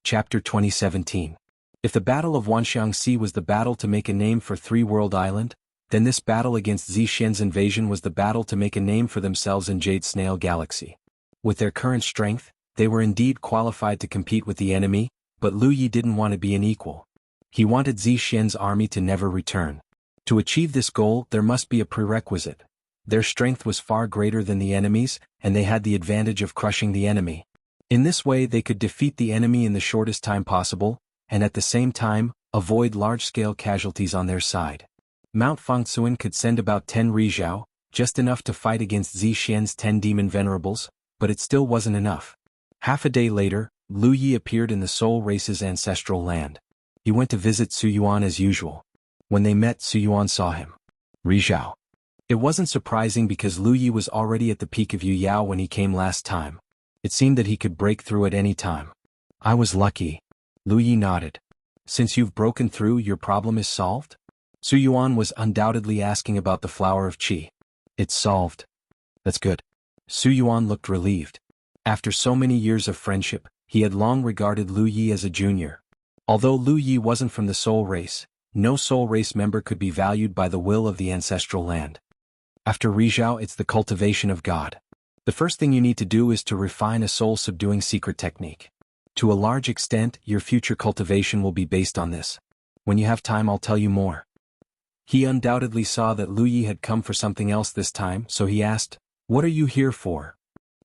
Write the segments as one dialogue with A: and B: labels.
A: Chapter 2017. If the Battle of Wanxiangxi was the battle to make a name for Three World Island, then this battle against Zixian's invasion was the battle to make a name for themselves in Jade Snail Galaxy. With their current strength, they were indeed qualified to compete with the enemy, but Lu Yi didn't want to be an equal. He wanted Zixian's army to never return. To achieve this goal, there must be a prerequisite. Their strength was far greater than the enemy's, and they had the advantage of crushing the enemy. In this way they could defeat the enemy in the shortest time possible, and at the same time, avoid large-scale casualties on their side. Mount Fangxuan could send about 10 Rizhao, just enough to fight against Zixian's 10 demon venerables, but it still wasn't enough. Half a day later, Lu Yi appeared in the Soul Race's ancestral land. He went to visit Su Yuan as usual. When they met, Su Yuan saw him. Rizhao. It wasn't surprising because Lu Yi was already at the peak of Yu Yao when he came last time. It seemed that he could break through at any time. I was lucky. Lu Yi nodded. Since you've broken through, your problem is solved? Su Yuan was undoubtedly asking about the flower of qi. It's solved. That's good. Su Yuan looked relieved. After so many years of friendship, he had long regarded Lu Yi as a junior. Although Lu Yi wasn't from the Soul Race, no Soul Race member could be valued by the will of the ancestral land. After Rizhao, it's the cultivation of God. The first thing you need to do is to refine a soul-subduing secret technique. To a large extent, your future cultivation will be based on this. When you have time, I'll tell you more. He undoubtedly saw that Lu Yi had come for something else this time, so he asked, "What are you here for?"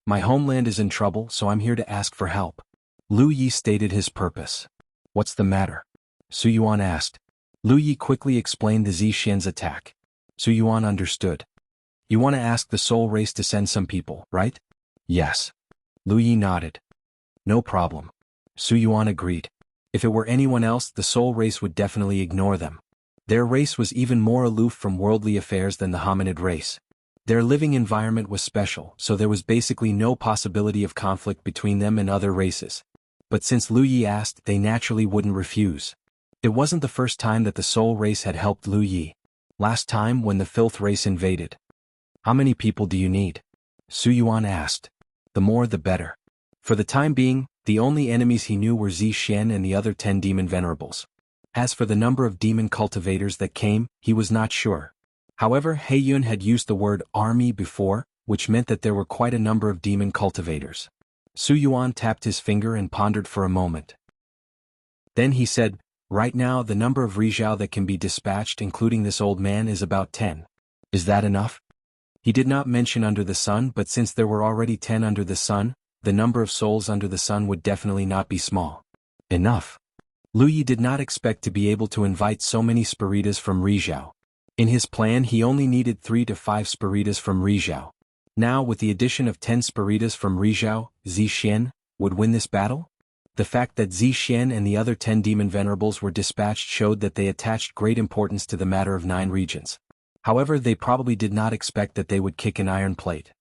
A: "My homeland is in trouble, so I'm here to ask for help." Lu Yi stated his purpose. "What's the matter?" Su Yuan asked. Lu Yi quickly explained the Zixian's attack. Su Yuan understood. "You want to ask the Soul Race to send some people, right?" "Yes." Lu Yi nodded. "No problem." Su Yuan agreed. If it were anyone else, the Soul Race would definitely ignore them. Their race was even more aloof from worldly affairs than the hominid race. Their living environment was special, so there was basically no possibility of conflict between them and other races. But since Lu Yi asked, they naturally wouldn't refuse. It wasn't the first time that the Soul Race had helped Lu Yi. Last time when the Filth Race invaded. "How many people do you need?" Su Yuan asked. "The more the better." For the time being, the only enemies he knew were Zixian and the other 10 demon venerables. As for the number of demon cultivators that came, he was not sure. However, Heiyun had used the word army before, which meant that there were quite a number of demon cultivators. Su Yuan tapped his finger and pondered for a moment. Then he said, "Right now the number of Rizhao that can be dispatched including this old man is about 10. Is that enough?" He did not mention under the sun, but since there were already 10 under the sun, the number of souls under the sun would definitely not be small. Enough. Lu Yi did not expect to be able to invite so many Spiritas from Rizhao. In his plan he only needed 3 to 5 Spiritas from Rizhao. Now with the addition of 10 Spiritas from Rizhao, Zixian would win this battle? The fact that Zixian and the other 10 demon venerables were dispatched showed that they attached great importance to the matter of 9 regions. However, they probably did not expect that they would kick an iron plate.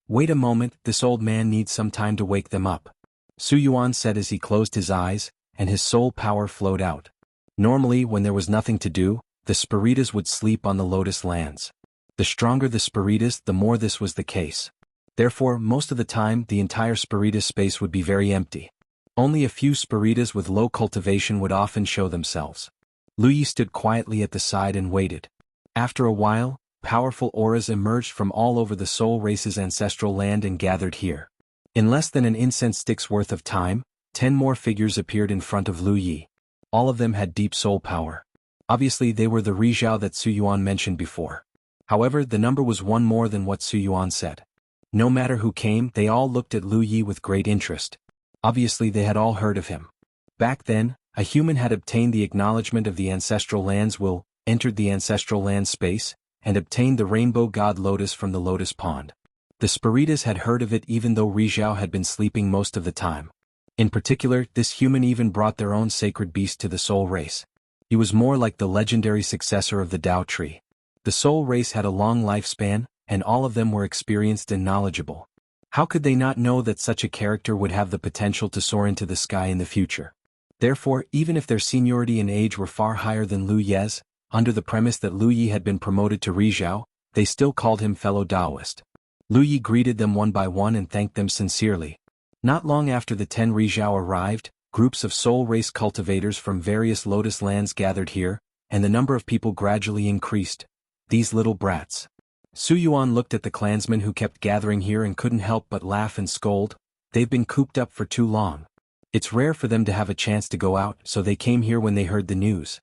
A: "Wait a moment, this old man needs some time to wake them up," Su Yuan said as he closed his eyes, and his soul power flowed out. Normally, when there was nothing to do, the Spiritas would sleep on the Lotus Lands. The stronger the Spiritas, the more this was the case. Therefore, most of the time, the entire Spirita space would be very empty. Only a few Spiritas with low cultivation would often show themselves. Lu Yi stood quietly at the side and waited. After a while, powerful auras emerged from all over the Soul Race's ancestral land and gathered here. In less than an incense stick's worth of time, 10 more figures appeared in front of Lu Yi. All of them had deep soul power. Obviously they were the Rizhao that Su Yuan mentioned before. However, the number was one more than what Su Yuan said. No matter who came, they all looked at Lu Yi with great interest. Obviously they had all heard of him. Back then, a human had obtained the acknowledgement of the ancestral land's will, entered the ancestral land space, and obtained the rainbow god Lotus from the Lotus Pond. The Spiritas had heard of it even though Rizhao had been sleeping most of the time. In particular, this human even brought their own sacred beast to the Soul Race. He was more like the legendary successor of the Tao Tree. The Soul Race had a long lifespan, and all of them were experienced and knowledgeable. How could they not know that such a character would have the potential to soar into the sky in the future? Therefore, even if their seniority and age were far higher than Lu Ye's, under the premise that Lu Yi had been promoted to Rizhao, they still called him fellow Taoist. Lu Yi greeted them one by one and thanked them sincerely. Not long after the 10 Rizhao arrived, Groups of soul race cultivators from various lotus lands gathered here, and the number of people gradually increased. These little brats. Su Yuan looked at the clansmen who kept gathering here and couldn't help but laugh and scold. They've been cooped up for too long. It's rare for them to have a chance to go out, so they came here when they heard the news.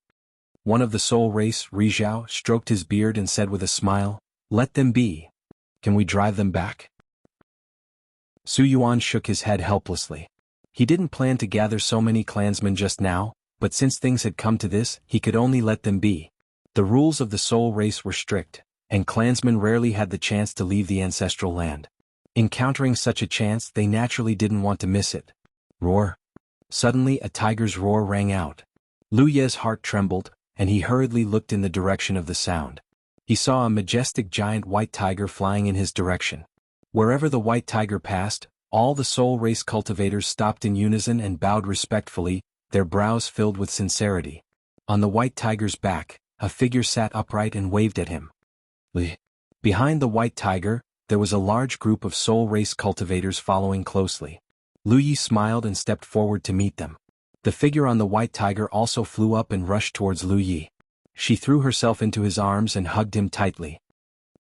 A: One of the soul race, Rizhao, stroked his beard and said with a smile, "Let them be. Can we drive them back?" Su Yuan shook his head helplessly. He didn't plan to gather so many clansmen just now, but since things had come to this, he could only let them be. The rules of the soul race were strict, and clansmen rarely had the chance to leave the ancestral land. Encountering such a chance, they naturally didn't want to miss it. Roar. Suddenly a tiger's roar rang out. Lu Ye's heart trembled, and he hurriedly looked in the direction of the sound. He saw a majestic giant white tiger flying in his direction. Wherever the white tiger passed, all the soul race cultivators stopped in unison and bowed respectfully, their brows filled with sincerity. On the white tiger's back, a figure sat upright and waved at him. Behind the white tiger, there was a large group of soul race cultivators following closely. Lu Yi smiled and stepped forward to meet them. The figure on the white tiger also flew up and rushed towards Lu Yi. She threw herself into his arms and hugged him tightly.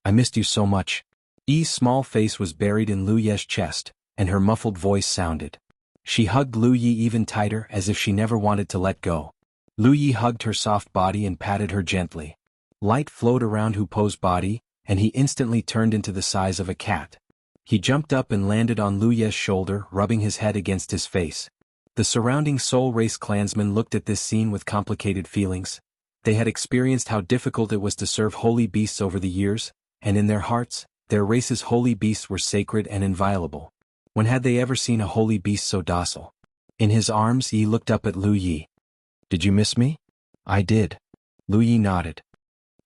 A: "I missed you so much." Yi's small face was buried in Lu Ye's chest, and her muffled voice sounded. She hugged Lu Yi even tighter as if she never wanted to let go. Lu Yi hugged her soft body and patted her gently. Light flowed around Hu Po's body, and he instantly turned into the size of a cat. He jumped up and landed on Lu Ye's shoulder, rubbing his head against his face. The surrounding soul race clansmen looked at this scene with complicated feelings. They had experienced how difficult it was to serve holy beasts over the years, and in their hearts, their race's holy beasts were sacred and inviolable. When had they ever seen a holy beast so docile? In his arms, Yi looked up at Lu Yi. "Did you miss me?" "I did." Lu Yi nodded.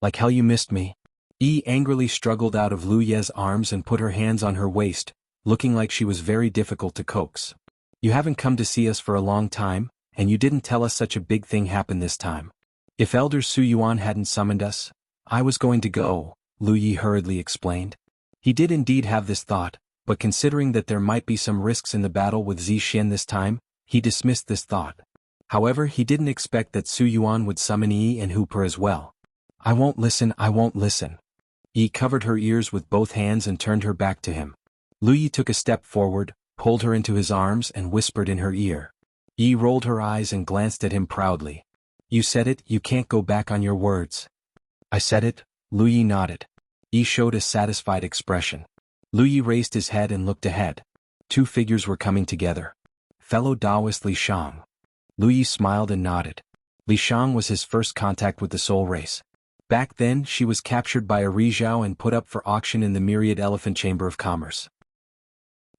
A: "Like hell you missed me." Yi angrily struggled out of Lu Ye's arms and put her hands on her waist, looking like she was very difficult to coax. "You haven't come to see us for a long time, and you didn't tell us such a big thing happened this time. If Elder Su Yuan hadn't summoned us, I was going to go," Lu Yi hurriedly explained. He did indeed have this thought, but considering that there might be some risks in the battle with Zixin this time, he dismissed this thought. However, he didn't expect that Su Yuan would summon Yi and Hooper as well. "I won't listen, I won't listen." Yi covered her ears with both hands and turned her back to him. Lu Yi took a step forward, pulled her into his arms and whispered in her ear. Yi rolled her eyes and glanced at him proudly. "You said it, you can't go back on your words." "I said it," Lu Yi nodded. Yi showed a satisfied expression. Lu Yi raised his head and looked ahead. Two figures were coming together. Fellow Taoist Li Shang. Lu Yi smiled and nodded. Li Shang was his first contact with the soul race. Back then, she was captured by a Rizhao and put up for auction in the Myriad Elephant Chamber of Commerce.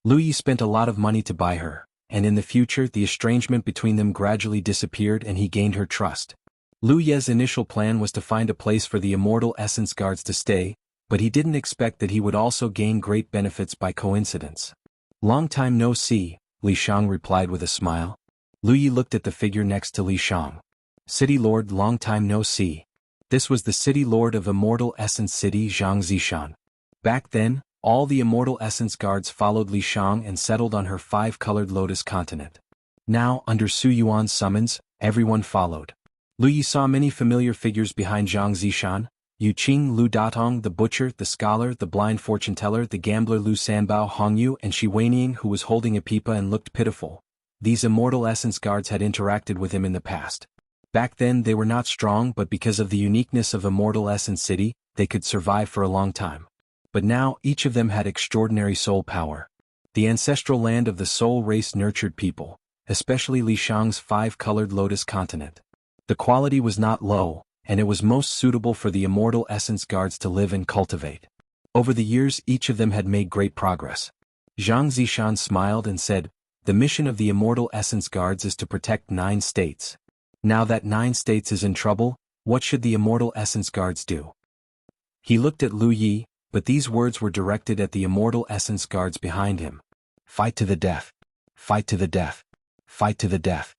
A: Lu Yi spent a lot of money to buy her, and in the future the estrangement between them gradually disappeared and he gained her trust. Lu Ye's initial plan was to find a place for the Immortal Essence Guards to stay, but he didn't expect that he would also gain great benefits by coincidence. "Long time no see," Li Shang replied with a smile. Lu Yi looked at the figure next to Li Shang. "City Lord, long time no see." This was the City Lord of Immortal Essence City, Zhang Zishan. Back then, all the Immortal Essence Guards followed Li Shang and settled on her five-colored lotus continent. Now, under Su Yuan's summons, everyone followed. Lu Yi saw many familiar figures behind Zhang Zishan: Yu Qing, Lu Datong, the butcher, the scholar, the blind fortune-teller, the gambler Lu Sanbao, Hongyu, and Shi Weining, who was holding a pipa and looked pitiful. These Immortal Essence Guards had interacted with him in the past. Back then they were not strong, but because of the uniqueness of Immortal Essence City, they could survive for a long time. But now each of them had extraordinary soul power. The ancestral land of the soul race nurtured people, especially Li Shang's five-colored lotus continent. The quality was not low, and it was most suitable for the Immortal Essence Guards to live and cultivate. Over the years each of them had made great progress. Zhang Zishan smiled and said, "The mission of the Immortal Essence Guards is to protect 9 states. Now that 9 states is in trouble, what should the Immortal Essence Guards do?" He looked at Lu Yi, but these words were directed at the Immortal Essence Guards behind him. "Fight to the death! Fight to the death! Fight to the death!"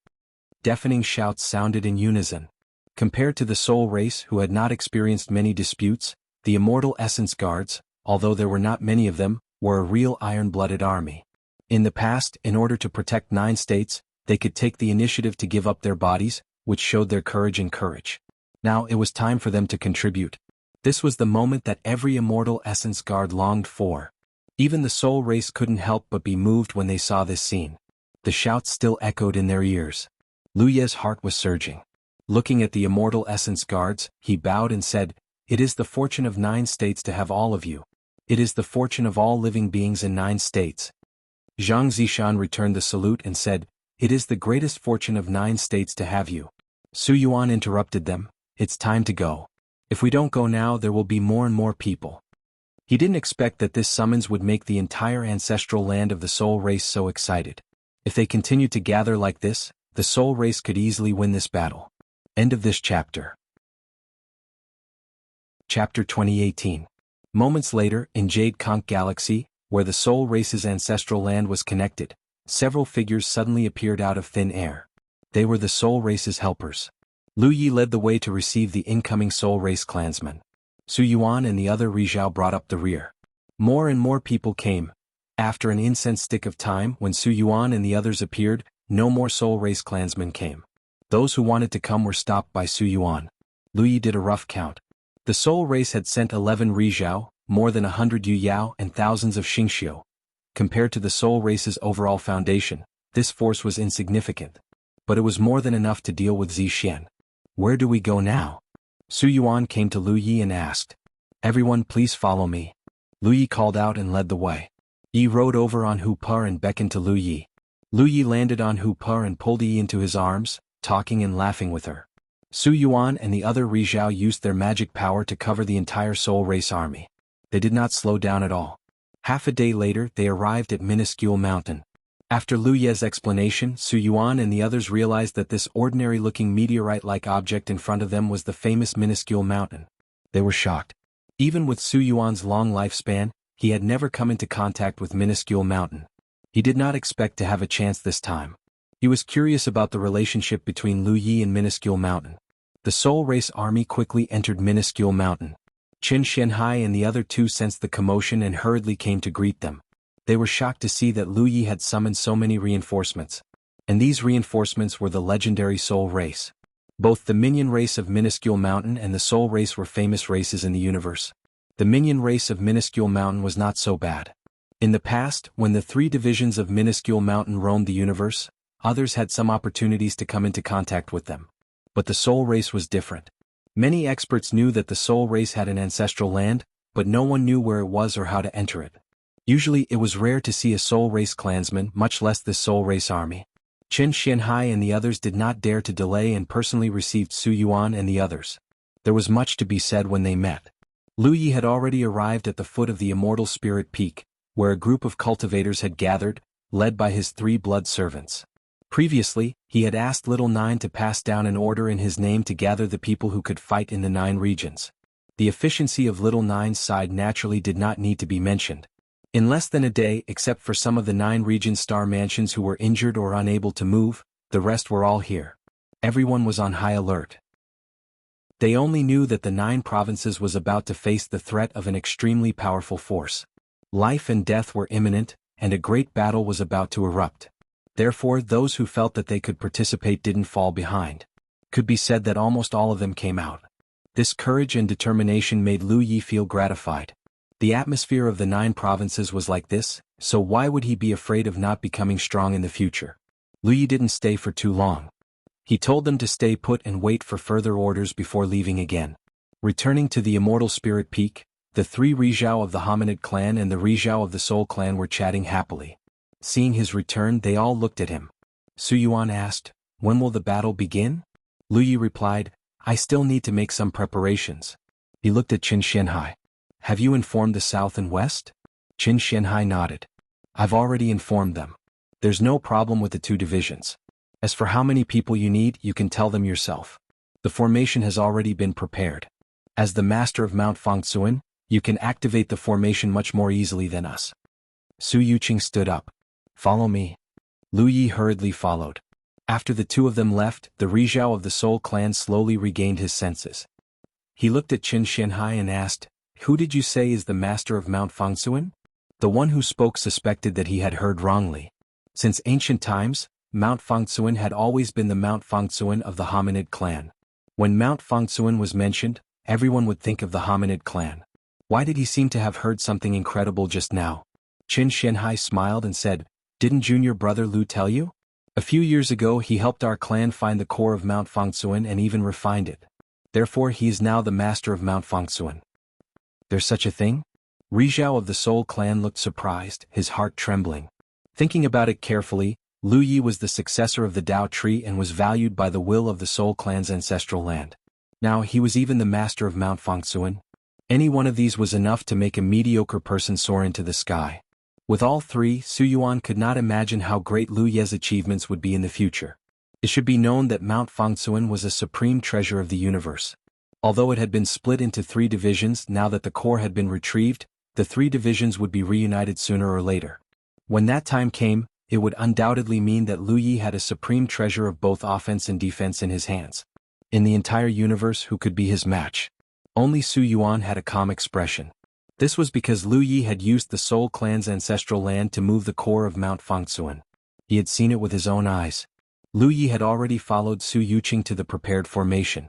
A: Deafening shouts sounded in unison. Compared to the soul race who had not experienced many disputes, the Immortal Essence Guards, although there were not many of them, were a real iron-blooded army. In the past, in order to protect 9 states, They could take the initiative to give up their bodies, which showed their courage and courage. Now it was time for them to contribute. This was the moment that every immortal essence guard longed for. Even the soul race couldn't help but be moved when they saw this scene. The shouts still echoed in their ears. Lu Ye's heart was surging. Looking at the immortal essence guards, he bowed and said, "It is the fortune of 9 states to have all of you. It is the fortune of all living beings in 9 states. Zhang Zishan returned the salute and said, "It is the greatest fortune of 9 states to have you." Su Yuan interrupted them, "It's time to go. If we don't go now, there will be more and more people." He didn't expect that this summons would make the entire ancestral land of the soul race so excited. If they continued to gather like this, the soul race could easily win this battle. End of this chapter. Chapter 2018. Moments later, in Jade Conch Galaxy, where the soul race's ancestral land was connected, several figures suddenly appeared out of thin air. They were the soul race's helpers. Lu Yi led the way to receive the incoming soul race clansmen. Su Yuan and the other Rizhao brought up the rear. More and more people came. After an incense stick of time, when Su Yuan and the others appeared, no more soul race clansmen came. Those who wanted to come were stopped by Su Yuan. Lu Yi did a rough count. The soul race had sent 11 Rizhao, more than 100 Yu Yao and thousands of Xingxiu. Compared to the soul race's overall foundation, this force was insignificant. But it was more than enough to deal with Zixian. Where do we go now? Su Yuan came to Lu Yi and asked. "Everyone please follow me." Lu Yi called out and led the way. Yi rode over on Hu Per and beckoned to Lu Yi. Lu Yi landed on Hu Per and pulled Yi into his arms, talking and laughing with her. Su Yuan and the other Rizhao used their magic power to cover the entire soul race army. They did not slow down at all. Half a day later, they arrived at Minuscule Mountain. After Lu Ye's explanation, Su Yuan and the others realized that this ordinary-looking meteorite-like object in front of them was the famous Minuscule Mountain. They were shocked. Even with Su Yuan's long lifespan, he had never come into contact with Minuscule Mountain. He did not expect to have a chance this time. He was curious about the relationship between Lu Yi and Minuscule Mountain. The Soul Race army quickly entered Minuscule Mountain. Qin Xianhai and the other two sensed the commotion and hurriedly came to greet them. They were shocked to see that Lu Yi had summoned so many reinforcements. And these reinforcements were the legendary Soul Race. Both the minion race of Minuscule Mountain and the Soul Race were famous races in the universe. The minion race of Minuscule Mountain was not so bad. In the past, when the 3 divisions of Minuscule Mountain roamed the universe, others had some opportunities to come into contact with them. But the Soul Race was different. Many experts knew that the Soul Race had an ancestral land, but no one knew where it was or how to enter it. Usually it was rare to see a Soul Race clansman, much less this Soul Race army. Qin Xianhai and the others did not dare to delay and personally received Su Yuan and the others. There was much to be said when they met. Lu Yi had already arrived at the foot of the Immortal Spirit Peak, where a group of cultivators had gathered, led by his 3 blood servants. Previously, he had asked Little Nine to pass down an order in his name to gather the people who could fight in the 9 regions. The efficiency of Little Nine's side naturally did not need to be mentioned. In less than a day, except for some of the 9 region star mansions who were injured or unable to move, the rest were all here. Everyone was on high alert. They only knew that the 9 provinces was about to face the threat of an extremely powerful force. Life and death were imminent, and a great battle was about to erupt. Therefore, those who felt that they could participate didn't fall behind. Could be said that almost all of them came out. This courage and determination made Lu Yi feel gratified. The atmosphere of the 9 provinces was like this, so why would he be afraid of not becoming strong in the future? Lu Yi didn't stay for too long. He told them to stay put and wait for further orders before leaving again. Returning to the Immortal Spirit Peak, the 3 Rizhao of the Hominid clan and the Rizhao of the Soul clan were chatting happily. Seeing his return, they all looked at him. Su Yuan asked, "When will the battle begin?" Lu Yi replied, "I still need to make some preparations." He looked at Qin Xianhai. "Have you informed the South and West?" Qin Xianhai nodded. "I've already informed them. There's no problem with the 2 divisions. As for how many people you need, you can tell them yourself. The formation has already been prepared. As the master of Mount Fangsuan, you can activate the formation much more easily than us." Su Yuqing stood up. "Follow me." Lu Yi hurriedly followed. After the 2 of them left, the Rizhao of the Soul clan slowly regained his senses. He looked at Qin Xianhai and asked, "Who did you say is the master of Mount Fangsuan?" The one who spoke suspected that he had heard wrongly. Since ancient times, Mount Fangsuan had always been the Mount Fangsuan of the hominid clan. When Mount Fangsuan was mentioned, everyone would think of the hominid clan. Why did he seem to have heard something incredible just now? Qin Shenhai smiled and said, "Didn't junior brother Lu tell you? A few years ago he helped our clan find the core of Mount Fangsuan and even refined it. Therefore he is now the master of Mount Fangsuan." "There's such a thing?" Rizhao of the Soul clan looked surprised, his heart trembling. Thinking about it carefully, Lu Yi was the successor of the Dao tree and was valued by the will of the Soul clan's ancestral land. Now he was even the master of Mount Fangsuan. Any one of these was enough to make a mediocre person soar into the sky. With all three, Su Yuan could not imagine how great Lu Ye's achievements would be in the future. It should be known that Mount Fangsuan was a supreme treasure of the universe. Although it had been split into 3 divisions, now that the core had been retrieved, the 3 divisions would be reunited sooner or later. When that time came, it would undoubtedly mean that Lu Yi had a supreme treasure of both offense and defense in his hands. In the entire universe, who could be his match? Only Su Yuan had a calm expression. This was because Lu Yi had used the Soul clan's ancestral land to move the core of Mount Fangsuan. He had seen it with his own eyes. Lu Yi had already followed Su Yuqing to the prepared formation.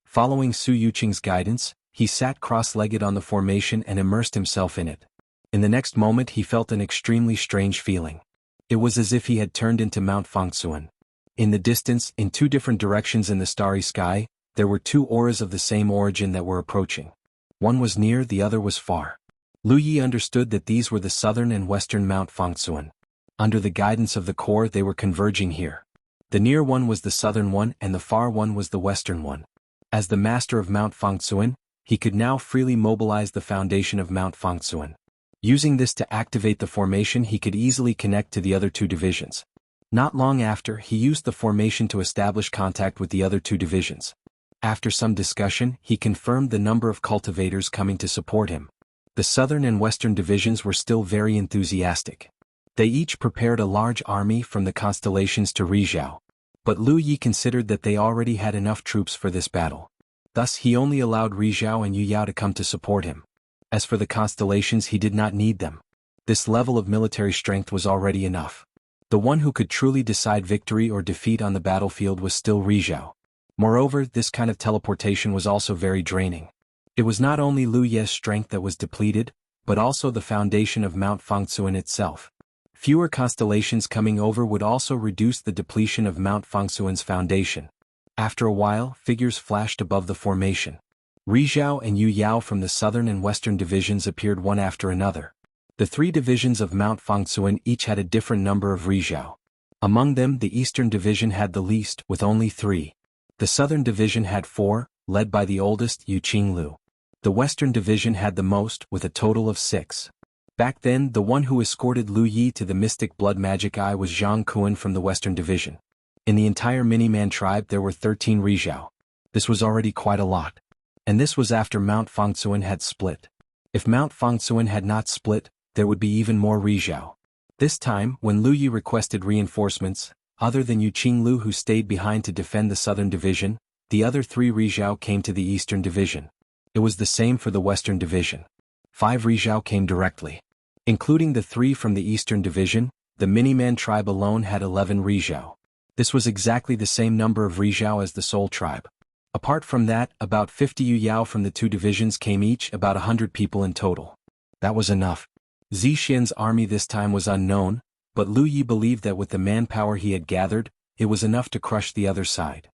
A: Following Su Yuqing's guidance, he sat cross-legged on the formation and immersed himself in it. In the next moment he felt an extremely strange feeling. It was as if he had turned into Mount Fangsuan. In the distance, in 2 different directions in the starry sky, there were 2 auras of the same origin that were approaching. One was near, the other was far. Lu Yi understood that these were the southern and western Mount Fangsuan. Under the guidance of the core they were converging here. The near one was the southern one and the far one was the western one. As the master of Mount Fangsuan, he could now freely mobilize the foundation of Mount Fangsuan. Using this to activate the formation, he could easily connect to the other 2 divisions. Not long after, he used the formation to establish contact with the other 2 divisions. After some discussion, he confirmed the number of cultivators coming to support him. The southern and western divisions were still very enthusiastic. They each prepared a large army from the constellations to Rizhao. But Lu Yi considered that they already had enough troops for this battle. Thus he only allowed Rizhao and Yu Yao to come to support him. As for the constellations, he did not need them. This level of military strength was already enough. The one who could truly decide victory or defeat on the battlefield was still Rizhao. Moreover, this kind of teleportation was also very draining. It was not only Lu Ye's strength that was depleted, but also the foundation of Mount Fangsuan itself. Fewer constellations coming over would also reduce the depletion of Mount Fangsuan's foundation. After a while, figures flashed above the formation. Rizhao and Yu Yao from the southern and western divisions appeared one after another. The 3 divisions of Mount Fangsuan each had a different number of Rizhao. Among them, the eastern division had the least, with only 3. The southern division had 4, led by the oldest, Yu Qinglu. The western division had the most, with a total of 6. Back then, the one who escorted Lu Yi to the mystic blood magic eye was Jianghu from the western division. In the entire Miniman tribe there were 13 Rizhao. This was already quite a lot. And this was after Mount Fangsuan had split. If Mount Fangsuan had not split, there would be even more Rizhao. This time, when Lu Yi requested reinforcements, other than Yu Qinglu who stayed behind to defend the southern division, the other 3 Rizhao came to the eastern division. It was the same for the western division. 5 Rizhao came directly. Including the 3 from the eastern division, the Miniman tribe alone had 11 Rizhao. This was exactly the same number of Rizhao as the Soul tribe. Apart from that, about 50 Yu Yao from the 2 divisions came each, about 100 people in total. That was enough. Zixin's army this time was unknown, but Lu Yi believed that with the manpower he had gathered, it was enough to crush the other side.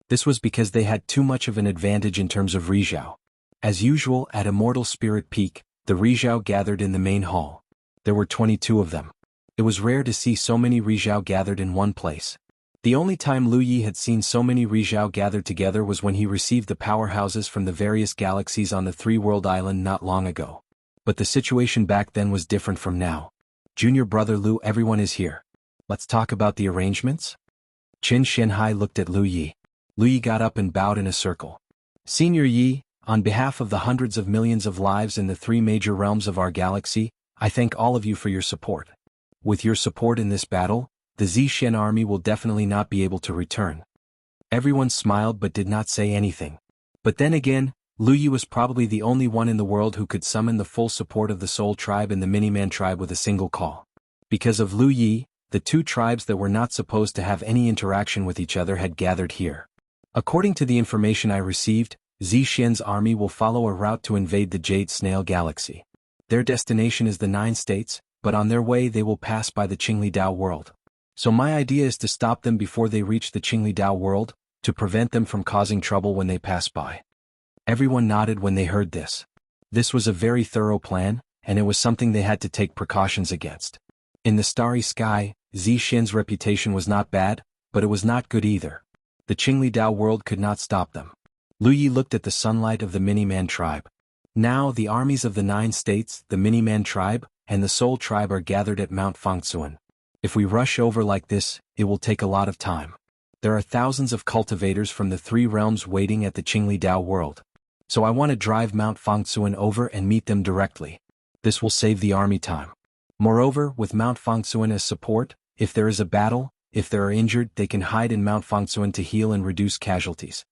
A: This was because they had too much of an advantage in terms of Rizhao. As usual, at Immortal Spirit Peak, the Rizhao gathered in the main hall. There were 22 of them. It was rare to see so many Rizhao gathered in one place. The only time Lu Yi had seen so many Rizhao gathered together was when he received the powerhouses from the various galaxies on the 3-world island not long ago. But the situation back then was different from now. "Junior brother Lu, everyone is here. Let's talk about the arrangements?" Qin Shenhai looked at Lu Yi. Lu Yi got up and bowed in a circle. "Senior Yi, on behalf of the hundreds of millions of lives in the 3 major realms of our galaxy, I thank all of you for your support. With your support in this battle, the Zixin army will definitely not be able to return." Everyone smiled but did not say anything. But then again, Lu Yi was probably the only one in the world who could summon the full support of the Soul tribe and the Miniman tribe with a single call. Because of Lu Yi, the two tribes that were not supposed to have any interaction with each other had gathered here. According to the information I received, Zixian's army will follow a route to invade the Jade Snail Galaxy. Their destination is the 9 states, but on their way they will pass by the Qinglidao world. So my idea is to stop them before they reach the Qinglidao world, to prevent them from causing trouble when they pass by. Everyone nodded when they heard this. This was a very thorough plan, and it was something they had to take precautions against. In the starry sky, Zixian's reputation was not bad, but it was not good either. The Qinglidao world could not stop them. Lu Yi looked at the sunlight of the Miniman tribe. Now the armies of the 9 states, the Miniman tribe, and the Soul tribe are gathered at Mount Fangsuan. If we rush over like this, it will take a lot of time. There are thousands of cultivators from the 3 realms waiting at the Qinglidao world. So I want to drive Mount Fangsuan over and meet them directly. This will save the army time. Moreover, with Mount Fangsuan as support, if there is a battle, if they are injured, they can hide in Mount Fangsuan to heal and reduce casualties.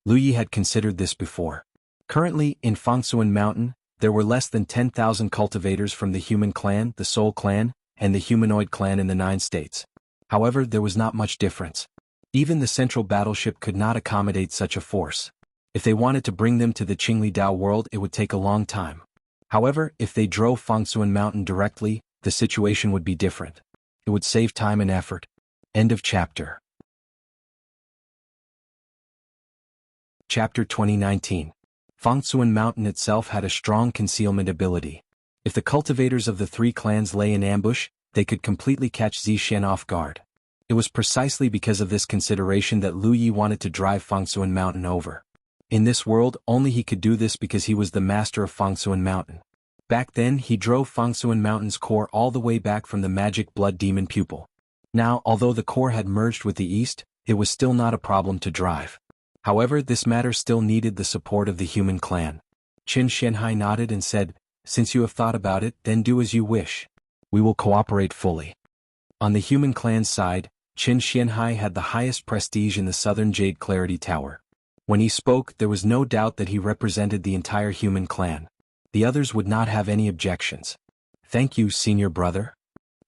A: Lu Yi had considered this before. Currently, in Fangsuan Mountain, there were less than 10,000 cultivators from the Human Clan, the Soul Clan, and the Humanoid Clan in the 9 states. However, there was not much difference. Even the central battleship could not accommodate such a force. If they wanted to bring them to the Qinglidao world, it would take a long time. However, if they drove Fangsuan Mountain directly, the situation would be different. It would save time and effort. End of chapter. Chapter 2019. Fangsuan Mountain itself had a strong concealment ability. If the cultivators of the 3 clans lay in ambush, they could completely catch Zixian off guard. It was precisely because of this consideration that Lu Yi wanted to drive Fangsuan Mountain over. In this world, only he could do this because he was the master of Fangsuan Mountain. Back then, he drove Fangsuan Mountain's core all the way back from the magic blood demon pupil. Now, although the core had merged with the east, it was still not a problem to drive. However, this matter still needed the support of the human clan. Qin Shenhai nodded and said, "Since you have thought about it, then do as you wish. We will cooperate fully." On the human clan's side, Qin Shenhai had the highest prestige in the Southern Jade Clarity Tower. When he spoke, there was no doubt that he represented the entire human clan. The others would not have any objections. "Thank you, senior brother."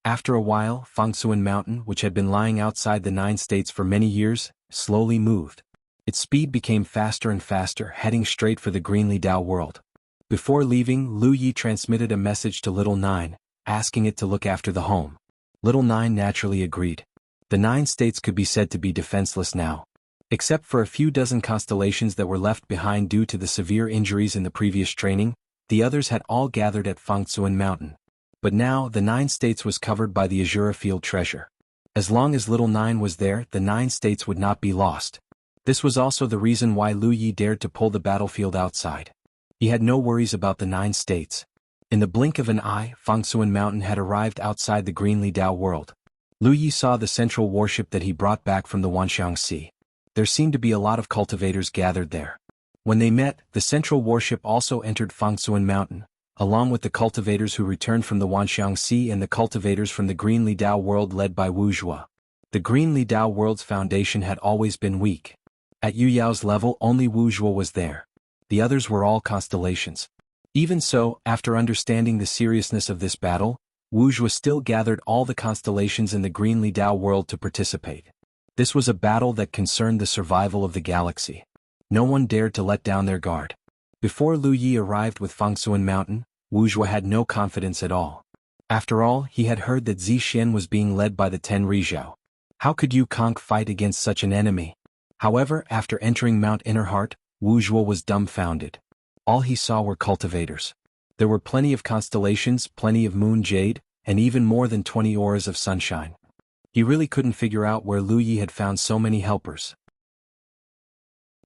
A: After a while, Fangsuan Mountain, which had been lying outside the 9 states for many years, slowly moved. Its speed became faster and faster, heading straight for the Qinglidao world. Before leaving, Lu Yi transmitted a message to Little 9, asking it to look after the home. Little 9 naturally agreed. The 9 states could be said to be defenseless now. Except for a few dozen constellations that were left behind due to the severe injuries in the previous training, the others had all gathered at Fangsuan Mountain. But now, the 9 states was covered by the Azura Field treasure. As long as Little 9 was there, the 9 states would not be lost. This was also the reason why Lu Yi dared to pull the battlefield outside. He had no worries about the 9 states. In the blink of an eye, Fangsuan Mountain had arrived outside the Qinglidao world. Lu Yi saw the central warship that he brought back from the Wanxiang Sea. There seemed to be a lot of cultivators gathered there. When they met, the central warship also entered Fangsuan Mountain, along with the cultivators who returned from the Wanxiang Sea and the cultivators from the Qinglidao world led by Wuxia. The Qinglidao world's foundation had always been weak. At Yu Yao's level, only Wuxia was there. The others were all constellations. Even so, after understanding the seriousness of this battle, Wuxia still gathered all the constellations in the Qinglidao world to participate. This was a battle that concerned the survival of the galaxy. No one dared to let down their guard. Before Lu Yi arrived with Fangsuan Mountain, Wuxia had no confidence at all. After all, he had heard that Zixian was being led by the 10 Rizhao. How could Yu Kong fight against such an enemy? However, after entering Mount Innerheart, Wuxia was dumbfounded. All he saw were cultivators. There were plenty of constellations, plenty of moon jade, and even more than 20 auras of sunshine. He really couldn't figure out where Lu Yi had found so many helpers.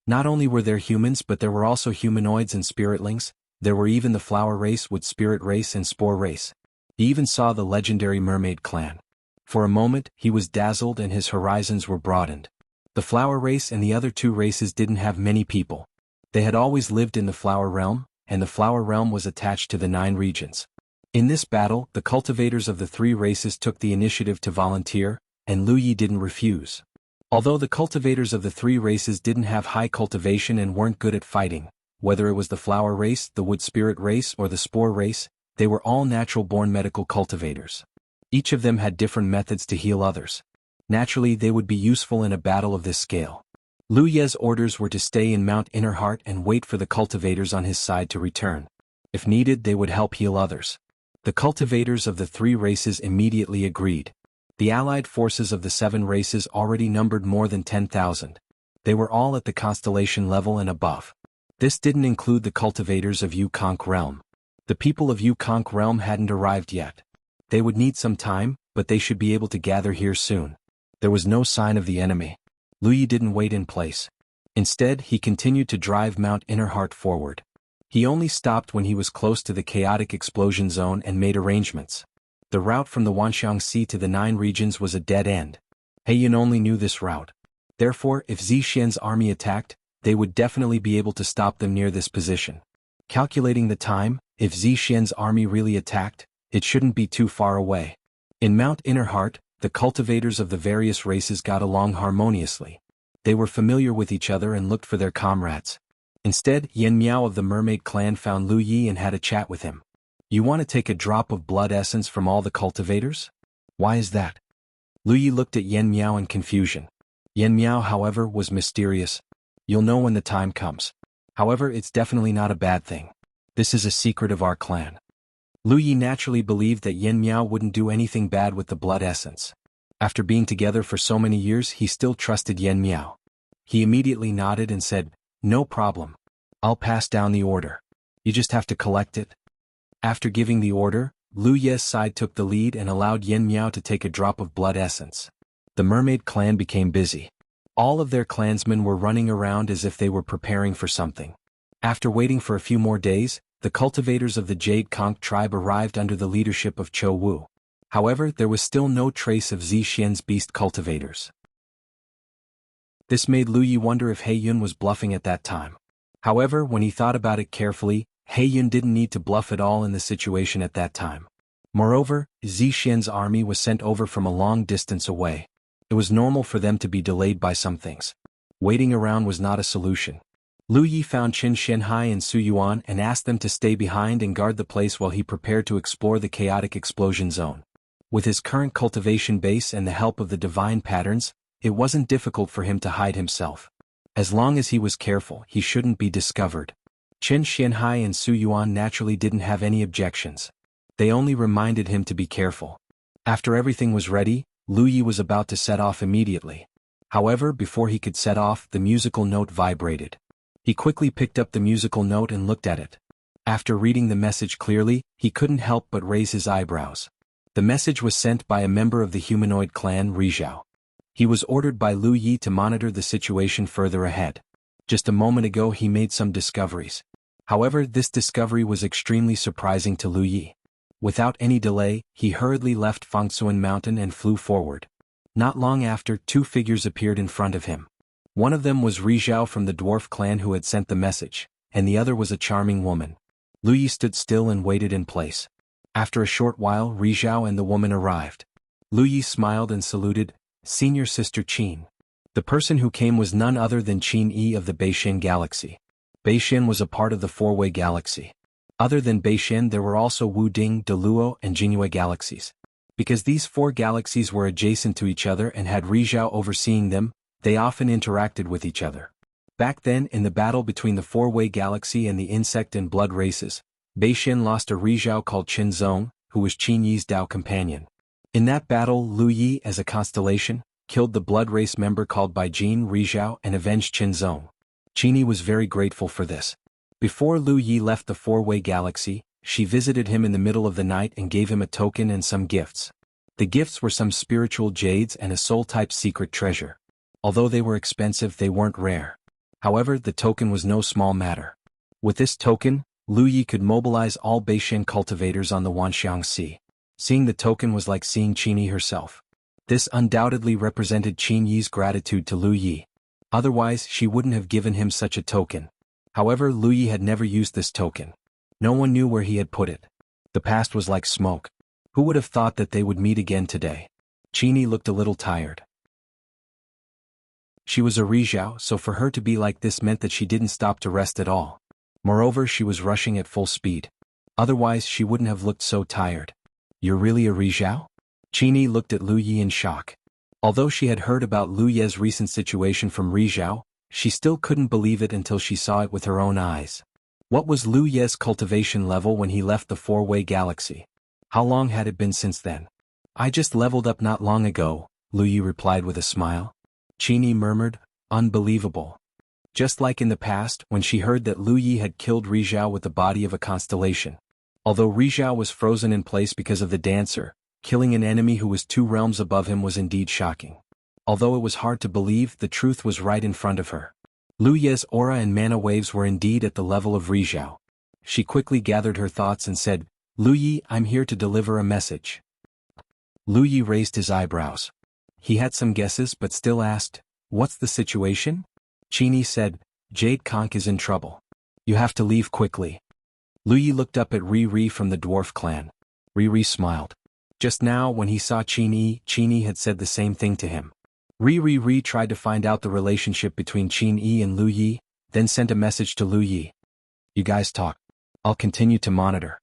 A: Not only were there humans, but there were also humanoids and spiritlings. There were even the flower race, wood spirit race, and spore race. He even saw the legendary mermaid clan. For a moment, he was dazzled and his horizons were broadened. The flower race and the other 2 races didn't have many people. They had always lived in the flower realm, and the flower realm was attached to the 9 regions. In this battle, the cultivators of the 3 races took the initiative to volunteer, and Lu Yi didn't refuse. Although the cultivators of the 3 races didn't have high cultivation and weren't good at fighting, whether it was the flower race, the wood spirit race, or the spore race, they were all natural-born medical cultivators. Each of them had different methods to heal others. Naturally, they would be useful in a battle of this scale. Lu Ye's orders were to stay in Mount Inner Heart and wait for the cultivators on his side to return. If needed, they would help heal others. The cultivators of the 3 races immediately agreed. The allied forces of the 7 races already numbered more than 10,000. They were all at the constellation level and above. This didn't include the cultivators of Yukong Realm. The people of Yukong Realm hadn't arrived yet. They would need some time, but they should be able to gather here soon. There was no sign of the enemy. Lu Yi didn't wait in place. Instead, he continued to drive Mount Inner Heart forward. He only stopped when he was close to the chaotic explosion zone and made arrangements. The route from the Wanxiang Sea to the 9 regions was a dead end. He Yun only knew this route. Therefore, if Zixian's army attacked, they would definitely be able to stop them near this position. Calculating the time, if Zixian's army really attacked, it shouldn't be too far away. In Mount Inner Heart, the cultivators of the various races got along harmoniously. They were familiar with each other and looked for their comrades. Instead, Yen Miao of the Mermaid clan found Lu Yi and had a chat with him. "You want to take a drop of blood essence from all the cultivators? Why is that?" Lu Yi looked at Yen Miao in confusion. Yen Miao, however, was mysterious. "You'll know when the time comes. However, it's definitely not a bad thing. This is a secret of our clan." Lu Yi naturally believed that Yen Miao wouldn't do anything bad with the blood essence. After being together for so many years, he still trusted Yen Miao. He immediately nodded and said, "No problem. I'll pass down the order. You just have to collect it." After giving the order, Lu Ye's side took the lead and allowed Yen Miao to take a drop of blood essence. The Mermaid clan became busy. All of their clansmen were running around as if they were preparing for something. After waiting for a few more days, the cultivators of the Jade Conch tribe arrived under the leadership of Cho Wu. However, there was still no trace of Zixian's beast cultivators. This made Lu Yi wonder if He Yun was bluffing at that time. However, when he thought about it carefully, He Yun didn't need to bluff at all in the situation at that time. Moreover, Zixian's army was sent over from a long distance away. It was normal for them to be delayed by some things. Waiting around was not a solution. Lu Yi found Qin Shenhai and Su Yuan and asked them to stay behind and guard the place while he prepared to explore the chaotic explosion zone. With his current cultivation base and the help of the divine patterns, it wasn't difficult for him to hide himself. As long as he was careful, he shouldn't be discovered. Qin Shenhai and Su Yuan naturally didn't have any objections. They only reminded him to be careful. After everything was ready, Lu Yi was about to set off immediately. However, before he could set off, the musical note vibrated. He quickly picked up the musical note and looked at it. After reading the message clearly, he couldn't help but raise his eyebrows. The message was sent by a member of the humanoid clan Rizhao. He was ordered by Lu Yi to monitor the situation further ahead. Just a moment ago he made some discoveries. However, this discovery was extremely surprising to Lu Yi. Without any delay, he hurriedly left Fangsuan Mountain and flew forward. Not long after, 2 figures appeared in front of him. One of them was Rizhao from the dwarf clan who had sent the message, and the other was a charming woman. Lu Yi stood still and waited in place. After a short while, Rizhao and the woman arrived. Lu Yi smiled and saluted, "Senior Sister Qin." The person who came was none other than Qin Yi of the Beishan Galaxy. Beishan was a part of the Four-Way Galaxy. Other than Beishan, there were also Wu Ding, Deluo, and Jingyue galaxies. Because these 4 galaxies were adjacent to each other and had Rizhao overseeing them, they often interacted with each other. Back then, in the battle between the Four-Way Galaxy and the Insect and Blood races, Beishan lost a Rizhao called Qin Zong, who was Qin Yi's Dao companion. In that battle, Lu Yi, as a constellation, killed the Blood race member called Baijin Rizhao and avenged Qin Zong. Qin Yi was very grateful for this. Before Lu Yi left the Four-Way Galaxy, she visited him in the middle of the night and gave him a token and some gifts. The gifts were some spiritual jades and a soul-type secret treasure. Although they were expensive, they weren't rare. However, the token was no small matter. With this token, Lu Yi could mobilize all Beishan cultivators on the Wanxiang Sea. Seeing the token was like seeing Qin Yi herself. This undoubtedly represented Qin Yi's gratitude to Lu Yi. Otherwise, she wouldn't have given him such a token. However, Lu Yi had never used this token. No one knew where he had put it. The past was like smoke. Who would have thought that they would meet again today? Qin Yi looked a little tired. She was a Rizhao, so for her to be like this meant that she didn't stop to rest at all. Moreover, she was rushing at full speed. Otherwise, she wouldn't have looked so tired. "You're really a Rizhao?" Qini looked at Lu Yi in shock. Although she had heard about Lu Ye's recent situation from Ri Zhao, she still couldn't believe it until she saw it with her own eyes. What was Lu Ye's cultivation level when he left the four-way galaxy? How long had it been since then? I just leveled up not long ago, Lu Yi replied with a smile. Qini murmured, unbelievable. Just like in the past when she heard that Lu Yi had killed Ri Zhao with the body of a constellation. Although Ri Zhao was frozen in place because of the dancer, killing an enemy who was 2 realms above him was indeed shocking. Although it was hard to believe, the truth was right in front of her. Lu Ye's aura and mana waves were indeed at the level of Ri Zhao. She quickly gathered her thoughts and said, Lu Yi, I'm here to deliver a message. Lu Yi raised his eyebrows. He had some guesses but still asked, what's the situation? Qini said, Jade Conch is in trouble. You have to leave quickly. Lu Yi looked up at Ri from the dwarf clan. Ri smiled. Just now when he saw Qini had said the same thing to him. Ri tried to find out the relationship between Qini and Lu Yi, then sent a message to Lu Yi. You guys talk. I'll continue to monitor.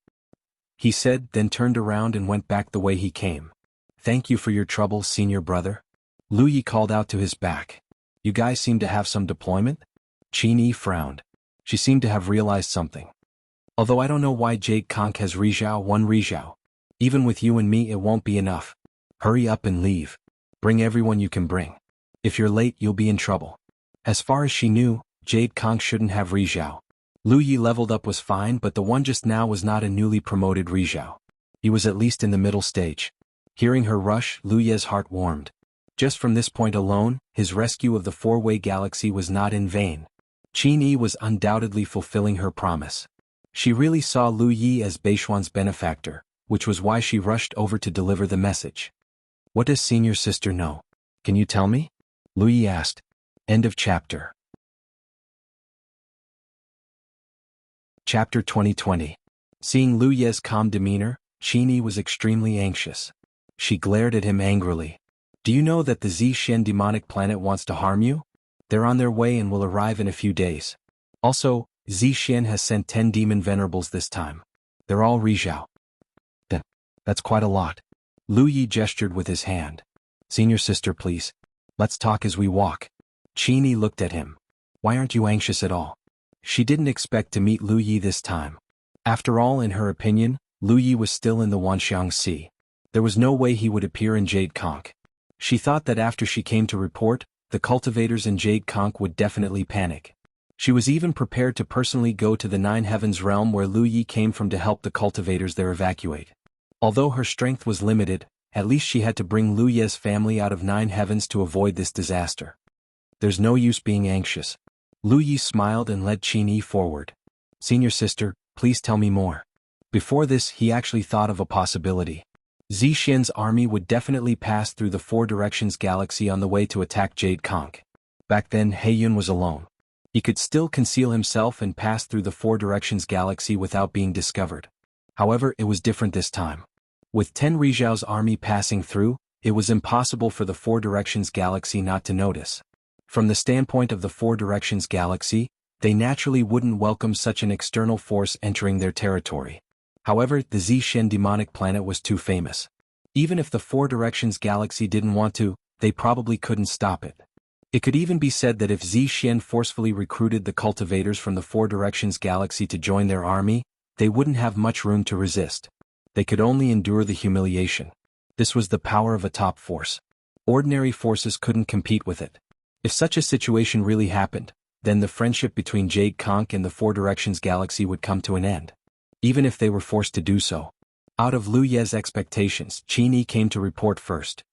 A: He said, then turned around and went back the way he came. Thank you for your trouble, senior brother. Lu Yi called out to his back. You guys seem to have some deployment? Qini frowned. She seemed to have realized something. Although I don't know why Jade Conch has Ri Zhao. Even with you and me it won't be enough. Hurry up and leave. Bring everyone you can bring. If you're late you'll be in trouble. As far as she knew, Jade Conch shouldn't have Ri Zhao. Lu Yi leveled up was fine, but the one just now was not a newly promoted Ri Zhao. He was at least in the middle stage. Hearing her rush, Lu Ye's heart warmed. Just from this point alone, his rescue of the four-way galaxy was not in vain. Qini was undoubtedly fulfilling her promise. She really saw Lu Yi as Beishuan's benefactor, which was why she rushed over to deliver the message. What does senior sister know? Can you tell me? Lu Yi asked. End of chapter. Chapter 2020. Seeing Lu Ye's calm demeanor, Qini was extremely anxious. She glared at him angrily. Do you know that the Zixuan demonic planet wants to harm you? They're on their way and will arrive in a few days. Also, Zixuan has sent 10 demon venerables this time. They're all Ri Zhao. That's quite a lot. Lu Yi gestured with his hand. Senior sister, please. Let's talk as we walk. Qini looked at him. Why aren't you anxious at all? She didn't expect to meet Lu Yi this time. After all, in her opinion, Lu Yi was still in the Wanxiang Sea. There was no way he would appear in Jade Conch. She thought that after she came to report, the cultivators in Jade Conch would definitely panic. She was even prepared to personally go to the Nine Heavens realm where Lu Yi came from to help the cultivators there evacuate. Although her strength was limited, at least she had to bring Lu Ye's family out of Nine Heavens to avoid this disaster. There's no use being anxious. Lu Yi smiled and led Qini forward. Senior sister, please tell me more. Before this, he actually thought of a possibility. Zixuan's army would definitely pass through the Four Directions galaxy on the way to attack Jade Conch. Back then, Heiyun was alone. He could still conceal himself and pass through the Four Directions galaxy without being discovered. However, it was different this time. With 10 Ri Zhao's army passing through, it was impossible for the Four Directions galaxy not to notice. From the standpoint of the Four Directions galaxy, they naturally wouldn't welcome such an external force entering their territory. However, the Zixuan demonic planet was too famous. Even if the Four Directions galaxy didn't want to, they probably couldn't stop it. It could even be said that if Zixuan forcefully recruited the cultivators from the Four Directions galaxy to join their army, they wouldn't have much room to resist. They could only endure the humiliation. This was the power of a top force. Ordinary forces couldn't compete with it. If such a situation really happened, then the friendship between Jade Conch and the Four Directions galaxy would come to an end. Even if they were forced to do so. Out of Lu Ye's expectations, Qini came to report first.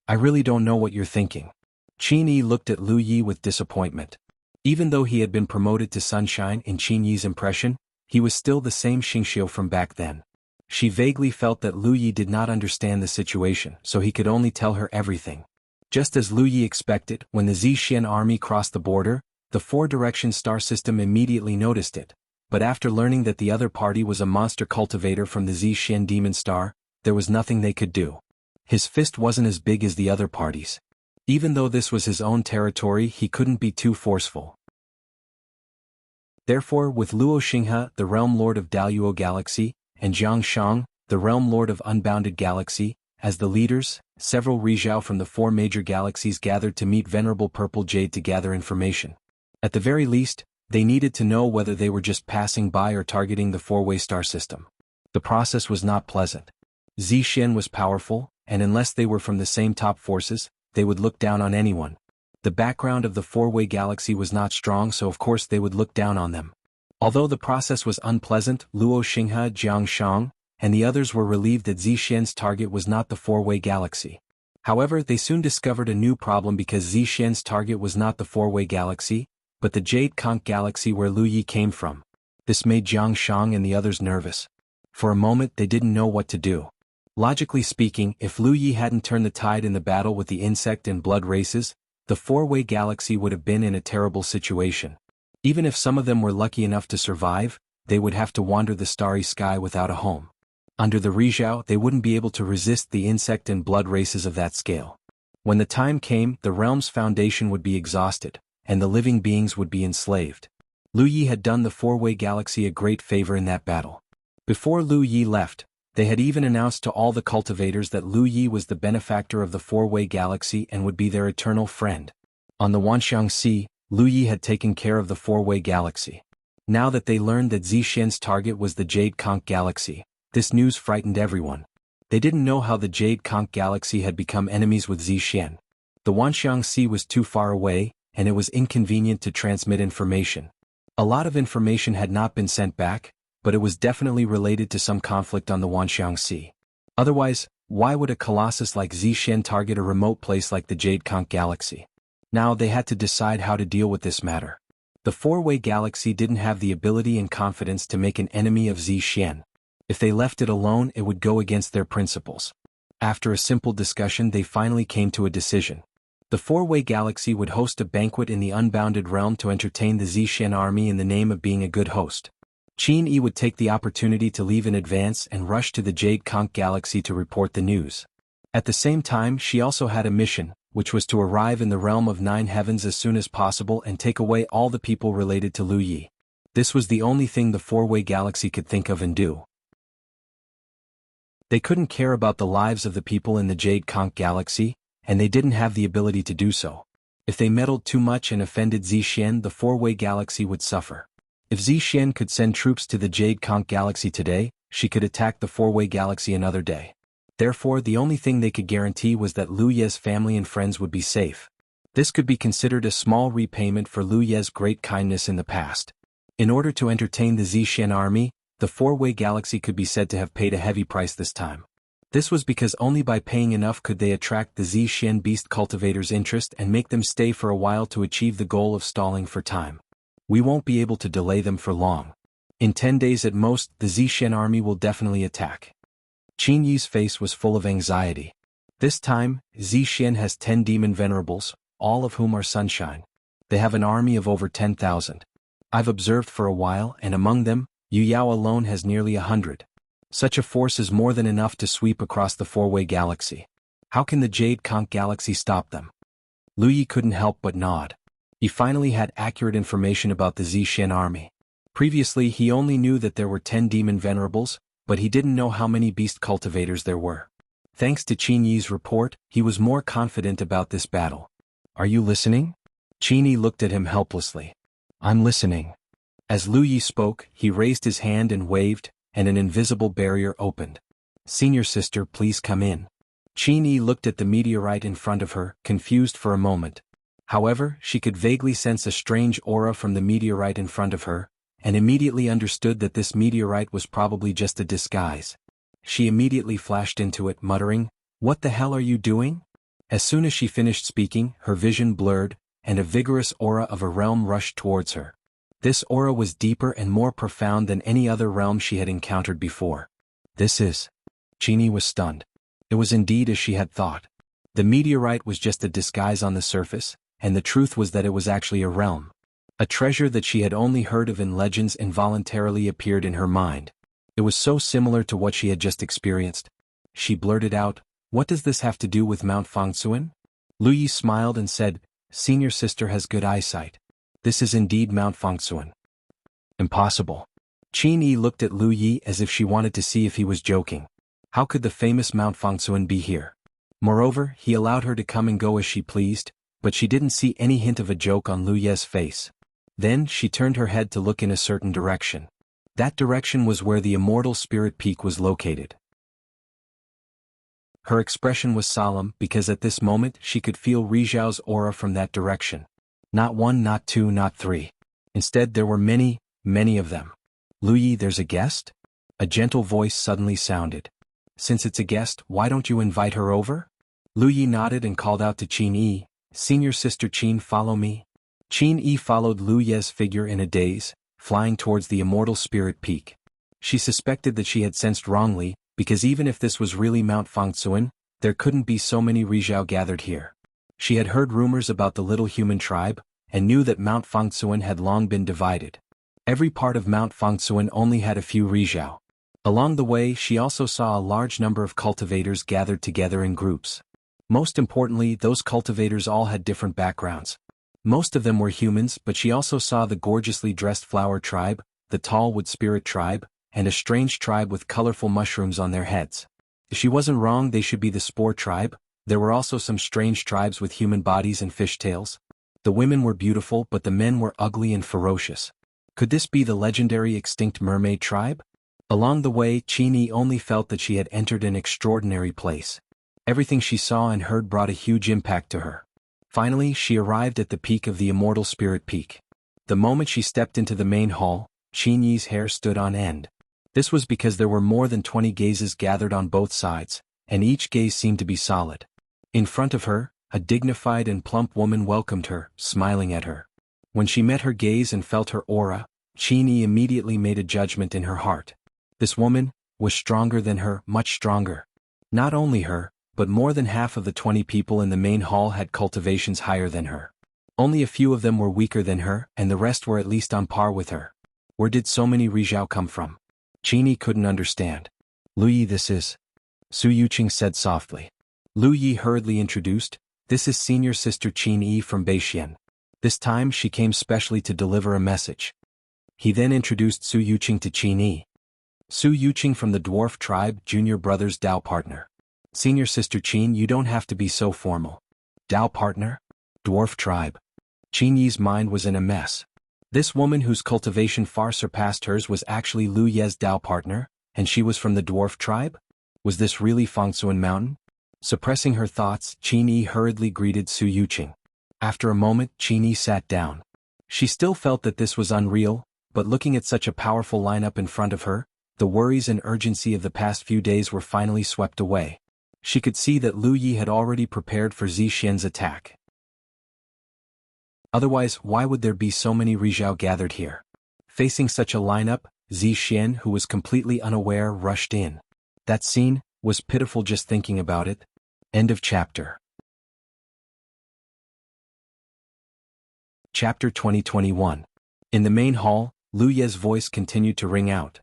A: I really don't know what you're thinking. Qini looked at Lu Yi with disappointment. Even though he had been promoted to Sunshine in Qini's impression, he was still the same Xingqiu from back then. She vaguely felt that Lu Yi did not understand the situation, so he could only tell her everything. Just as Lu Yi expected, when the Zixuan army crossed the border, the Four Directions star system immediately noticed it. But after learning that the other party was a monster cultivator from the Zixuan demon star, there was nothing they could do. His fist wasn't as big as the other parties. Even though this was his own territory, he couldn't be too forceful. Therefore, with Luo Xinghe, the Realm Lord of Daluo Galaxy, and Jiang Shang, the Realm Lord of Unbounded Galaxy, as the leaders, several Rizhao from the 4 major galaxies gathered to meet Venerable Purple Jade to gather information. At the very least, they needed to know whether they were just passing by or targeting the 4-way star system. The process was not pleasant. Zixian was powerful, and unless they were from the same top forces, they would look down on anyone. The background of the 4-way galaxy was not strong, so of course they would look down on them. Although the process was unpleasant, Luo Xinghe, Jiang Shang, and the others were relieved that Zixian's target was not the 4-way galaxy. However, they soon discovered a new problem because Zixian's target was not the 4-way galaxy, but the Jade Conch galaxy where Lu Yi came from. This made Jiang Shang and the others nervous. For a moment they didn't know what to do. Logically speaking, if Lu Yi hadn't turned the tide in the battle with the insect and blood races, the 4-way galaxy would have been in a terrible situation. Even if some of them were lucky enough to survive, they would have to wander the starry sky without a home. Under the Rizhao, they wouldn't be able to resist the insect and blood races of that scale. When the time came, the realm's foundation would be exhausted, and the living beings would be enslaved. Lu Yi had done the 4-way galaxy a great favor in that battle. Before Lu Yi left, they had even announced to all the cultivators that Lu Yi was the benefactor of the 4-way galaxy and would be their eternal friend. On the Wanxiang Sea, Lu Yi had taken care of the 4-way galaxy. Now that they learned that Zixian's target was the Jade Conch galaxy, this news frightened everyone. They didn't know how the Jade Conch galaxy had become enemies with Zixian. The Wanxiang Sea was too far away, and it was inconvenient to transmit information. A lot of information had not been sent back, but it was definitely related to some conflict on the Wanxiang Sea. Otherwise, why would a colossus like Zixian target a remote place like the Jade Conch galaxy? Now they had to decide how to deal with this matter. The 4-way galaxy didn't have the ability and confidence to make an enemy of Zixian. If they left it alone, it would go against their principles. After a simple discussion, they finally came to a decision. The 4-way galaxy would host a banquet in the unbounded realm to entertain the Zixian army in the name of being a good host. Qin Yi would take the opportunity to leave in advance and rush to the Jade Conch galaxy to report the news. At the same time, she also had a mission, which was to arrive in the realm of 9 heavens as soon as possible and take away all the people related to Lu Yi. This was the only thing the 4-way galaxy could think of and do. They couldn't care about the lives of the people in the Jade Conch galaxy, and they didn't have the ability to do so. If they meddled too much and offended Zixian, the 4-way galaxy would suffer. If Zixian could send troops to the Jade Conch galaxy today, she could attack the 4-way galaxy another day. Therefore, the only thing they could guarantee was that Lu Ye's family and friends would be safe. This could be considered a small repayment for Lu Ye's great kindness in the past. In order to entertain the Zixian army, the 4-way galaxy could be said to have paid a heavy price this time. This was because only by paying enough could they attract the Zixian beast cultivators' interest and make them stay for a while to achieve the goal of stalling for time. We won't be able to delay them for long. In 10 days at most, the Zixian army will definitely attack. Qin Yi's face was full of anxiety. This time, Zixian has 10 demon venerables, all of whom are sunshine. They have an army of over 10,000. I've observed for a while, and among them, Yu Yao alone has nearly 100. Such a force is more than enough to sweep across the 4-way galaxy. How can the Jade Conch galaxy stop them? Lu Yi couldn't help but nod. He finally had accurate information about the Zixian army. Previously he only knew that there were 10 demon venerables, but he didn't know how many beast cultivators there were. Thanks to Qin Yi's report, he was more confident about this battle. Are you listening? Qin Yi looked at him helplessly. I'm listening. As Lu Yi spoke, he raised his hand and waved, and an invisible barrier opened. Senior sister, please come in. Qin Yi looked at the meteorite in front of her, confused for a moment. However, she could vaguely sense a strange aura from the meteorite in front of her, and immediately understood that this meteorite was probably just a disguise. She immediately flashed into it, muttering, "What the hell are you doing?" As soon as she finished speaking, her vision blurred, and a vigorous aura of a realm rushed towards her. This aura was deeper and more profound than any other realm she had encountered before. This is... Qin Yi was stunned. It was indeed as she had thought. The meteorite was just a disguise on the surface, and the truth was that it was actually a realm. A treasure that she had only heard of in legends involuntarily appeared in her mind. It was so similar to what she had just experienced. She blurted out, "What does this have to do with Mount Fangsuan?" Lu Yi smiled and said, "Senior sister has good eyesight. This is indeed Mount Fangsuan." Impossible. Qin Yi looked at Lu Yi as if she wanted to see if he was joking. How could the famous Mount Fangsuan be here? Moreover, he allowed her to come and go as she pleased, but she didn't see any hint of a joke on Lu Ye's face. Then, she turned her head to look in a certain direction. That direction was where the immortal spirit peak was located. Her expression was solemn because at this moment she could feel Rizhao's aura from that direction. Not one, not two, not three. Instead there were many, many of them. Lu Yi, there's a guest? A gentle voice suddenly sounded. Since it's a guest, why don't you invite her over? Lu Yi nodded and called out to Qin Yi, Senior Sister Qin, follow me. Qin Yi followed Lu Ye's figure in a daze, flying towards the immortal spirit peak. She suspected that she had sensed wrongly, because even if this was really Mount Fangsuan, there couldn't be so many Rizhao gathered here. She had heard rumors about the little human tribe, and knew that Mount Fangsuan had long been divided. Every part of Mount Fangsuan only had a few Rizhao. Along the way she also saw a large number of cultivators gathered together in groups. Most importantly, those cultivators all had different backgrounds. Most of them were humans, but she also saw the gorgeously dressed flower tribe, the tall wood spirit tribe, and a strange tribe with colorful mushrooms on their heads. If she wasn't wrong, they should be the spore tribe. There were also some strange tribes with human bodies and fishtails. The women were beautiful, but the men were ugly and ferocious. Could this be the legendary extinct mermaid tribe? Along the way, Qin Yi only felt that she had entered an extraordinary place. Everything she saw and heard brought a huge impact to her. Finally, she arrived at the peak of the immortal spirit peak. The moment she stepped into the main hall, Qin Yi's hair stood on end. This was because there were more than 20 gazes gathered on both sides, and each gaze seemed to be solid. In front of her, a dignified and plump woman welcomed her, smiling at her. When she met her gaze and felt her aura, Qin Yi immediately made a judgment in her heart. This woman was stronger than her, much stronger. Not only her, but more than half of the 20 people in the main hall had cultivations higher than her. Only a few of them were weaker than her, and the rest were at least on par with her. Where did so many Rizhao come from? Qin Yi couldn't understand. Lu Yi, this is... Su Yuqing said softly. Lu Yi hurriedly introduced, this is Senior Sister Qin Yi from Beixian. This time she came specially to deliver a message. He then introduced Su Yuqing to Qin Yi. Su Yuqing from the dwarf tribe, junior brother's Dao partner. Senior Sister Qin, you don't have to be so formal. Dao partner? Dwarf tribe. Qin Yi's mind was in a mess. This woman whose cultivation far surpassed hers was actually Lu Ye's Dao partner, and she was from the dwarf tribe? Was this really Fangsuan Mountain? Suppressing her thoughts, Qin Yi hurriedly greeted Su Yuqing. After a moment, Qin Yi sat down. She still felt that this was unreal, but looking at such a powerful lineup in front of her, the worries and urgency of the past few days were finally swept away. She could see that Lu Yi had already prepared for Zixian's attack. Otherwise, why would there be so many Rizhao gathered here? Facing such a lineup, Zixian, who was completely unaware, rushed in. That scene was pitiful just thinking about it. End of chapter. Chapter 2021. In the main hall, Lu Ye's voice continued to ring out.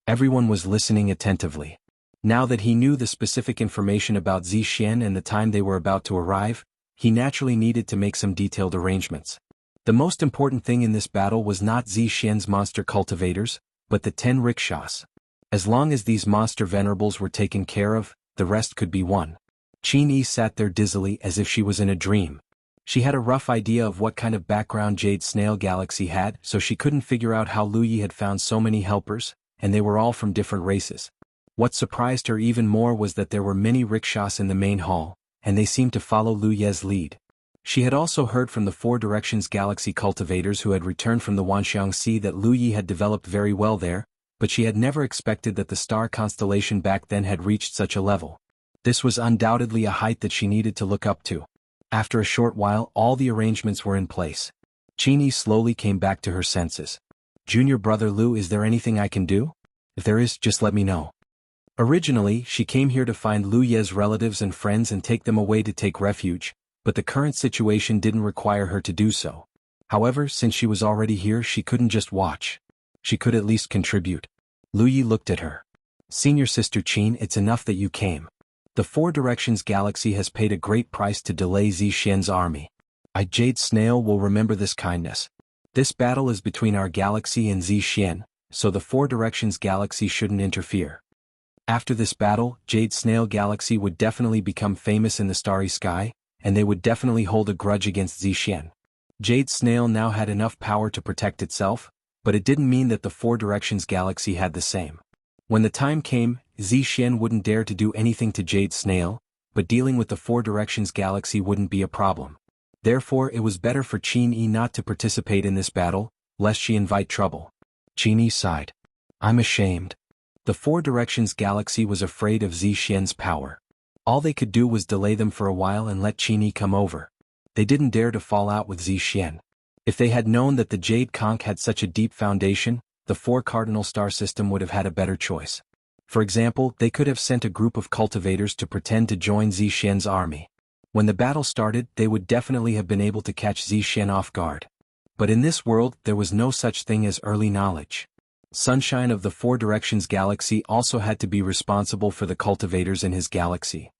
A: Everyone was listening attentively. Now that he knew the specific information about Zixian and the time they were about to arrive, he naturally needed to make some detailed arrangements. The most important thing in this battle was not Zixian's monster cultivators, but the 10 rickshaws. As long as these monster venerables were taken care of, the rest could be won. Qin Yi sat there dizzily as if she was in a dream. She had a rough idea of what kind of background Jade Snail Galaxy had, so she couldn't figure out how Lu Yi had found so many helpers, and they were all from different races. What surprised her even more was that there were many rickshaws in the main hall, and they seemed to follow Lu Ye's lead. She had also heard from the Four Directions Galaxy cultivators who had returned from the Wanxiang Sea that Lu Yi had developed very well there, but she had never expected that the star constellation back then had reached such a level. This was undoubtedly a height that she needed to look up to. After a short while, all the arrangements were in place. Qin Yi slowly came back to her senses. Junior brother Lu, is there anything I can do? If there is, just let me know. Originally, she came here to find Lu Ye's relatives and friends and take them away to take refuge, but the current situation didn't require her to do so. However, since she was already here, she couldn't just watch. She could at least contribute. Lu Yi looked at her. Senior Sister Qin, it's enough that you came. The Four Directions Galaxy has paid a great price to delay Zixian's army. I, Jade Snail, will remember this kindness. This battle is between our galaxy and Zixian, so the Four Directions Galaxy shouldn't interfere. After this battle, Jade Snail Galaxy would definitely become famous in the starry sky, and they would definitely hold a grudge against Zixian. Jade Snail now had enough power to protect itself, but it didn't mean that the Four Directions Galaxy had the same. When the time came, Zixian wouldn't dare to do anything to Jade Snail, but dealing with the Four Directions Galaxy wouldn't be a problem. Therefore it was better for Qin Yi not to participate in this battle, lest she invite trouble. Qin Yi sighed. I'm ashamed. The Four Directions Galaxy was afraid of Zixian's power. All they could do was delay them for a while and let Qin Yi come over. They didn't dare to fall out with Zixian. If they had known that the Jade Conch had such a deep foundation, the Four Cardinal Star System would have had a better choice. For example, they could have sent a group of cultivators to pretend to join Zixian's army. When the battle started, they would definitely have been able to catch Zixian off guard. But in this world, there was no such thing as early knowledge. Sunshine of the Four Directions Galaxy also had to be responsible for the cultivators in his galaxy.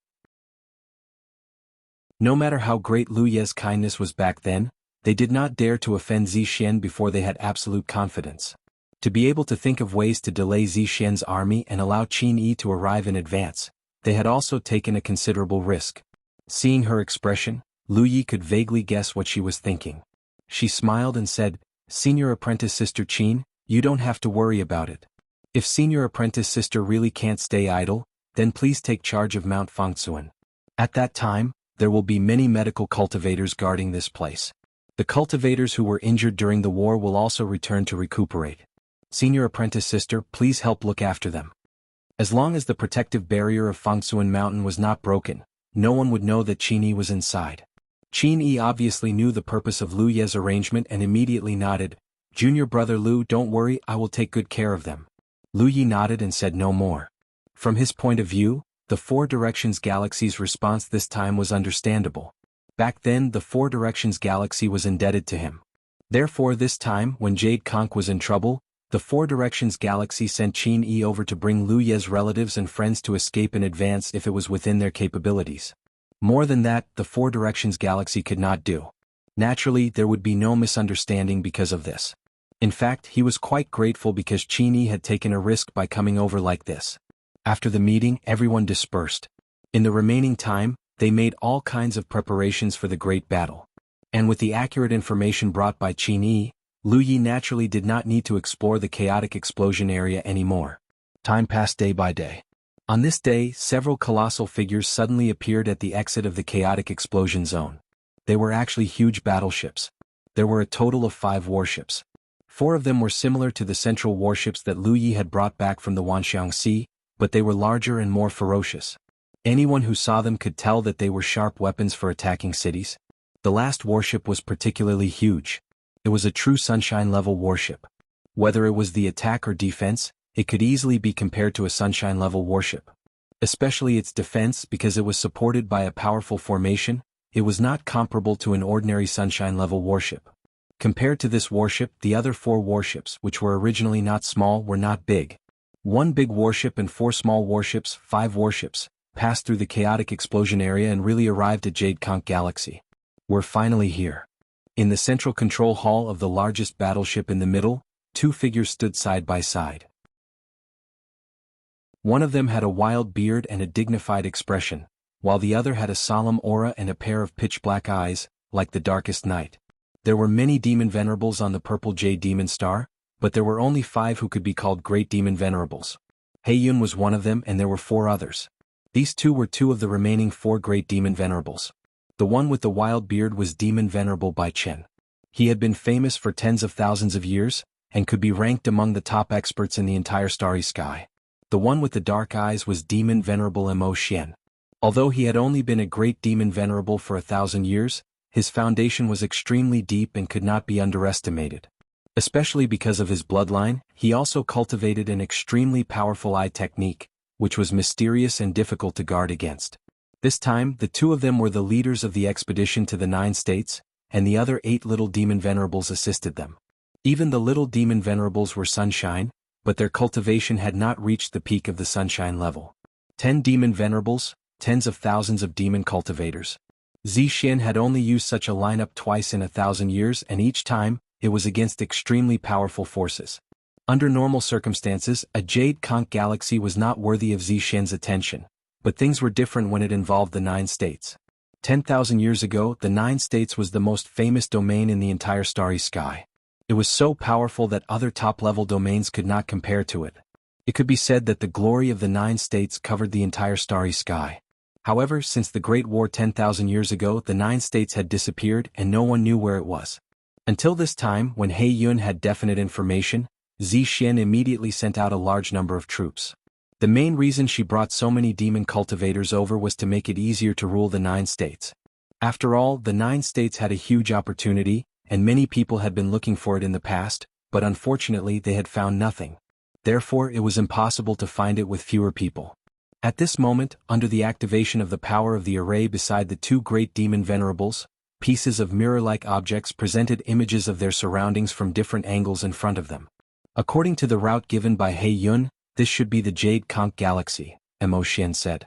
A: No matter how great Lu Ye's kindness was back then, they did not dare to offend Zixian before they had absolute confidence. To be able to think of ways to delay Zixian's army and allow Qin Yi to arrive in advance, they had also taken a considerable risk. Seeing her expression, Lu Yi could vaguely guess what she was thinking. She smiled and said, Senior Apprentice Sister Qin, you don't have to worry about it. If Senior Apprentice Sister really can't stay idle, then please take charge of Mount Fangsuan. At that time, there will be many medical cultivators guarding this place. The cultivators who were injured during the war will also return to recuperate. Senior Apprentice Sister, please help look after them. As long as the protective barrier of Fangsuan Mountain was not broken, no one would know that Qin Yi was inside. Qin Yi obviously knew the purpose of Lu Ye's arrangement and immediately nodded. Junior brother Lu, don't worry, I will take good care of them. Lu Yi nodded and said no more. From his point of view, the Four Directions Galaxy's response this time was understandable. Back then the Four Directions Galaxy was indebted to him. Therefore this time, when Jade Conch was in trouble, the Four Directions Galaxy sent Qin Yi over to bring Lu Ye's relatives and friends to escape in advance if it was within their capabilities. More than that, the Four Directions Galaxy could not do. Naturally, there would be no misunderstanding because of this. In fact, he was quite grateful because Qin Yi had taken a risk by coming over like this. After the meeting, everyone dispersed. In the remaining time, they made all kinds of preparations for the great battle. And with the accurate information brought by Qin Yi, Lu Yi naturally did not need to explore the chaotic explosion area anymore. Time passed day by day. On this day, several colossal figures suddenly appeared at the exit of the chaotic explosion zone. They were actually huge battleships. There were a total of 5 warships. 4 of them were similar to the central warships that Lu Yi had brought back from the Wanxiang Sea, but they were larger and more ferocious. Anyone who saw them could tell that they were sharp weapons for attacking cities. The last warship was particularly huge. It was a true Sunshine-level warship. Whether it was the attack or defense, it could easily be compared to a Sunshine-level warship. Especially its defense, because it was supported by a powerful formation, it was not comparable to an ordinary Sunshine-level warship. Compared to this warship, the other 4 warships, which were originally not small, were not big. 1 big warship and 4 small warships, 5 warships, passed through the chaotic explosion area and really arrived at Jade Conch Galaxy. We're finally here. In the central control hall of the largest battleship in the middle, 2 figures stood side by side. One of them had a wild beard and a dignified expression, while the other had a solemn aura and a pair of pitch-black eyes, like the darkest night. There were many demon venerables on the purple jade demon star, but there were only 5 who could be called great demon venerables. Heiyun was one of them and there were 4 others. These 2 were 2 of the remaining 4 great demon venerables. The one with the wild beard was Demon Venerable Bai Chen. He had been famous for tens of thousands of years, and could be ranked among the top experts in the entire starry sky. The one with the dark eyes was Demon Venerable Mo Xian. Although he had only been a great demon venerable for 1,000 years, his foundation was extremely deep and could not be underestimated. Especially because of his bloodline, he also cultivated an extremely powerful eye technique, which was mysterious and difficult to guard against. This time, the 2 of them were the leaders of the expedition to the 9 states, and the other 8 little demon venerables assisted them. Even the little demon venerables were sunshine, but their cultivation had not reached the peak of the sunshine level. 10 demon venerables, tens of thousands of demon cultivators. Zixian had only used such a lineup twice in 1,000 years, and each time, it was against extremely powerful forces. Under normal circumstances, a jade conch galaxy was not worthy of Zixin's attention, but things were different when it involved the Nine States. 10,000 years ago, the Nine States was the most famous domain in the entire starry sky. It was so powerful that other top-level domains could not compare to it. It could be said that the glory of the Nine States covered the entire starry sky. However, since the Great War 10,000 years ago, the Nine States had disappeared and no one knew where it was. Until this time, when He Yun had definite information, Zixin immediately sent out a large number of troops. The main reason she brought so many demon cultivators over was to make it easier to rule the Nine States. After all, the Nine States had a huge opportunity, and many people had been looking for it in the past, but unfortunately they had found nothing. Therefore, it was impossible to find it with fewer people. At this moment, under the activation of the power of the array beside the two great demon venerables, pieces of mirror-like objects presented images of their surroundings from different angles in front of them. According to the route given by He Yun, this should be the Jade Conch Galaxy, Mo Xian said.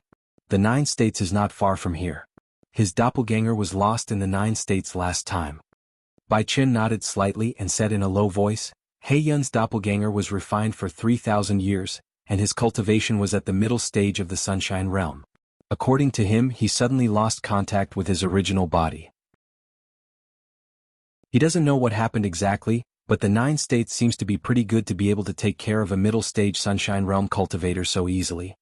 A: The Nine States is not far from here. His doppelganger was lost in the Nine States last time. Bai Qin nodded slightly and said in a low voice, He Yun's doppelganger was refined for 3,000 years, and his cultivation was at the middle stage of the Sunshine Realm. According to him, he suddenly lost contact with his original body. He doesn't know what happened exactly, but the Nine States seems to be pretty good to be able to take care of a middle-stage Sunshine Realm cultivator so easily.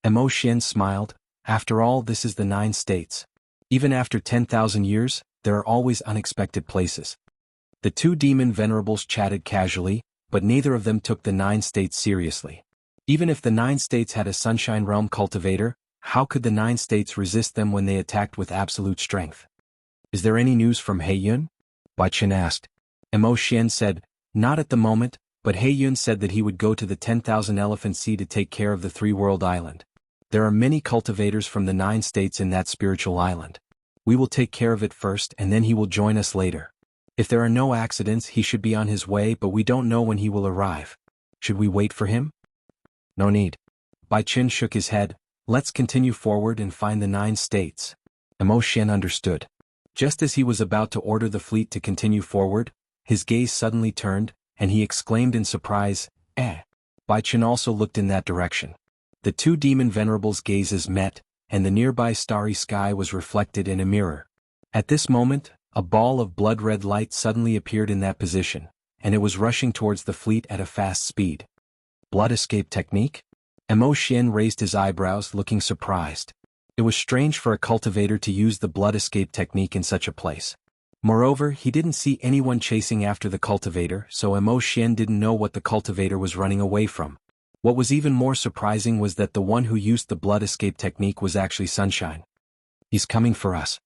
A: Mo Xian smiled. After all, this is the Nine States. Even after 10,000 years, there are always unexpected places. The two demon venerables chatted casually, but neither of them took the Nine States seriously. Even if the Nine States had a Sunshine Realm cultivator, how could the Nine States resist them when they attacked with absolute strength? Is there any news from He Yun? Bai Qin asked. Mo Xian said, not at the moment, but He Yun said that he would go to the 10,000 Elephant Sea to take care of the three-world island. There are many cultivators from the Nine States in that spiritual island. We will take care of it first and then he will join us later. If there are no accidents, he should be on his way, but we don't know when he will arrive. Should we wait for him? No need. Bai Qin shook his head. Let's continue forward and find the Nine States. Mo Xian understood. Just as he was about to order the fleet to continue forward, his gaze suddenly turned, and he exclaimed in surprise, eh. Bai Qin also looked in that direction. The two demon venerables' gazes met, and the nearby starry sky was reflected in a mirror. At this moment, a ball of blood-red light suddenly appeared in that position, and it was rushing towards the fleet at a fast speed. Blood escape technique? Mo Xian raised his eyebrows, looking surprised. It was strange for a cultivator to use the blood escape technique in such a place. Moreover, he didn't see anyone chasing after the cultivator, so Mo Xian didn't know what the cultivator was running away from. What was even more surprising was that the one who used the blood escape technique was actually Sunshine. He's coming for us.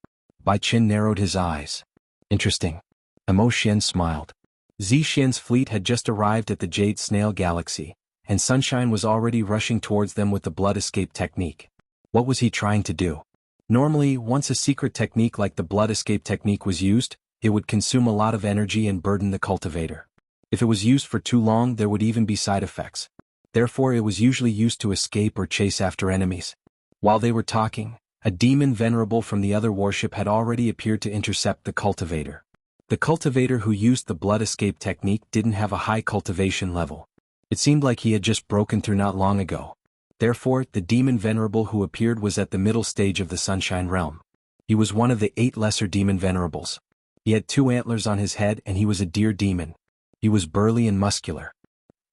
A: Bai Qin narrowed his eyes. Interesting. Mo Xian smiled. Zixin's fleet had just arrived at the Jade Snail Galaxy, and Sunshine was already rushing towards them with the blood escape technique. What was he trying to do? Normally, once a secret technique like the blood escape technique was used, it would consume a lot of energy and burden the cultivator. If it was used for too long, there would even be side effects. Therefore, it was usually used to escape or chase after enemies. While they were talking, a demon venerable from the other warship had already appeared to intercept the cultivator. The cultivator who used the blood escape technique didn't have a high cultivation level. It seemed like he had just broken through not long ago. Therefore, the demon venerable who appeared was at the middle stage of the Sunshine Realm. He was one of the 8 lesser demon venerables. He had 2 antlers on his head and he was a deer demon. He was burly and muscular.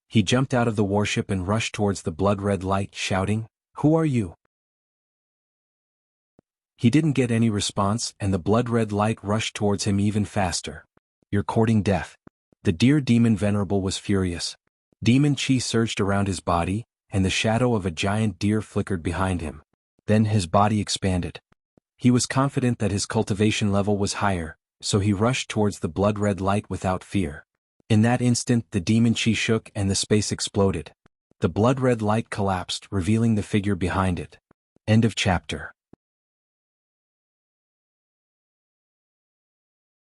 A: He jumped out of the warship and rushed towards the blood-red light, shouting, "Who are you?" He didn't get any response, and the blood-red light rushed towards him even faster. "You're courting death." The deer demon venerable was furious. Demon chi surged around his body, and the shadow of a giant deer flickered behind him. Then his body expanded. He was confident that his cultivation level was higher, so he rushed towards the blood-red light without fear. In that instant, the demon chi shook and the space exploded. The blood-red light collapsed, revealing the figure behind it. End of chapter.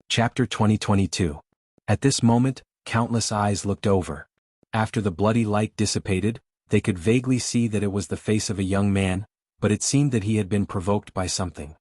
A: Chapter 2022. At this moment, countless eyes looked over. After the bloody light dissipated, they could vaguely see that it was the face of a young man, but it seemed that he had been provoked by something.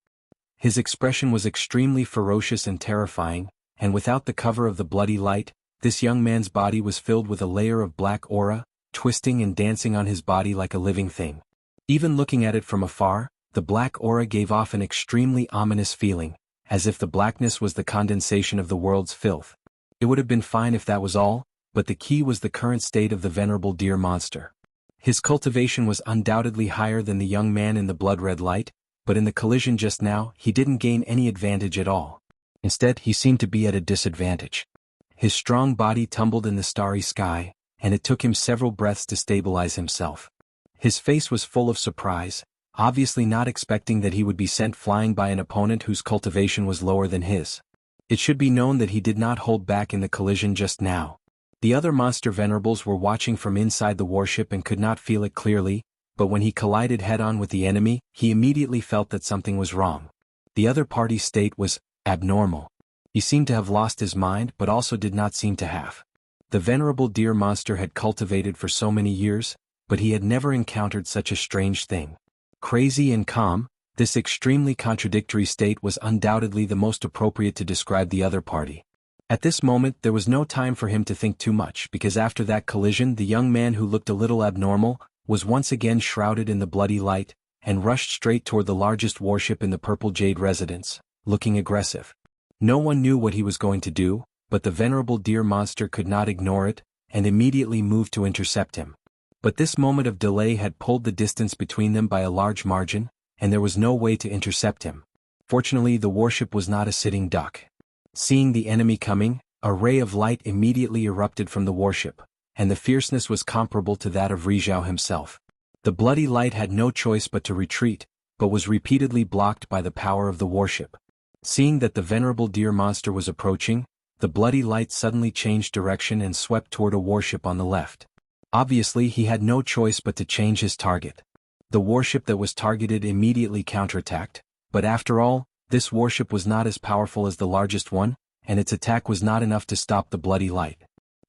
A: His expression was extremely ferocious and terrifying, and without the cover of the bloody light, this young man's body was filled with a layer of black aura, twisting and dancing on his body like a living thing. Even looking at it from afar, the black aura gave off an extremely ominous feeling, as if the blackness was the condensation of the world's filth. It would have been fine if that was all, but the key was the current state of the venerable deer monster. His cultivation was undoubtedly higher than the young man in the blood-red light, but in the collision just now he didn't gain any advantage at all. Instead, he seemed to be at a disadvantage. His strong body tumbled in the starry sky, and it took him several breaths to stabilize himself. His face was full of surprise, obviously not expecting that he would be sent flying by an opponent whose cultivation was lower than his. It should be known that he did not hold back in the collision just now. The other monster venerables were watching from inside the warship and could not feel it clearly, but when he collided head-on with the enemy, he immediately felt that something was wrong. The other party's state was abnormal. He seemed to have lost his mind but also did not seem to have. The venerable deer monster had cultivated for so many years, but he had never encountered such a strange thing. Crazy and calm, this extremely contradictory state was undoubtedly the most appropriate to describe the other party. At this moment there was no time for him to think too much because after that collision the young man who looked a little abnormal was once again shrouded in the bloody light, and rushed straight toward the largest warship in the Purple Jade residence, looking aggressive. No one knew what he was going to do, but the venerable deer monster could not ignore it, and immediately moved to intercept him. But this moment of delay had pulled the distance between them by a large margin, and there was no way to intercept him. Fortunately, the warship was not a sitting duck. Seeing the enemy coming, a ray of light immediately erupted from the warship, and the fierceness was comparable to that of Rizhao himself. The bloody light had no choice but to retreat, but was repeatedly blocked by the power of the warship. Seeing that the venerable deer monster was approaching, the bloody light suddenly changed direction and swept toward a warship on the left. Obviously he had no choice but to change his target. The warship that was targeted immediately counterattacked, but after all, this warship was not as powerful as the largest one, and its attack was not enough to stop the bloody light.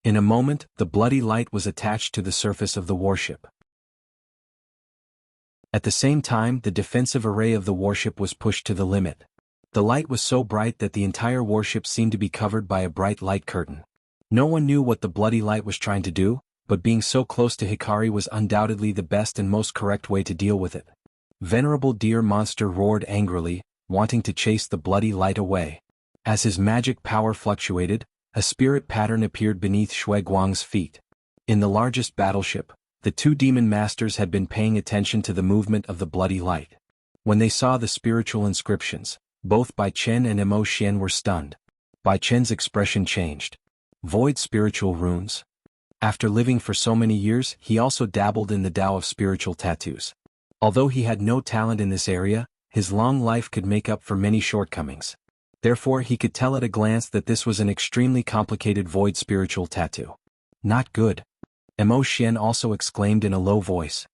A: In a moment, the bloody light was attached to the surface of the warship. At the same time, the defensive array of the warship was pushed to the limit. The light was so bright that the entire warship seemed to be covered by a bright light curtain. No one knew what the bloody light was trying to do, but being so close to Hikari was undoubtedly the best and most correct way to deal with it. Venerable deer monster roared angrily, wanting to chase the bloody light away. As his magic power fluctuated, a spirit pattern appeared beneath Shui Guang's feet. In the largest battleship, the two demon masters had been paying attention to the movement of the bloody light. When they saw the spiritual inscriptions, both Bai Chen and Mo Xian were stunned. Bai Chen's expression changed. Void spiritual runes. After living for so many years, he also dabbled in the Tao of spiritual tattoos. Although he had no talent in this area, his long life could make up for many shortcomings. Therefore he could tell at a glance that this was an extremely complicated void spiritual tattoo. Not good. Mo Xian also exclaimed in a low voice.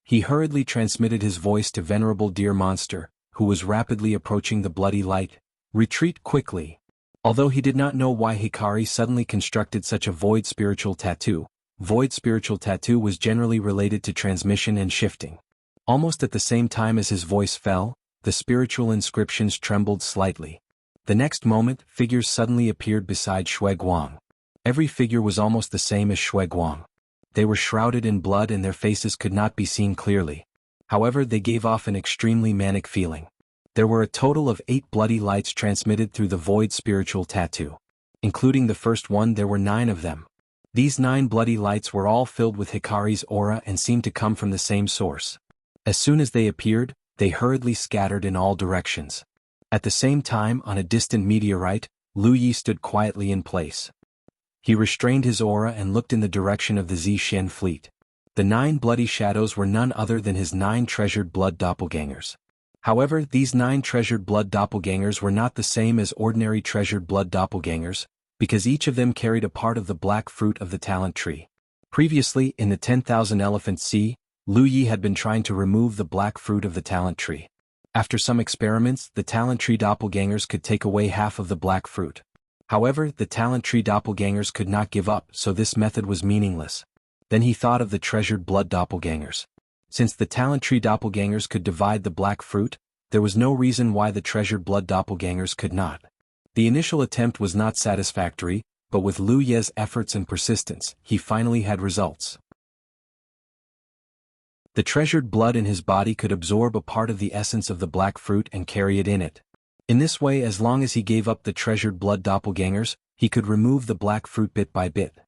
A: He hurriedly transmitted his voice to venerable deer monster, who was rapidly approaching the bloody light. Retreat quickly. Although he did not know why Hikari suddenly constructed such a void spiritual tattoo was generally related to transmission and shifting. Almost at the same time as his voice fell, the spiritual inscriptions trembled slightly. The next moment, figures suddenly appeared beside Shui Guang. Every figure was almost the same as Shui Guang. They were shrouded in blood and their faces could not be seen clearly. However, they gave off an extremely manic feeling. There were a total of 8 bloody lights transmitted through the void spiritual tattoo. Including the first one, there were 9 of them. These 9 bloody lights were all filled with Hikari's aura and seemed to come from the same source. As soon as they appeared, they hurriedly scattered in all directions. At the same time, on a distant meteorite, Lu Yi stood quietly in place. He restrained his aura and looked in the direction of the Zixuan fleet. The 9 bloody shadows were none other than his 9 treasured blood doppelgangers. However, these 9 treasured blood doppelgangers were not the same as ordinary treasured blood doppelgangers, because each of them carried a part of the black fruit of the talent tree. Previously, in the 10,000 Elephant Sea, Lu Yi had been trying to remove the black fruit of the talent tree. After some experiments, the talent tree doppelgangers could take away half of the black fruit. However, the talent tree doppelgangers could not give up, so this method was meaningless. Then he thought of the treasured blood doppelgangers. Since the talent tree doppelgangers could divide the black fruit, there was no reason why the treasured blood doppelgangers could not. The initial attempt was not satisfactory, but with Liu Ye's efforts and persistence, he finally had results. The treasured blood in his body could absorb a part of the essence of the black fruit and carry it in it. In this way, as long as he gave up the treasured blood doppelgangers, he could remove the black fruit bit by bit.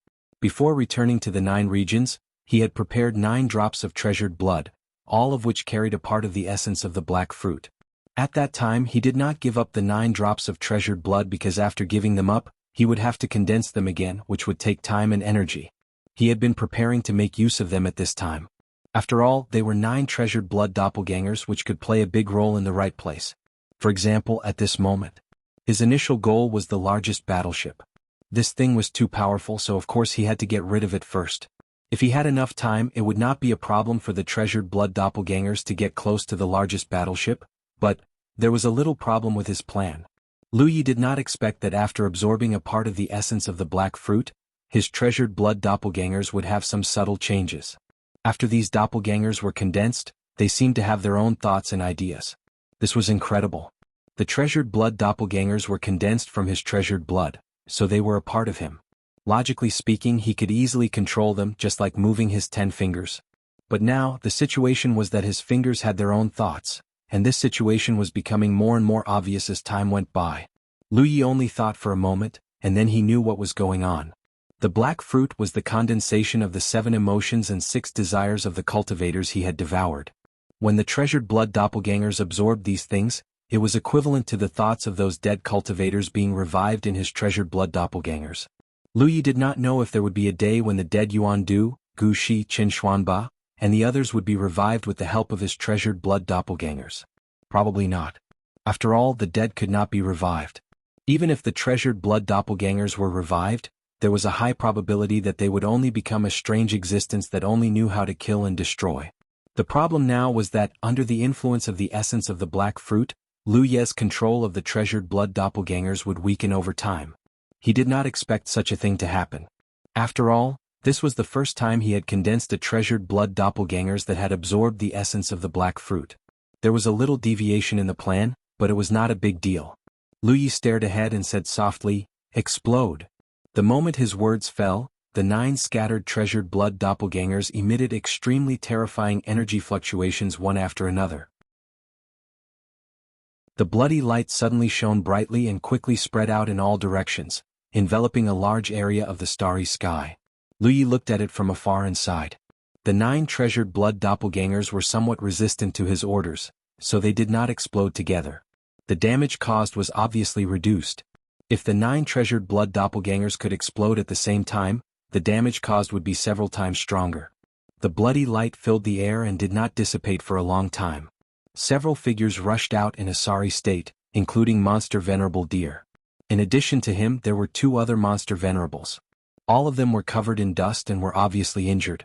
A: Before returning to the 9 regions, he had prepared 9 drops of treasured blood, all of which carried a part of the essence of the black fruit. At that time he did not give up the 9 drops of treasured blood because after giving them up, he would have to condense them again, which would take time and energy. He had been preparing to make use of them at this time. After all, they were 9 treasured blood doppelgangers which could play a big role in the right place. For example, at this moment. His initial goal was the largest battleship. This thing was too powerful, so of course he had to get rid of it first. If he had enough time, it would not be a problem for the treasured blood doppelgangers to get close to the largest battleship, but there was a little problem with his plan. Liu Ye did not expect that after absorbing a part of the essence of the black fruit, his treasured blood doppelgangers would have some subtle changes. After these doppelgangers were condensed, they seemed to have their own thoughts and ideas. This was incredible. The treasured blood doppelgangers were condensed from his treasured blood, so they were a part of him. Logically speaking, he could easily control them just like moving his 10 fingers. But now, the situation was that his fingers had their own thoughts, and this situation was becoming more and more obvious as time went by. Liu Ye only thought for a moment, and then he knew what was going on. The black fruit was the condensation of the 7 emotions and 6 desires of the cultivators he had devoured. When the treasured blood doppelgangers absorbed these things, it was equivalent to the thoughts of those dead cultivators being revived in his treasured blood doppelgangers. Liu Ye did not know if there would be a day when the dead Yuan Du, Gu Shi, Qin Xuanba, and the others would be revived with the help of his treasured blood doppelgangers. Probably not. After all, the dead could not be revived. Even if the treasured blood doppelgangers were revived, there was a high probability that they would only become a strange existence that only knew how to kill and destroy. The problem now was that, under the influence of the essence of the black fruit, Liu Ye's control of the treasured blood doppelgangers would weaken over time. He did not expect such a thing to happen. After all, this was the first time he had condensed the treasured blood doppelgangers that had absorbed the essence of the black fruit. There was a little deviation in the plan, but it was not a big deal. Liu Ye stared ahead and said softly, "Explode." The moment his words fell, the 9 scattered treasured blood doppelgangers emitted extremely terrifying energy fluctuations one after another. The bloody light suddenly shone brightly and quickly spread out in all directions, enveloping a large area of the starry sky. Liu Ye looked at it from afar and sighed. The 9 treasured blood doppelgangers were somewhat resistant to his orders, so they did not explode together. The damage caused was obviously reduced. If the 9 treasured blood doppelgangers could explode at the same time, the damage caused would be several times stronger. The bloody light filled the air and did not dissipate for a long time. Several figures rushed out in a sorry state, including Monster Venerable Deer. In addition to him, there were 2 other Monster Venerables. All of them were covered in dust and were obviously injured.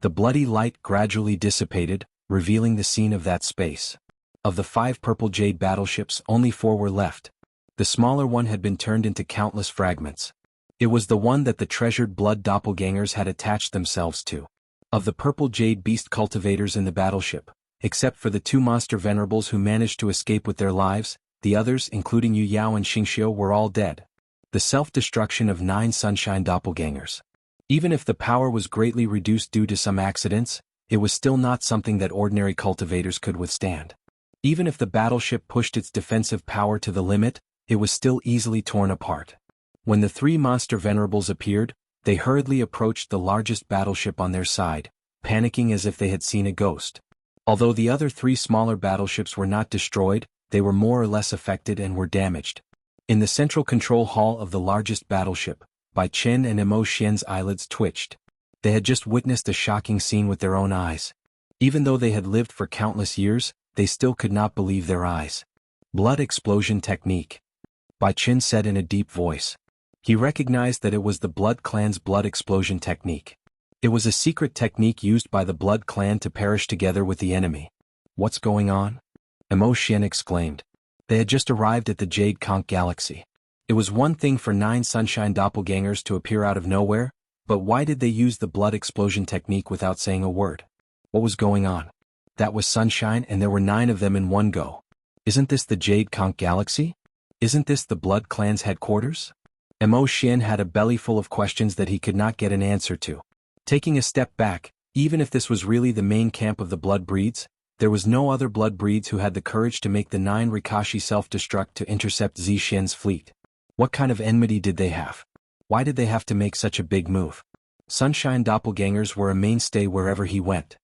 A: The bloody light gradually dissipated, revealing the scene of that space. Of the 5 purple jade battleships, only 4 were left. The smaller one had been turned into countless fragments. It was the one that the treasured blood doppelgangers had attached themselves to. Of the purple jade beast cultivators in the battleship, except for the 2 monster venerables who managed to escape with their lives, the others, including Yu Yao and Xingxiu, were all dead. The self-destruction of 9 sunshine doppelgangers. Even if the power was greatly reduced due to some accidents, it was still not something that ordinary cultivators could withstand. Even if the battleship pushed its defensive power to the limit, it was still easily torn apart. When the 3 monster venerables appeared, they hurriedly approached the largest battleship on their side, panicking as if they had seen a ghost. Although the other 3 smaller battleships were not destroyed, they were more or less affected and were damaged. In the central control hall of the largest battleship, Bai Chen and Emo Xian's eyelids twitched. They had just witnessed a shocking scene with their own eyes. Even though they had lived for countless years, they still could not believe their eyes. Blood explosion technique. Bai Chen said in a deep voice. He recognized that it was the Blood Clan's blood explosion technique. It was a secret technique used by the Blood Clan to perish together with the enemy. What's going on? Emo Xian exclaimed. They had just arrived at the Jade Conch Galaxy. It was one thing for 9 sunshine doppelgangers to appear out of nowhere, but why did they use the blood explosion technique without saying a word? What was going on? That was sunshine and there were 9 of them in one go. Isn't this the Jade Conch Galaxy? Isn't this the Blood Clan's headquarters? Mo Xian had a belly full of questions that he could not get an answer to. Taking a step back, even if this was really the main camp of the blood breeds, there was no other blood breeds who had the courage to make the 9 Rikashi self-destruct to intercept Zi Xian's fleet. What kind of enmity did they have? Why did they have to make such a big move? Sunshine doppelgangers were a mainstay wherever he went.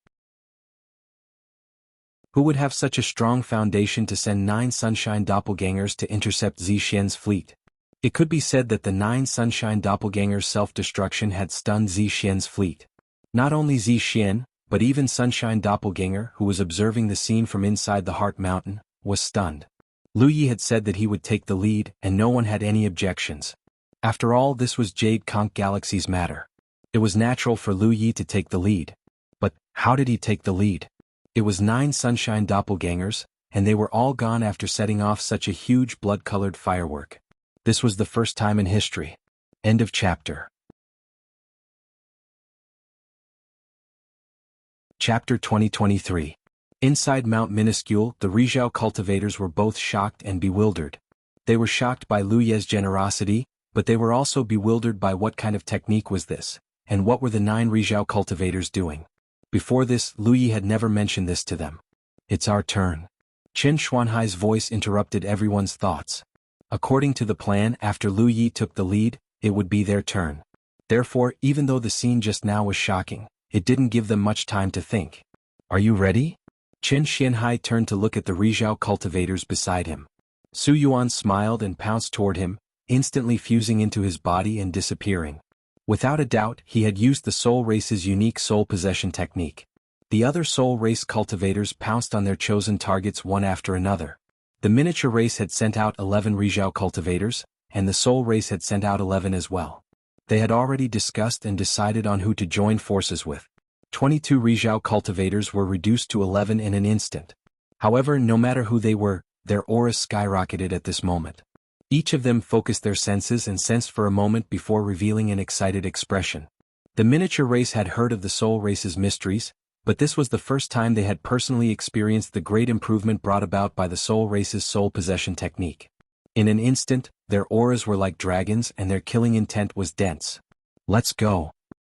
A: Who would have such a strong foundation to send 9 Sunshine doppelgangers to intercept Zi Xian's fleet? It could be said that the 9 Sunshine doppelgangers' self-destruction had stunned Zi Xian's fleet. Not only Zi Xian, but even Sunshine doppelganger, who was observing the scene from inside the Heart Mountain, was stunned. Lu Yi had said that he would take the lead, and no one had any objections. After all, this was Jade Conch Galaxy's matter. It was natural for Lu Yi to take the lead. But how did he take the lead? It was 9 Sunshine doppelgangers, and they were all gone after setting off such a huge blood-colored firework. This was the first time in history. End of chapter. Chapter 2023. Inside Mount Minuscule, the Rizhao cultivators were both shocked and bewildered. They were shocked by Lu Ye's generosity, but they were also bewildered by what kind of technique was this, and what were the 9 Rizhao cultivators doing. Before this, Lu Yi had never mentioned this to them. It's our turn. Chen Xuanhai's voice interrupted everyone's thoughts. According to the plan, after Lu Yi took the lead, it would be their turn. Therefore, even though the scene just now was shocking, it didn't give them much time to think. Are you ready? Chen Xianhai turned to look at the Rizhao cultivators beside him. Su Yuan smiled and pounced toward him, instantly fusing into his body and disappearing. Without a doubt, he had used the Soul Race's unique soul possession technique. The other Soul Race cultivators pounced on their chosen targets one after another. The miniature race had sent out 11 Rizhao cultivators, and the Soul Race had sent out 11 as well. They had already discussed and decided on who to join forces with. 22 Rizhao cultivators were reduced to 11 in an instant. However, no matter who they were, their auras skyrocketed at this moment. Each of them focused their senses and sensed for a moment before revealing an excited expression. The miniature race had heard of the Soul Race's mysteries, but this was the first time they had personally experienced the great improvement brought about by the Soul Race's soul possession technique. In an instant, their auras were like dragons and their killing intent was dense. Let's go.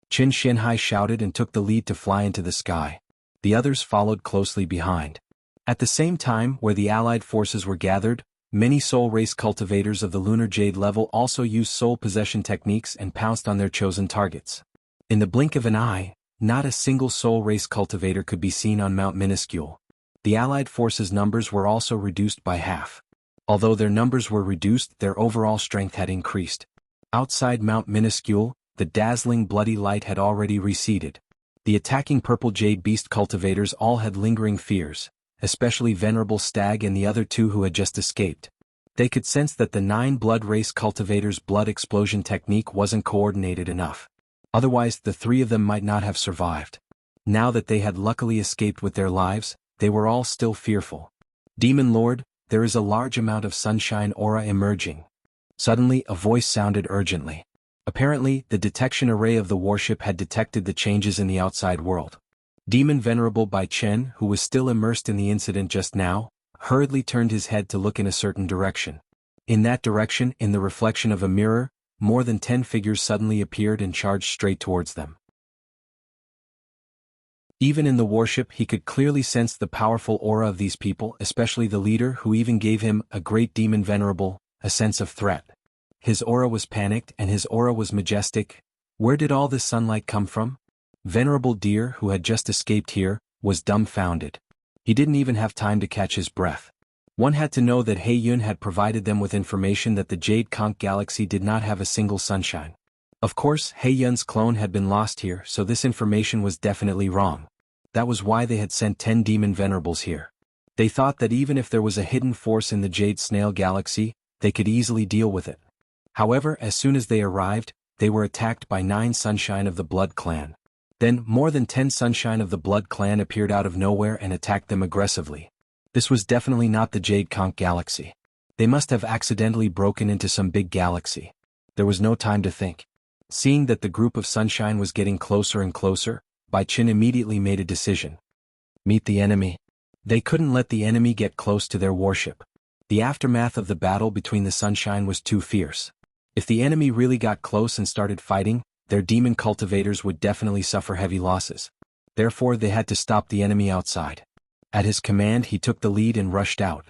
A: Chen Xianhai shouted and took the lead to fly into the sky. The others followed closely behind. At the same time, where the allied forces were gathered, many Soul Race cultivators of the Lunar Jade level also used soul possession techniques and pounced on their chosen targets. In the blink of an eye, not a single Soul Race cultivator could be seen on Mount Minuscule. The allied forces' numbers were also reduced by half. Although their numbers were reduced, their overall strength had increased. Outside Mount Minuscule, the dazzling bloody light had already receded. The attacking Purple Jade Beast cultivators all had lingering fears, especially Venerable Stag and the other 2 who had just escaped. They could sense that the 9 Blood Race cultivators' blood explosion technique wasn't coordinated enough. Otherwise, the 3 of them might not have survived. Now that they had luckily escaped with their lives, they were all still fearful. Demon Lord, there is a large amount of sunshine aura emerging. Suddenly, a voice sounded urgently. Apparently, the detection array of the warship had detected the changes in the outside world. Demon Venerable Bai Chen, who was still immersed in the incident just now, hurriedly turned his head to look in a certain direction. In that direction, in the reflection of a mirror, more than 10 figures suddenly appeared and charged straight towards them. Even in the warship, he could clearly sense the powerful aura of these people, especially the leader, who even gave him, a great demon venerable, a sense of threat. His aura was panicked and his aura was majestic. Where did all this sunlight come from? Venerable Deer, who had just escaped here, was dumbfounded. He didn't even have time to catch his breath. One had to know that He Yun had provided them with information that the Jade Conch Galaxy did not have a single sunshine. Of course, He Yun's clone had been lost here, so this information was definitely wrong. That was why they had sent 10 demon venerables here. They thought that even if there was a hidden force in the Jade Snail Galaxy, they could easily deal with it. However, as soon as they arrived, they were attacked by 9 Sunshine of the Blood Clan. Then, more than 10 Sunshine of the Blood Clan appeared out of nowhere and attacked them aggressively. This was definitely not the Jade Conch Galaxy. They must have accidentally broken into some big galaxy. There was no time to think. Seeing that the group of Sunshine was getting closer and closer, Bai Qin immediately made a decision. Meet the enemy. They couldn't let the enemy get close to their warship. The aftermath of the battle between the Sunshine was too fierce. If the enemy really got close and started fighting, their demon cultivators would definitely suffer heavy losses. Therefore they had to stop the enemy outside. At his command he took the lead and rushed out.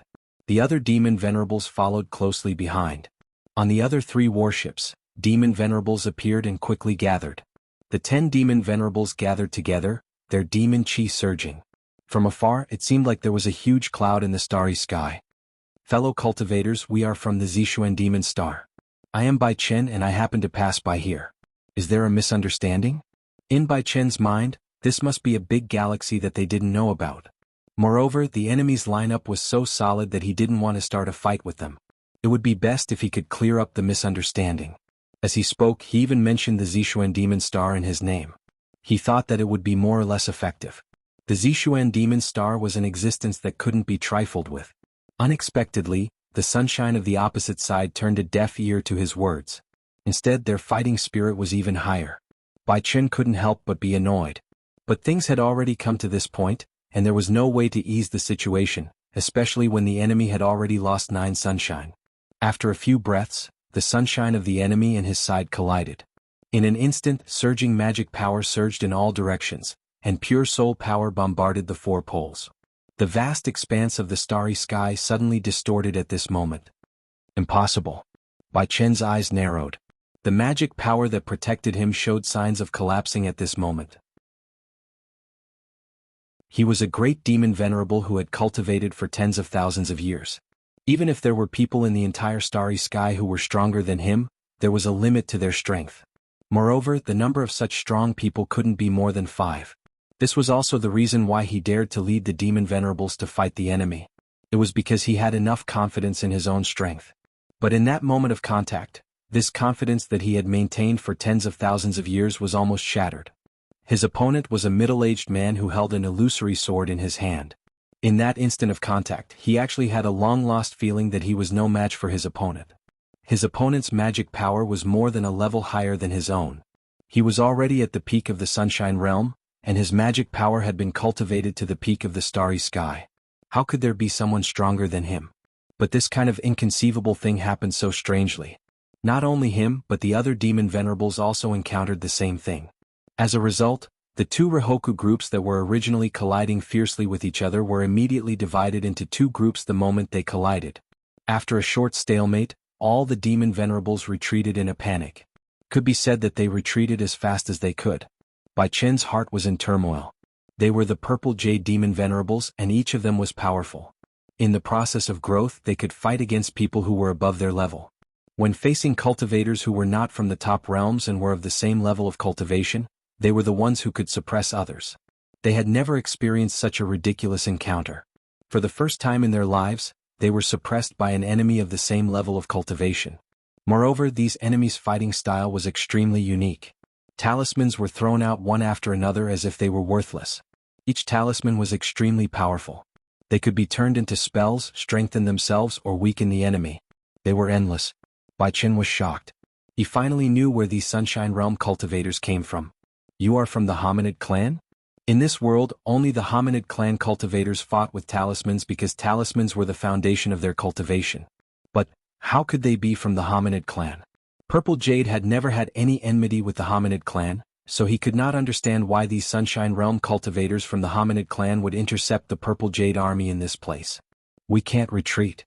A: The other demon venerables followed closely behind. On the other 3 warships, demon venerables appeared and quickly gathered. The 10 demon venerables gathered together, their demon chi surging. From afar it seemed like there was a huge cloud in the starry sky. Fellow cultivators, we are from the Zishuan demon star. I am Bai Chen and I happen to pass by here. Is there a misunderstanding? In Bai Chen's mind, this must be a big galaxy that they didn't know about. Moreover, the enemy's lineup was so solid that he didn't want to start a fight with them. It would be best if he could clear up the misunderstanding. As he spoke, he even mentioned the Zishuan demon star in his name. He thought that it would be more or less effective. The Zishuan demon star was an existence that couldn't be trifled with. Unexpectedly, the sunshine of the opposite side turned a deaf ear to his words. Instead, their fighting spirit was even higher. Bai Chen couldn't help but be annoyed. But things had already come to this point, and there was no way to ease the situation, especially when the enemy had already lost 9 sunshine. After a few breaths, the sunshine of the enemy and his side collided. In an instant, surging magic power surged in all directions, and pure soul power bombarded the 4 poles. The vast expanse of the starry sky suddenly distorted at this moment. Impossible. Bai Chen's eyes narrowed. The magic power that protected him showed signs of collapsing at this moment. He was a great demon venerable who had cultivated for tens of thousands of years. Even if there were people in the entire starry sky who were stronger than him, there was a limit to their strength. Moreover, the number of such strong people couldn't be more than 5. This was also the reason why he dared to lead the demon venerables to fight the enemy. It was because he had enough confidence in his own strength. But in that moment of contact, this confidence that he had maintained for tens of thousands of years was almost shattered. His opponent was a middle-aged man who held an illusory sword in his hand. In that instant of contact, he actually had a long-lost feeling that he was no match for his opponent. His opponent's magic power was more than a level higher than his own. He was already at the peak of the Sunshine Realm, and his magic power had been cultivated to the peak of the starry sky. How could there be someone stronger than him? But this kind of inconceivable thing happened so strangely. Not only him, but the other demon venerables also encountered the same thing. As a result, the 2 Rahoku groups that were originally colliding fiercely with each other were immediately divided into 2 groups the moment they collided. After a short stalemate, all the demon venerables retreated in a panic. Could be said that they retreated as fast as they could. Bai Chen's heart was in turmoil. They were the purple jade demon venerables and each of them was powerful. In the process of growth they could fight against people who were above their level. When facing cultivators who were not from the top realms and were of the same level of cultivation, they were the ones who could suppress others. They had never experienced such a ridiculous encounter. For the first time in their lives, they were suppressed by an enemy of the same level of cultivation. Moreover, these enemies' fighting style was extremely unique. Talismans were thrown out one after another as if they were worthless. Each talisman was extremely powerful. They could be turned into spells, strengthen themselves, or weaken the enemy. They were endless. Bai Chen was shocked. He finally knew where these Sunshine Realm cultivators came from. You are from the Hominid clan? In this world, only the Hominid clan cultivators fought with talismans because talismans were the foundation of their cultivation. But, how could they be from the Hominid clan? Purple Jade had never had any enmity with the Hominid clan, so he could not understand why these Sunshine Realm cultivators from the Hominid clan would intercept the Purple Jade army in this place. We can't retreat.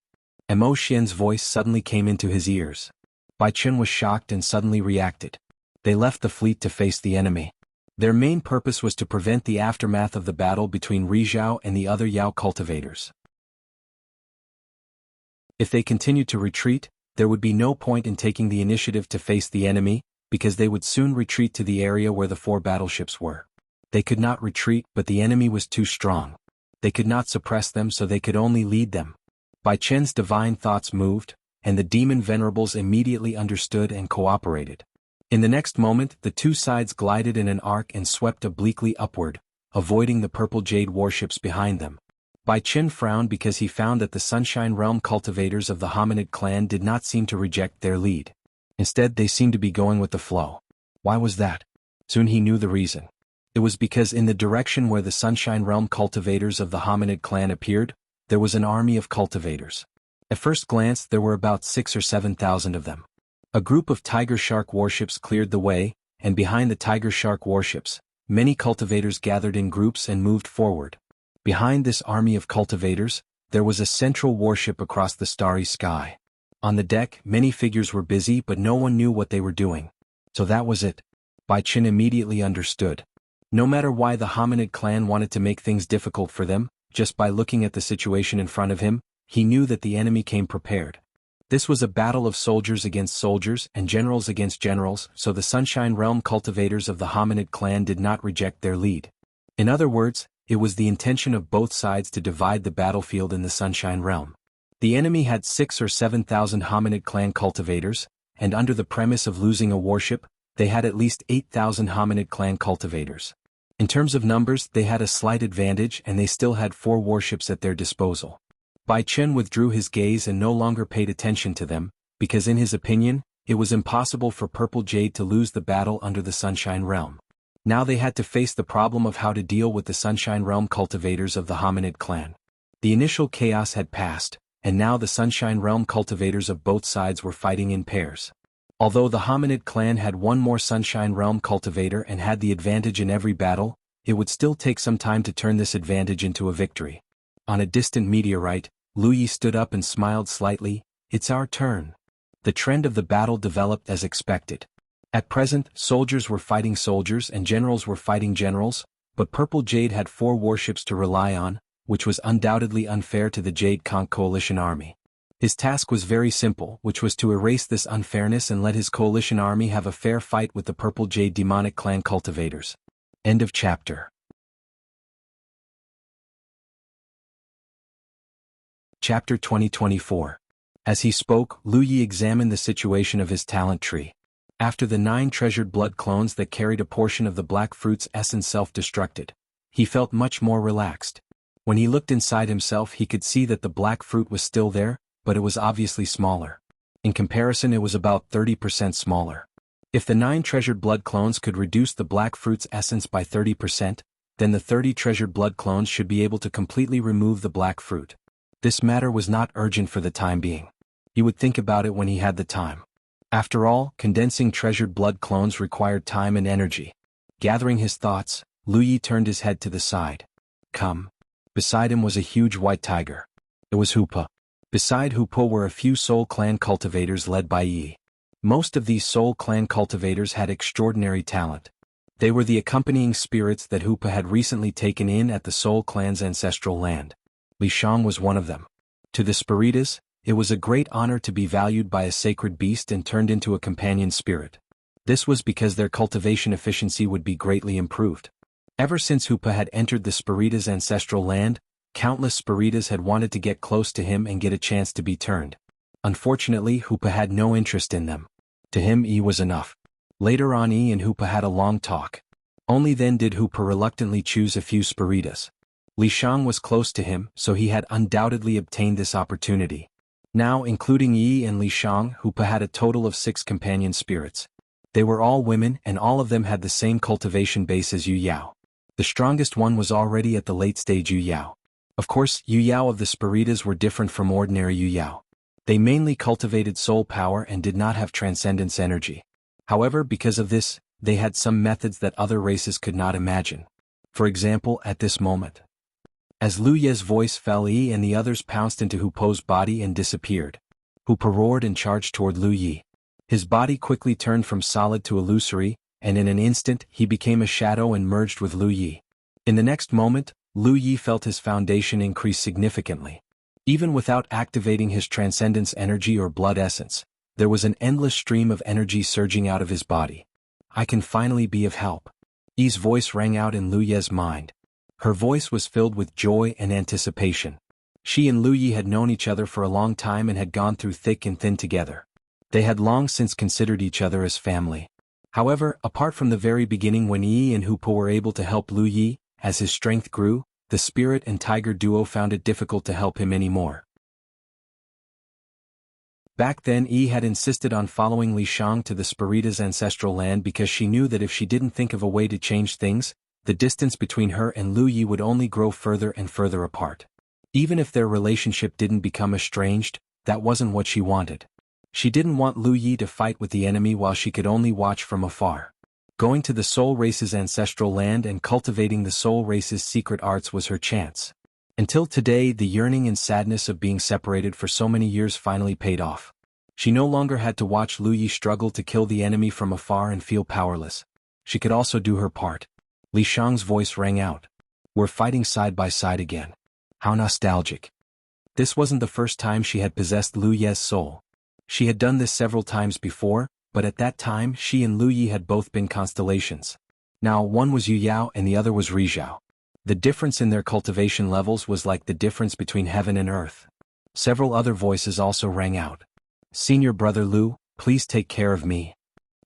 A: Mo Xian's voice suddenly came into his ears. Bai Chen was shocked and suddenly reacted. They left the fleet to face the enemy. Their main purpose was to prevent the aftermath of the battle between Rizhao and the other Yao cultivators. If they continued to retreat, there would be no point in taking the initiative to face the enemy, because they would soon retreat to the area where the 4 battleships were. They could not retreat, but the enemy was too strong. They could not suppress them, so they could only lead them. Bai Chen's divine thoughts moved, and the demon venerables immediately understood and cooperated. In the next moment, the 2 sides glided in an arc and swept obliquely upward, avoiding the purple jade warships behind them. Bai Chen frowned because he found that the Sunshine Realm cultivators of the Hominid clan did not seem to reject their lead. Instead, they seemed to be going with the flow. Why was that? Soon he knew the reason. It was because in the direction where the Sunshine Realm cultivators of the Hominid clan appeared, there was an army of cultivators. At first glance, there were about 6,000 or 7,000 of them. A group of tiger-shark warships cleared the way, and behind the tiger-shark warships, many cultivators gathered in groups and moved forward. Behind this army of cultivators, there was a central warship across the starry sky. On the deck, many figures were busy, but no one knew what they were doing. So that was it. Bai Chen immediately understood. No matter why the hominid clan wanted to make things difficult for them, just by looking at the situation in front of him, he knew that the enemy came prepared. This was a battle of soldiers against soldiers and generals against generals, so the Sunshine Realm cultivators of the hominid clan did not reject their lead. In other words, it was the intention of both sides to divide the battlefield in the Sunshine Realm. The enemy had 6,000 or 7,000 hominid clan cultivators, and under the premise of losing a warship, they had at least 8,000 hominid clan cultivators. In terms of numbers, they had a slight advantage and they still had 4 warships at their disposal. Bai Chen withdrew his gaze and no longer paid attention to them, because in his opinion, it was impossible for Purple Jade to lose the battle under the Sunshine Realm. Now they had to face the problem of how to deal with the Sunshine Realm cultivators of the hominid clan. The initial chaos had passed, and now the Sunshine Realm cultivators of both sides were fighting in pairs. Although the hominid clan had one more Sunshine Realm cultivator and had the advantage in every battle, it would still take some time to turn this advantage into a victory. On a distant meteorite, Lu Yi stood up and smiled slightly. It's our turn. The trend of the battle developed as expected. At present, soldiers were fighting soldiers and generals were fighting generals, but Purple Jade had 4 warships to rely on, which was undoubtedly unfair to the Jade Conch Coalition army. His task was very simple, which was to erase this unfairness and let his coalition army have a fair fight with the Purple Jade demonic clan cultivators. End of chapter. Chapter 2024. As he spoke, Lu Yi examined the situation of his talent tree. After the 9 treasured blood clones that carried a portion of the black fruit's essence self-destructed, he felt much more relaxed. When he looked inside himself, he could see that the black fruit was still there, but it was obviously smaller. In comparison, it was about 30% smaller. If the 9 treasured blood clones could reduce the black fruit's essence by 30%, then the 30 treasured blood clones should be able to completely remove the black fruit. This matter was not urgent for the time being. He would think about it when he had the time. After all, condensing treasured blood clones required time and energy. Gathering his thoughts, Lu Yi turned his head to the side. Come. Beside him was a huge white tiger. It was Hupa. Beside Hupa were a few Soul Clan cultivators led by Yi. Most of these Soul Clan cultivators had extraordinary talent. They were the accompanying spirits that Hupa had recently taken in at the Soul Clan's ancestral land. Li Shang was one of them. To the Spiritas, it was a great honor to be valued by a sacred beast and turned into a companion spirit. This was because their cultivation efficiency would be greatly improved. Ever since Hupa had entered the Spiritas' ancestral land, countless Spiritas had wanted to get close to him and get a chance to be turned. Unfortunately, Hupa had no interest in them. To him, Yi was enough. Later on, Yi and Hupa had a long talk. Only then did Hupa reluctantly choose a few Spiritas. Li Shang was close to him, so he had undoubtedly obtained this opportunity. Now, including Yi and Li Shang, Hupa had a total of 6 companion spirits. They were all women and all of them had the same cultivation base as Yu Yao. The strongest one was already at the late stage Yu Yao. Of course, Yu Yao of the Spiritas were different from ordinary Yu Yao. They mainly cultivated soul power and did not have transcendence energy. However, because of this, they had some methods that other races could not imagine. For example, at this moment, as Lu Ye's voice fell, Yi and the others pounced into Hupo's body and disappeared. Hupo roared and charged toward Lu Yi. His body quickly turned from solid to illusory, and in an instant he became a shadow and merged with Lu Yi. In the next moment, Lu Yi felt his foundation increase significantly. Even without activating his transcendence energy or blood essence, there was an endless stream of energy surging out of his body. I can finally be of help. Yi's voice rang out in Lu Ye's mind. Her voice was filled with joy and anticipation. She and Lu Yi had known each other for a long time and had gone through thick and thin together. They had long since considered each other as family. However, apart from the very beginning when Yi and Hupo were able to help Lu Yi, as his strength grew, the spirit and tiger duo found it difficult to help him anymore. Back then, Yi had insisted on following Li Shang to the Spiritas' ancestral land because she knew that if she didn't think of a way to change things, the distance between her and Lu Yi would only grow further and further apart. Even if their relationship didn't become estranged, that wasn't what she wanted. She didn't want Lu Yi to fight with the enemy while she could only watch from afar. Going to the soul race's ancestral land and cultivating the soul race's secret arts was her chance. Until today, the yearning and sadness of being separated for so many years finally paid off. She no longer had to watch Lu Yi struggle to kill the enemy from afar and feel powerless. She could also do her part. Li Shang's voice rang out. We're fighting side by side again. How nostalgic. This wasn't the first time she had possessed Lu Ye's soul. She had done this several times before, but at that time she and Lu Yi had both been constellations. Now one was Yu Yao and the other was Rizhao. The difference in their cultivation levels was like the difference between heaven and earth. Several other voices also rang out. Senior brother Lu, please take care of me.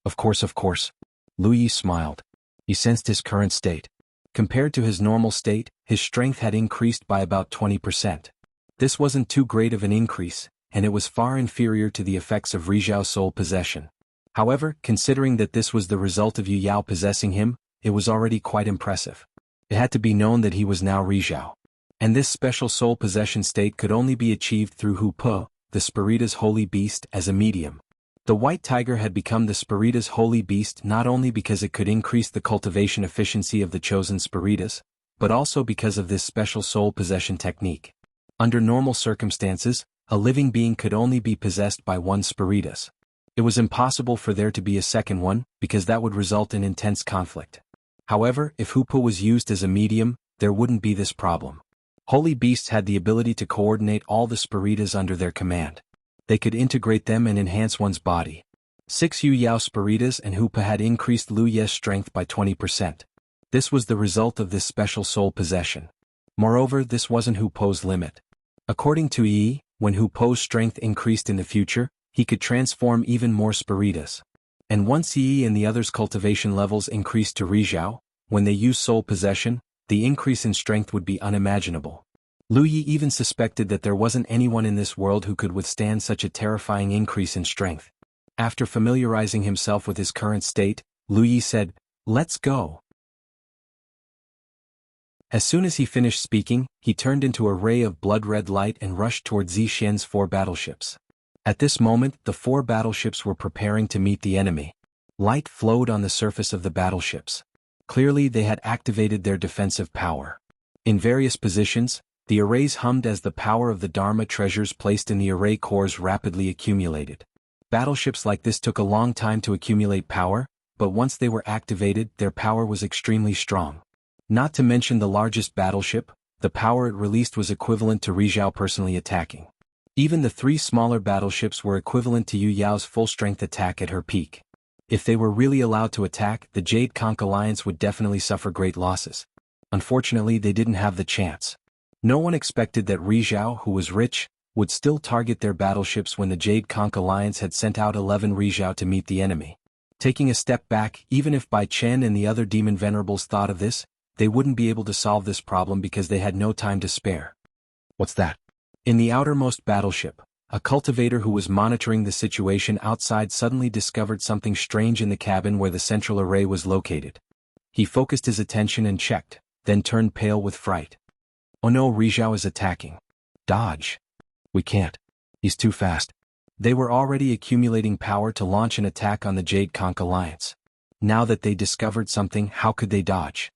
A: Of course. Lu Yi smiled. He sensed his current state. Compared to his normal state, his strength had increased by about 20%. This wasn't too great of an increase, and it was far inferior to the effects of Rizhao's soul possession. However, considering that this was the result of Yu Yao possessing him, it was already quite impressive. It had to be known that he was now Rizhao. And this special soul possession state could only be achieved through Hu Pe, the Spirita's holy beast, as a medium. The white tiger had become the Spirita's holy beast not only because it could increase the cultivation efficiency of the chosen Spiritas, but also because of this special soul possession technique. Under normal circumstances, a living being could only be possessed by one Spiritas. It was impossible for there to be a second one, because that would result in intense conflict. However, if Hu Pe was used as a medium, there wouldn't be this problem. Holy beasts had the ability to coordinate all the Spiritas under their command. They could integrate them and enhance one's body. 6 Yu Yao Spiritas and Hu Pe had increased Lu Ye's strength by 20%. This was the result of this special soul possession. Moreover, this wasn't Hu Pe's limit. According to Yi, when Hu Pe's strength increased in the future, he could transform even more Spiritas. And once Yi and the others' cultivation levels increased to Rizhao, when they used soul possession, the increase in strength would be unimaginable. Lu Yi even suspected that there wasn't anyone in this world who could withstand such a terrifying increase in strength. After familiarizing himself with his current state, Lu Yi said, "Let's go." As soon as he finished speaking, he turned into a ray of blood-red light and rushed toward Zixian's 4 battleships. At this moment, the 4 battleships were preparing to meet the enemy. Light flowed on the surface of the battleships. Clearly they had activated their defensive power. In various positions, the arrays hummed as the power of the Dharma treasures placed in the array cores rapidly accumulated. Battleships like this took a long time to accumulate power, but once they were activated, their power was extremely strong. Not to mention the largest battleship, the power it released was equivalent to Rizhao personally attacking. Even the 3 smaller battleships were equivalent to Yu Yao's full-strength attack at her peak. If they were really allowed to attack, the Jade Conch Alliance would definitely suffer great losses. Unfortunately, they didn't have the chance. No one expected that Rizhao, who was rich, would still target their battleships when the Jade Conch Alliance had sent out 11 Rizhao to meet the enemy. Taking a step back, even if Bai Chen and the other demon venerables thought of this, they wouldn't be able to solve this problem because they had no time to spare. What's that? In the outermost battleship, a cultivator who was monitoring the situation outside suddenly discovered something strange in the cabin where the central array was located. He focused his attention and checked, then turned pale with fright. Oh no, Rizhao is attacking. Dodge. We can't. He's too fast. They were already accumulating power to launch an attack on the Jade Conch Alliance. Now that they discovered something, how could they dodge?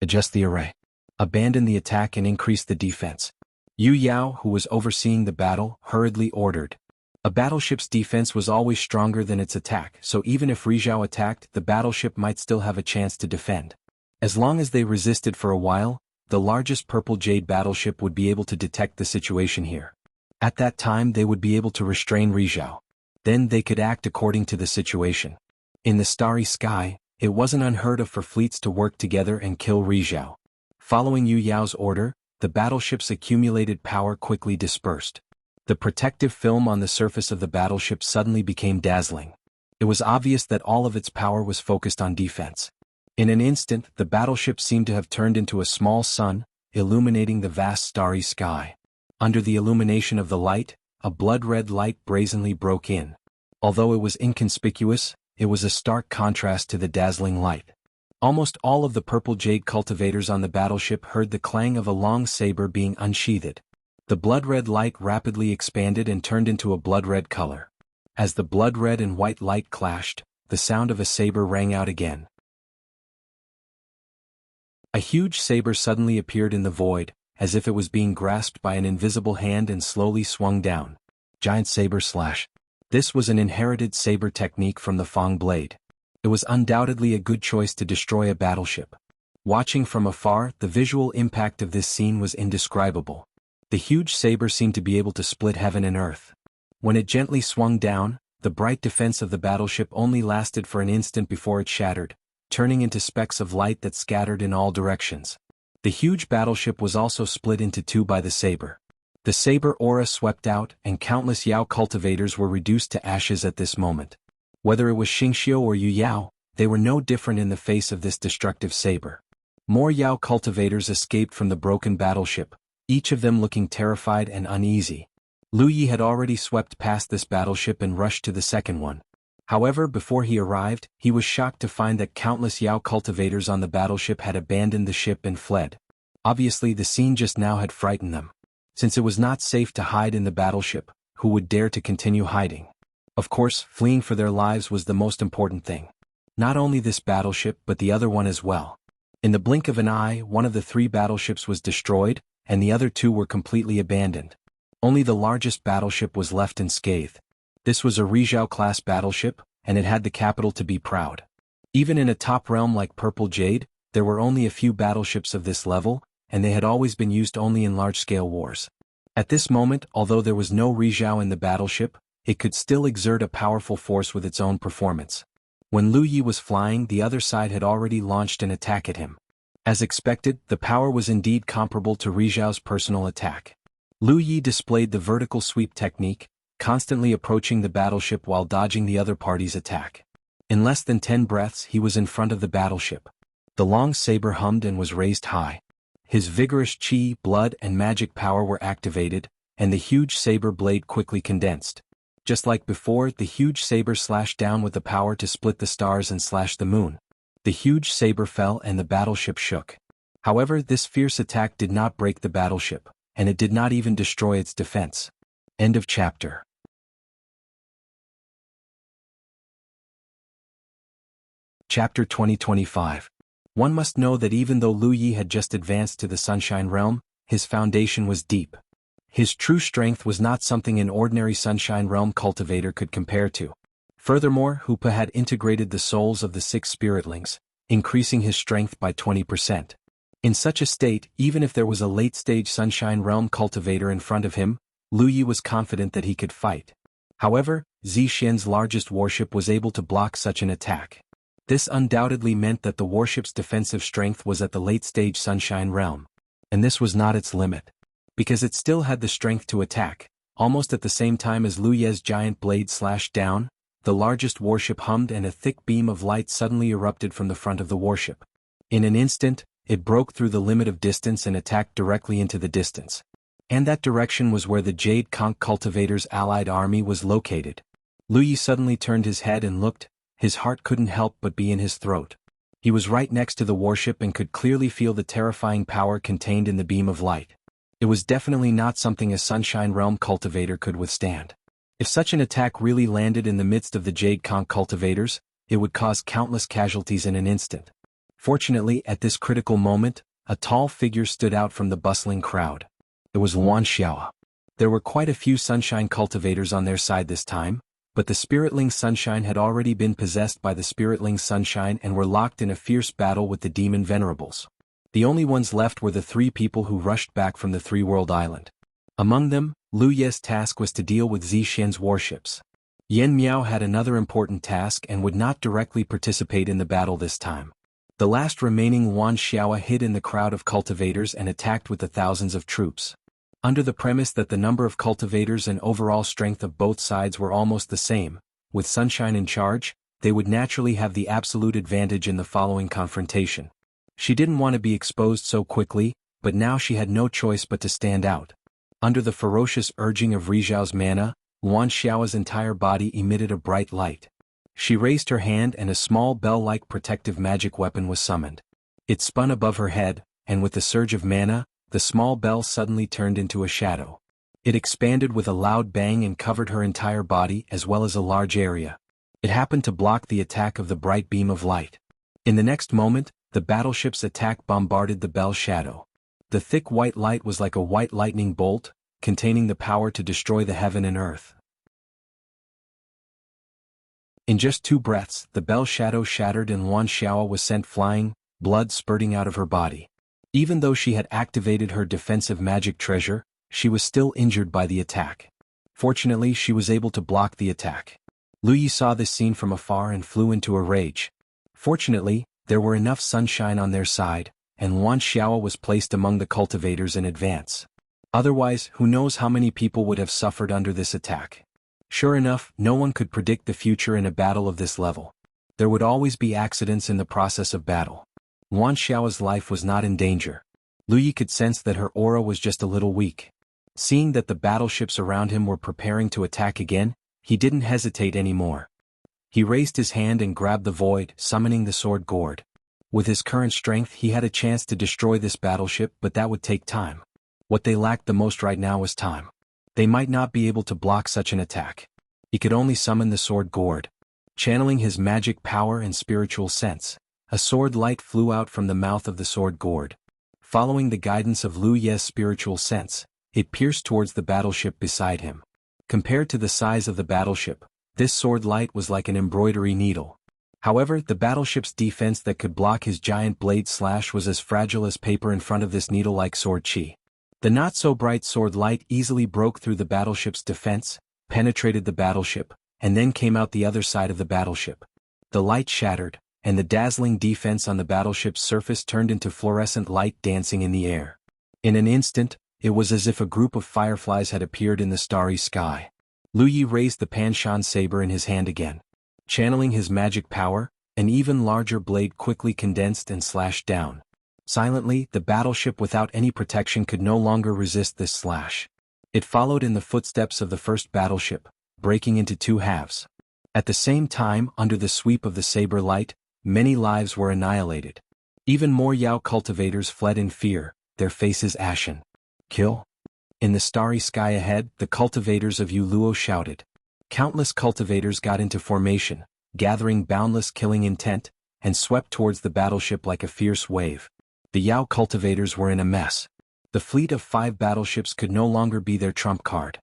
A: Adjust the array. Abandon the attack and increase the defense. Yu Yao, who was overseeing the battle, hurriedly ordered. A battleship's defense was always stronger than its attack, so even if Rizhao attacked, the battleship might still have a chance to defend. As long as they resisted for a while, the largest purple jade battleship would be able to detect the situation here. At that time they would be able to restrain Rizhao. Then they could act according to the situation. In the starry sky, it wasn't unheard of for fleets to work together and kill Rizhao. Following Yu Yao's order, the battleship's accumulated power quickly dispersed. The protective film on the surface of the battleship suddenly became dazzling. It was obvious that all of its power was focused on defense. In an instant, the battleship seemed to have turned into a small sun, illuminating the vast starry sky. Under the illumination of the light, a blood-red light brazenly broke in. Although it was inconspicuous, it was a stark contrast to the dazzling light. Almost all of the purple jade cultivators on the battleship heard the clang of a long saber being unsheathed. The blood-red light rapidly expanded and turned into a blood-red color. As the blood-red and white light clashed, the sound of a saber rang out again. A huge saber suddenly appeared in the void, as if it was being grasped by an invisible hand and slowly swung down. Giant saber slash. This was an inherited saber technique from the Fang blade. It was undoubtedly a good choice to destroy a battleship. Watching from afar, the visual impact of this scene was indescribable. The huge saber seemed to be able to split heaven and earth. When it gently swung down, the bright defense of the battleship only lasted for an instant before it shattered, turning into specks of light that scattered in all directions. The huge battleship was also split into two by the saber. The saber aura swept out, and countless Yao cultivators were reduced to ashes at this moment. Whether it was Xingxiu or Yu Yao, they were no different in the face of this destructive saber. More Yao cultivators escaped from the broken battleship, each of them looking terrified and uneasy. Lu Yi had already swept past this battleship and rushed to the second one. However, before he arrived, he was shocked to find that countless Yao cultivators on the battleship had abandoned the ship and fled. Obviously, the scene just now had frightened them. Since it was not safe to hide in the battleship, who would dare to continue hiding? Of course, fleeing for their lives was the most important thing. Not only this battleship but the other one as well. In the blink of an eye, one of the three battleships was destroyed, and the other two were completely abandoned. Only the largest battleship was left unscathed. This was a Rizhao-class battleship, and it had the capital to be proud. Even in a top realm like Purple Jade, there were only a few battleships of this level, and they had always been used only in large-scale wars. At this moment, although there was no Rizhao in the battleship, it could still exert a powerful force with its own performance. When Lu Yi was flying, the other side had already launched an attack at him. As expected, the power was indeed comparable to Rizhao's personal attack. Lu Yi displayed the vertical sweep technique, constantly approaching the battleship while dodging the other party's attack. In less than 10 breaths he was in front of the battleship. The long saber hummed and was raised high. His vigorous chi, blood and magic power were activated, and the huge saber blade quickly condensed. Just like before, the huge saber slashed down with the power to split the stars and slash the moon. The huge saber fell and the battleship shook. However, this fierce attack did not break the battleship, and it did not even destroy its defense. End of chapter. Chapter 2025. One must know that even though Lu Yi had just advanced to the Sunshine Realm, his foundation was deep. His true strength was not something an ordinary Sunshine Realm cultivator could compare to. Furthermore, Hupa had integrated the souls of the 6 spiritlings, increasing his strength by 20%. In such a state, even if there was a late-stage Sunshine Realm cultivator in front of him, Lu Yi was confident that he could fight. However, Zixian's largest warship was able to block such an attack. This undoubtedly meant that the warship's defensive strength was at the late-stage Sunshine Realm. And this was not its limit. Because it still had the strength to attack, almost at the same time as Lu Yi's giant blade slashed down, the largest warship hummed and a thick beam of light suddenly erupted from the front of the warship. In an instant, it broke through the limit of distance and attacked directly into the distance. And that direction was where the Jade Conch cultivator's allied army was located. Lu Yi suddenly turned his head and looked. His heart couldn't help but be in his throat. He was right next to the warship and could clearly feel the terrifying power contained in the beam of light. It was definitely not something a Sunshine Realm cultivator could withstand. If such an attack really landed in the midst of the Jade Conch cultivators, it would cause countless casualties in an instant. Fortunately, at this critical moment, a tall figure stood out from the bustling crowd. It was Wuxia. There were quite a few Sunshine cultivators on their side this time, but the Spiritling Sunshine had already been possessed by the Spiritling Sunshine and were locked in a fierce battle with the Demon Venerables. The only ones left were the 3 people who rushed back from the 3-world island. Among them, Lu Ye's task was to deal with Zixian's warships. Yan Miao had another important task and would not directly participate in the battle this time. The last remaining Wan Xiaoa hid in the crowd of cultivators and attacked with the thousands of troops. Under the premise that the number of cultivators and overall strength of both sides were almost the same, with Sunshine in charge, they would naturally have the absolute advantage in the following confrontation. She didn't want to be exposed so quickly, but now she had no choice but to stand out. Under the ferocious urging of Rizhao's mana, Wan Xiao's entire body emitted a bright light. She raised her hand and a small bell-like protective magic weapon was summoned. It spun above her head, and with the surge of mana, the small bell suddenly turned into a shadow. It expanded with a loud bang and covered her entire body as well as a large area. It happened to block the attack of the bright beam of light. In the next moment, the battleship's attack bombarded the Bell Shadow. The thick white light was like a white lightning bolt, containing the power to destroy the heaven and earth. In just 2 breaths, the Bell Shadow shattered and Wan Xiao was sent flying, blood spurting out of her body. Even though she had activated her defensive magic treasure, she was still injured by the attack. Fortunately, she was able to block the attack. Lu Yi saw this scene from afar and flew into a rage. Fortunately, there were enough sunshine on their side, and Wan Xiao was placed among the cultivators in advance. Otherwise, who knows how many people would have suffered under this attack. Sure enough, no one could predict the future in a battle of this level. There would always be accidents in the process of battle. Wan Xiao's life was not in danger. Lu Yi could sense that her aura was just a little weak. Seeing that the battleships around him were preparing to attack again, he didn't hesitate anymore. He raised his hand and grabbed the void, summoning the sword gourd. With his current strength he had a chance to destroy this battleship, but that would take time. What they lacked the most right now was time. They might not be able to block such an attack. He could only summon the sword gourd. Channeling his magic power and spiritual sense, a sword light flew out from the mouth of the sword gourd. Following the guidance of Lu Ye's spiritual sense, it pierced towards the battleship beside him. Compared to the size of the battleship, this sword light was like an embroidery needle. However, the battleship's defense that could block his giant blade slash was as fragile as paper in front of this needle-like sword chi. The not-so-bright sword light easily broke through the battleship's defense, penetrated the battleship, and then came out the other side of the battleship. The light shattered, and the dazzling defense on the battleship's surface turned into fluorescent light dancing in the air. In an instant, it was as if a group of fireflies had appeared in the starry sky. Lu Yi raised the Panshan saber in his hand again. Channeling his magic power, an even larger blade quickly condensed and slashed down. Silently, the battleship without any protection could no longer resist this slash. It followed in the footsteps of the first battleship, breaking into 2 halves. At the same time, under the sweep of the saber light, many lives were annihilated. Even more Yao cultivators fled in fear, their faces ashen. Kill? In the starry sky ahead, the cultivators of Yuluo shouted. Countless cultivators got into formation, gathering boundless killing intent, and swept towards the battleship like a fierce wave. The Yao cultivators were in a mess. The fleet of 5 battleships could no longer be their trump card.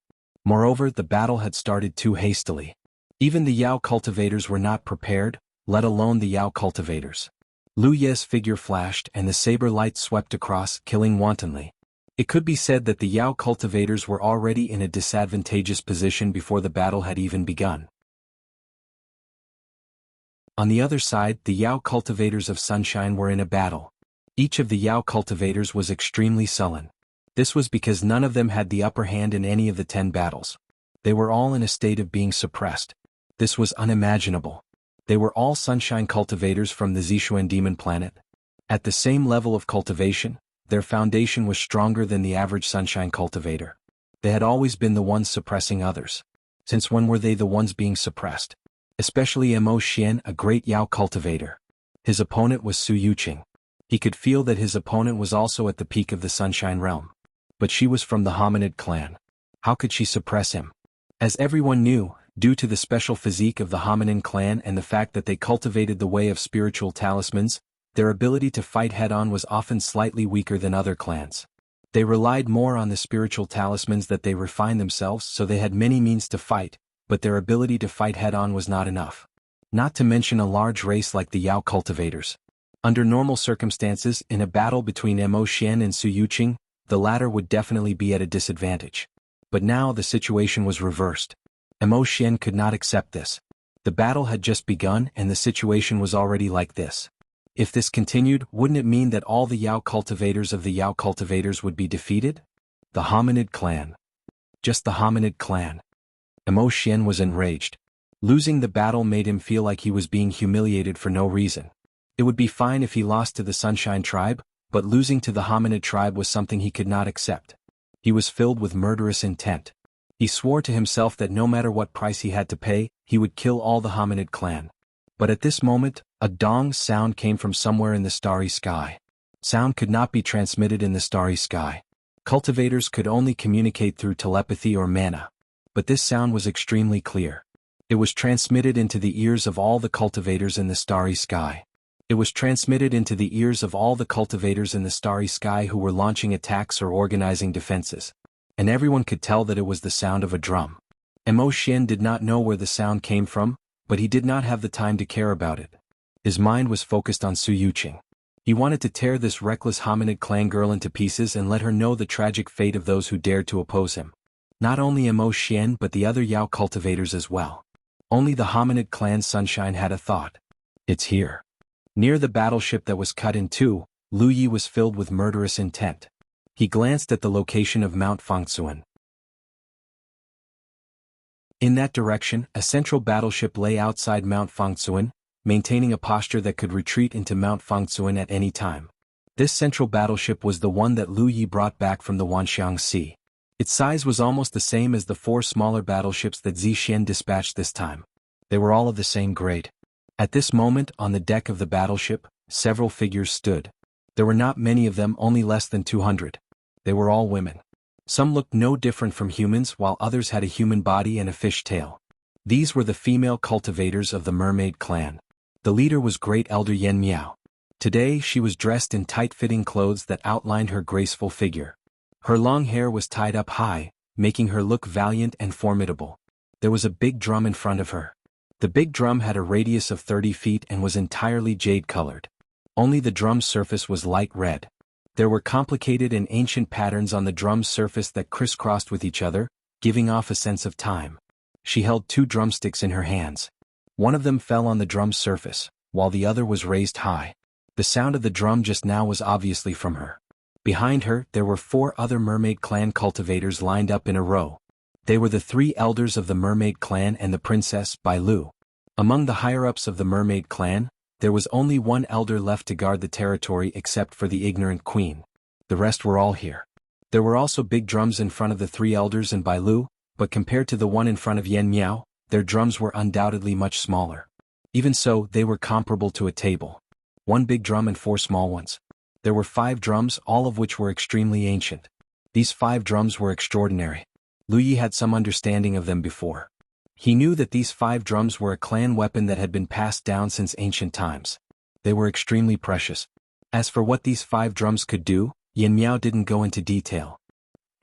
A: Moreover, the battle had started too hastily. Even the Yao cultivators were not prepared, let alone the Yao cultivators. Lu Ye's figure flashed and the saber light swept across, killing wantonly. It could be said that the Yao cultivators were already in a disadvantageous position before the battle had even begun. On the other side, the Yao cultivators of Sunshine were in a battle. Each of the Yao cultivators was extremely sullen. This was because none of them had the upper hand in any of the 10 battles. They were all in a state of being suppressed. This was unimaginable. They were all Sunshine cultivators from the Zixuan demon planet. At the same level of cultivation, their foundation was stronger than the average Sunshine cultivator. They had always been the ones suppressing others. Since when were they the ones being suppressed? Especially Mo Xian, a great Yao cultivator. His opponent was Su Yuqing. He could feel that his opponent was also at the peak of the Sunshine realm. But she was from the Hominid clan. How could she suppress him? As everyone knew, due to the special physique of the Hominin clan and the fact that they cultivated the way of spiritual talismans, their ability to fight head-on was often slightly weaker than other clans. They relied more on the spiritual talismans that they refined themselves, so they had many means to fight, but their ability to fight head-on was not enough. Not to mention a large race like the Yao cultivators. Under normal circumstances, in a battle between Mo Xian and Su Yuqing, the latter would definitely be at a disadvantage. But now the situation was reversed. Mo Xian could not accept this. The battle had just begun and the situation was already like this. If this continued, wouldn't it mean that all the Yao cultivators of the Yao cultivators would be defeated? The Hominid clan. Just the Hominid clan. Mo Xian was enraged. Losing the battle made him feel like he was being humiliated for no reason. It would be fine if he lost to the Sunshine tribe, but losing to the Hominid tribe was something he could not accept. He was filled with murderous intent. He swore to himself that no matter what price he had to pay, he would kill all the Hominid clan. But at this moment, a dong sound came from somewhere in the starry sky. Sound could not be transmitted in the starry sky. Cultivators could only communicate through telepathy or mana. But this sound was extremely clear. It was transmitted into the ears of all the cultivators in the starry sky. It was transmitted into the ears of all the cultivators in the starry sky who were launching attacks or organizing defenses. And everyone could tell that it was the sound of a drum. Mo Xian did not know where the sound came from, but he did not have the time to care about it. His mind was focused on Su Yuqing. He wanted to tear this reckless hominid clan girl into pieces and let her know the tragic fate of those who dared to oppose him. Not only Mo Xian but the other Yao cultivators as well. Only the hominid clan Sunshine had a thought. It's here. Near the battleship that was cut in two, Lu Yi was filled with murderous intent. He glanced at the location of Mount Fangsuan. In that direction, a central battleship lay outside Mount Fangsuan, maintaining a posture that could retreat into Mount Fangsuan at any time. This central battleship was the one that Lu Yi brought back from the Wanxiang Sea. Its size was almost the same as the 4 smaller battleships that Zixian dispatched this time. They were all of the same grade. At this moment, on the deck of the battleship, several figures stood. There were not many of them, only less than 200. They were all women. Some looked no different from humans while others had a human body and a fish tail. These were the female cultivators of the mermaid clan. The leader was Great Elder Yen Miao. Today she was dressed in tight-fitting clothes that outlined her graceful figure. Her long hair was tied up high, making her look valiant and formidable. There was a big drum in front of her. The big drum had a radius of 30 feet and was entirely jade-colored. Only the drum's surface was light red. There were complicated and ancient patterns on the drum's surface that crisscrossed with each other, giving off a sense of time. She held 2 drumsticks in her hands. One of them fell on the drum's surface, while the other was raised high. The sound of the drum just now was obviously from her. Behind her, there were 4 other mermaid clan cultivators lined up in a row. They were the 3 elders of the mermaid clan and the princess, Bai Lu. Among the higher-ups of the mermaid clan, there was only 1 elder left to guard the territory except for the ignorant queen. The rest were all here. There were also big drums in front of the 3 elders and Bai Lu, but compared to the one in front of Yen Miao, their drums were undoubtedly much smaller. Even so, they were comparable to a table. 1 big drum and 4 small ones. There were 5 drums, all of which were extremely ancient. These 5 drums were extraordinary. Lu Yi had some understanding of them before. He knew that these 5 drums were a clan weapon that had been passed down since ancient times. They were extremely precious. As for what these 5 drums could do, Yen Miao didn't go into detail.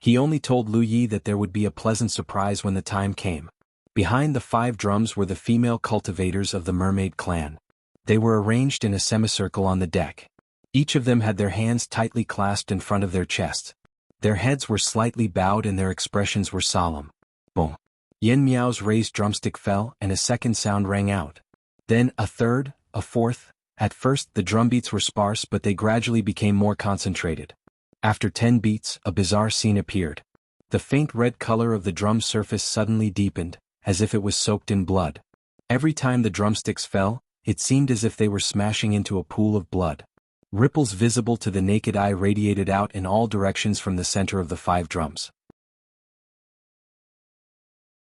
A: He only told Lu Yi that there would be a pleasant surprise when the time came. Behind the 5 drums were the female cultivators of the mermaid clan. They were arranged in a semicircle on the deck. Each of them had their hands tightly clasped in front of their chests. Their heads were slightly bowed and their expressions were solemn. Boom. Yen Miao's raised drumstick fell and a second sound rang out. Then a third, a fourth. At first the drumbeats were sparse but they gradually became more concentrated. After 10 beats, a bizarre scene appeared. The faint red color of the drum surface suddenly deepened, as if it was soaked in blood. Every time the drumsticks fell, it seemed as if they were smashing into a pool of blood. Ripples visible to the naked eye radiated out in all directions from the center of the 5 drums.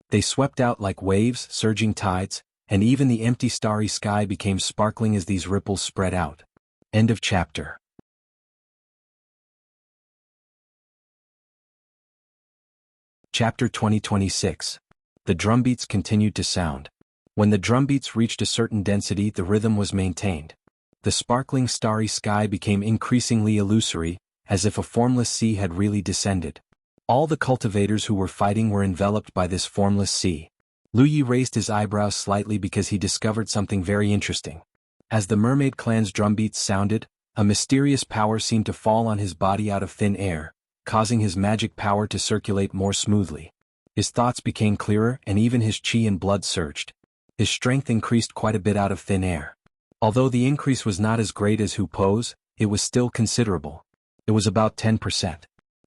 A: They swept out like waves, surging tides, and even the empty starry sky became sparkling as these ripples spread out. End of chapter. Chapter 2026. The drumbeats continued to sound. When the drumbeats reached a certain density, the rhythm was maintained. The sparkling starry sky became increasingly illusory, as if a formless sea had really descended. All the cultivators who were fighting were enveloped by this formless sea. Lu Yi raised his eyebrows slightly because he discovered something very interesting. As the mermaid clan's drumbeats sounded, a mysterious power seemed to fall on his body out of thin air, causing his magic power to circulate more smoothly. His thoughts became clearer and even his chi and blood surged. His strength increased quite a bit out of thin air. Although the increase was not as great as Hu Po's, it was still considerable. It was about 10%.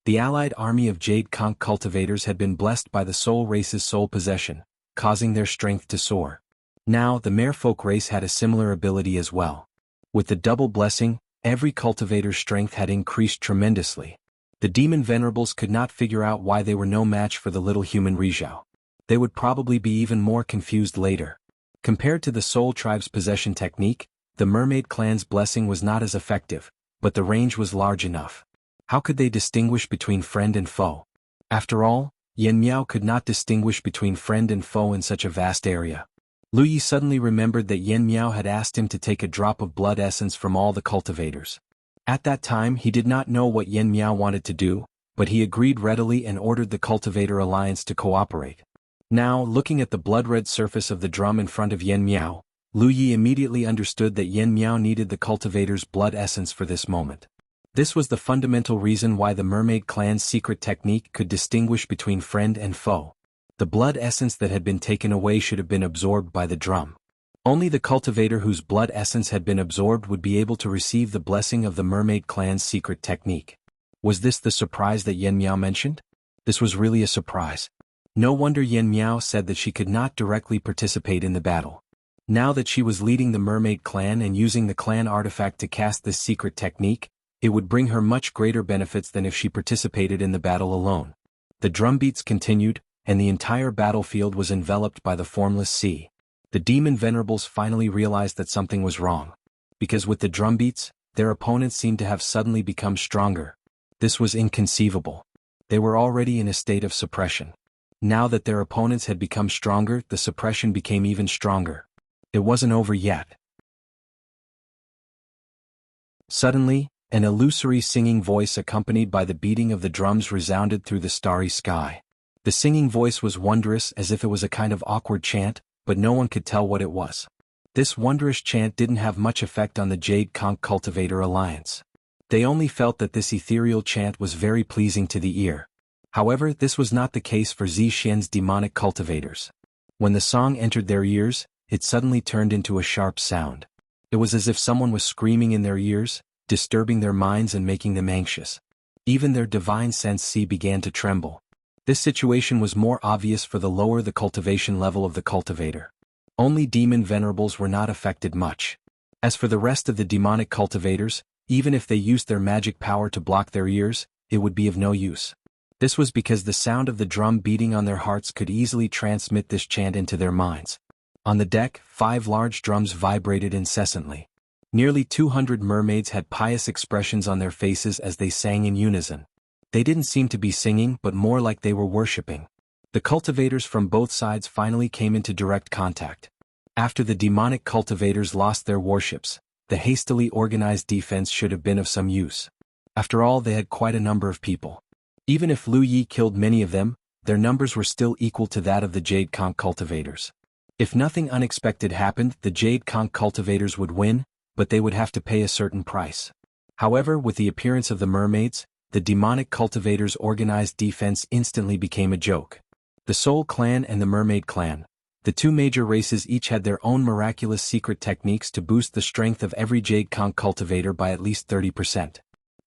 A: The allied army of Jade Conch cultivators had been blessed by the soul race's soul possession, causing their strength to soar. Now the merfolk race had a similar ability as well. With the double blessing, every cultivator's strength had increased tremendously. The demon venerables could not figure out why they were no match for the little human Rizhao. They would probably be even more confused later. Compared to the Soul Tribe's possession technique, the Mermaid Clan's blessing was not as effective, but the range was large enough. How could they distinguish between friend and foe? After all, Yan Miao could not distinguish between friend and foe in such a vast area. Lu Yi suddenly remembered that Yan Miao had asked him to take a drop of blood essence from all the cultivators. At that time he did not know what Yan Miao wanted to do, but he agreed readily and ordered the Cultivator Alliance to cooperate. Now, looking at the blood-red surface of the drum in front of Yan Miao, Lu Yi immediately understood that Yan Miao needed the cultivator's blood essence for this moment. This was the fundamental reason why the mermaid clan's secret technique could distinguish between friend and foe. The blood essence that had been taken away should have been absorbed by the drum. Only the cultivator whose blood essence had been absorbed would be able to receive the blessing of the mermaid clan's secret technique. Was this the surprise that Yan Miao mentioned? This was really a surprise. No wonder Yan Miao said that she could not directly participate in the battle. Now that she was leading the mermaid clan and using the clan artifact to cast this secret technique, it would bring her much greater benefits than if she participated in the battle alone. The drumbeats continued, and the entire battlefield was enveloped by the formless sea. The demon venerables finally realized that something was wrong. Because with the drumbeats, their opponents seemed to have suddenly become stronger. This was inconceivable. They were already in a state of suppression. Now that their opponents had become stronger, the suppression became even stronger. It wasn't over yet. Suddenly, an illusory singing voice accompanied by the beating of the drums resounded through the starry sky. The singing voice was wondrous, as if it was a kind of awkward chant, but no one could tell what it was. This wondrous chant didn't have much effect on the Jade Conch Cultivator Alliance. They only felt that this ethereal chant was very pleasing to the ear. However, this was not the case for Zixian's demonic cultivators. When the song entered their ears, it suddenly turned into a sharp sound. It was as if someone was screaming in their ears, disturbing their minds and making them anxious. Even their divine sense began to tremble. This situation was more obvious for the lower the cultivation level of the cultivator. Only demon venerables were not affected much. As for the rest of the demonic cultivators, even if they used their magic power to block their ears, it would be of no use. This was because the sound of the drum beating on their hearts could easily transmit this chant into their minds. On the deck, 5 large drums vibrated incessantly. Nearly 200 mermaids had pious expressions on their faces as they sang in unison. They didn't seem to be singing but more like they were worshipping. The cultivators from both sides finally came into direct contact. After the demonic cultivators lost their warships, the hastily organized defense should have been of some use. After all, they had quite a number of people. Even if Lu Yi killed many of them, their numbers were still equal to that of the Jade Conch cultivators. If nothing unexpected happened, the Jade Conch cultivators would win, but they would have to pay a certain price. However, with the appearance of the mermaids, the demonic cultivators' organized defense instantly became a joke. The Soul Clan and the Mermaid Clan, the two major races, each had their own miraculous secret techniques to boost the strength of every Jade Conch cultivator by at least 30%.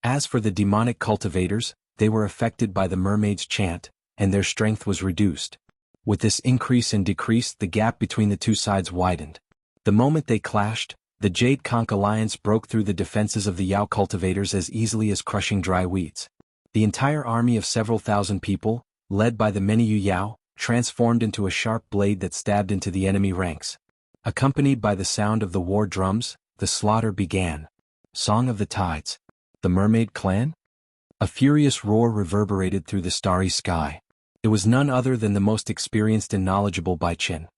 A: As for the demonic cultivators, they were affected by the mermaid's chant, and their strength was reduced. With this increase and decrease, the gap between the two sides widened. The moment they clashed, the Jade Conch Alliance broke through the defenses of the Yao cultivators as easily as crushing dry weeds. The entire army of several thousand people, led by the many Yu Yao, transformed into a sharp blade that stabbed into the enemy ranks. Accompanied by the sound of the war drums, the slaughter began. Song of the Tides. The Mermaid Clan? A furious roar reverberated through the starry sky. It was none other than the most experienced and knowledgeable Bai Qin.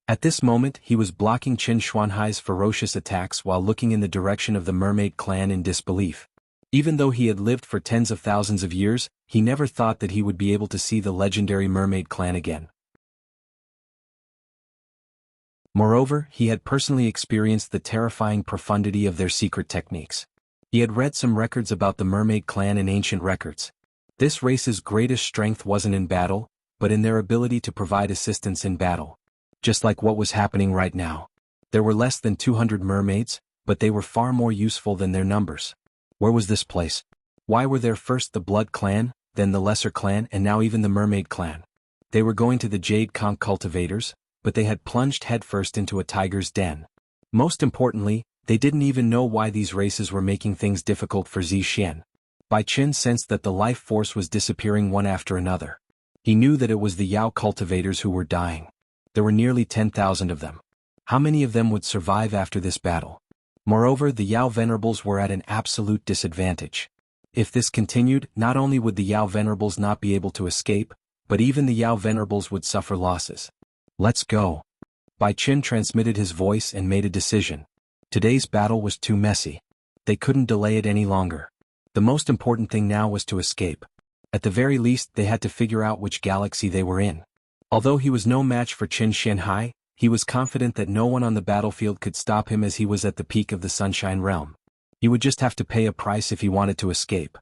A: At this moment he was blocking Qin Xuanhai's ferocious attacks while looking in the direction of the Mermaid Clan in disbelief. Even though he had lived for tens of thousands of years, he never thought that he would be able to see the legendary Mermaid Clan again. Moreover, he had personally experienced the terrifying profundity of their secret techniques. He had read some records about the Mermaid Clan in ancient records. This race's greatest strength wasn't in battle, but in their ability to provide assistance in battle. Just like what was happening right now. There were less than 200 mermaids, but they were far more useful than their numbers. Where was this place? Why were there first the Blood Clan, then the Lesser Clan, and now even the Mermaid Clan? They were going to the Jade Conch cultivators, but they had plunged headfirst into a tiger's den. Most importantly, they didn't even know why these races were making things difficult for Zixian. Bai Qin sensed that the life force was disappearing one after another. He knew that it was the Yao cultivators who were dying. There were nearly 10,000 of them. How many of them would survive after this battle? Moreover, the Yao venerables were at an absolute disadvantage. If this continued, not only would the Yao Venerables not be able to escape, but even the Yao Venerables would suffer losses. Let's go. Bai Qin transmitted his voice and made a decision. Today's battle was too messy. They couldn't delay it any longer. The most important thing now was to escape. At the very least, they had to figure out which galaxy they were in. Although he was no match for Qin Xianhai, he was confident that no one on the battlefield could stop him as he was at the peak of the Sunshine Realm. He would just have to pay a price if he wanted to escape.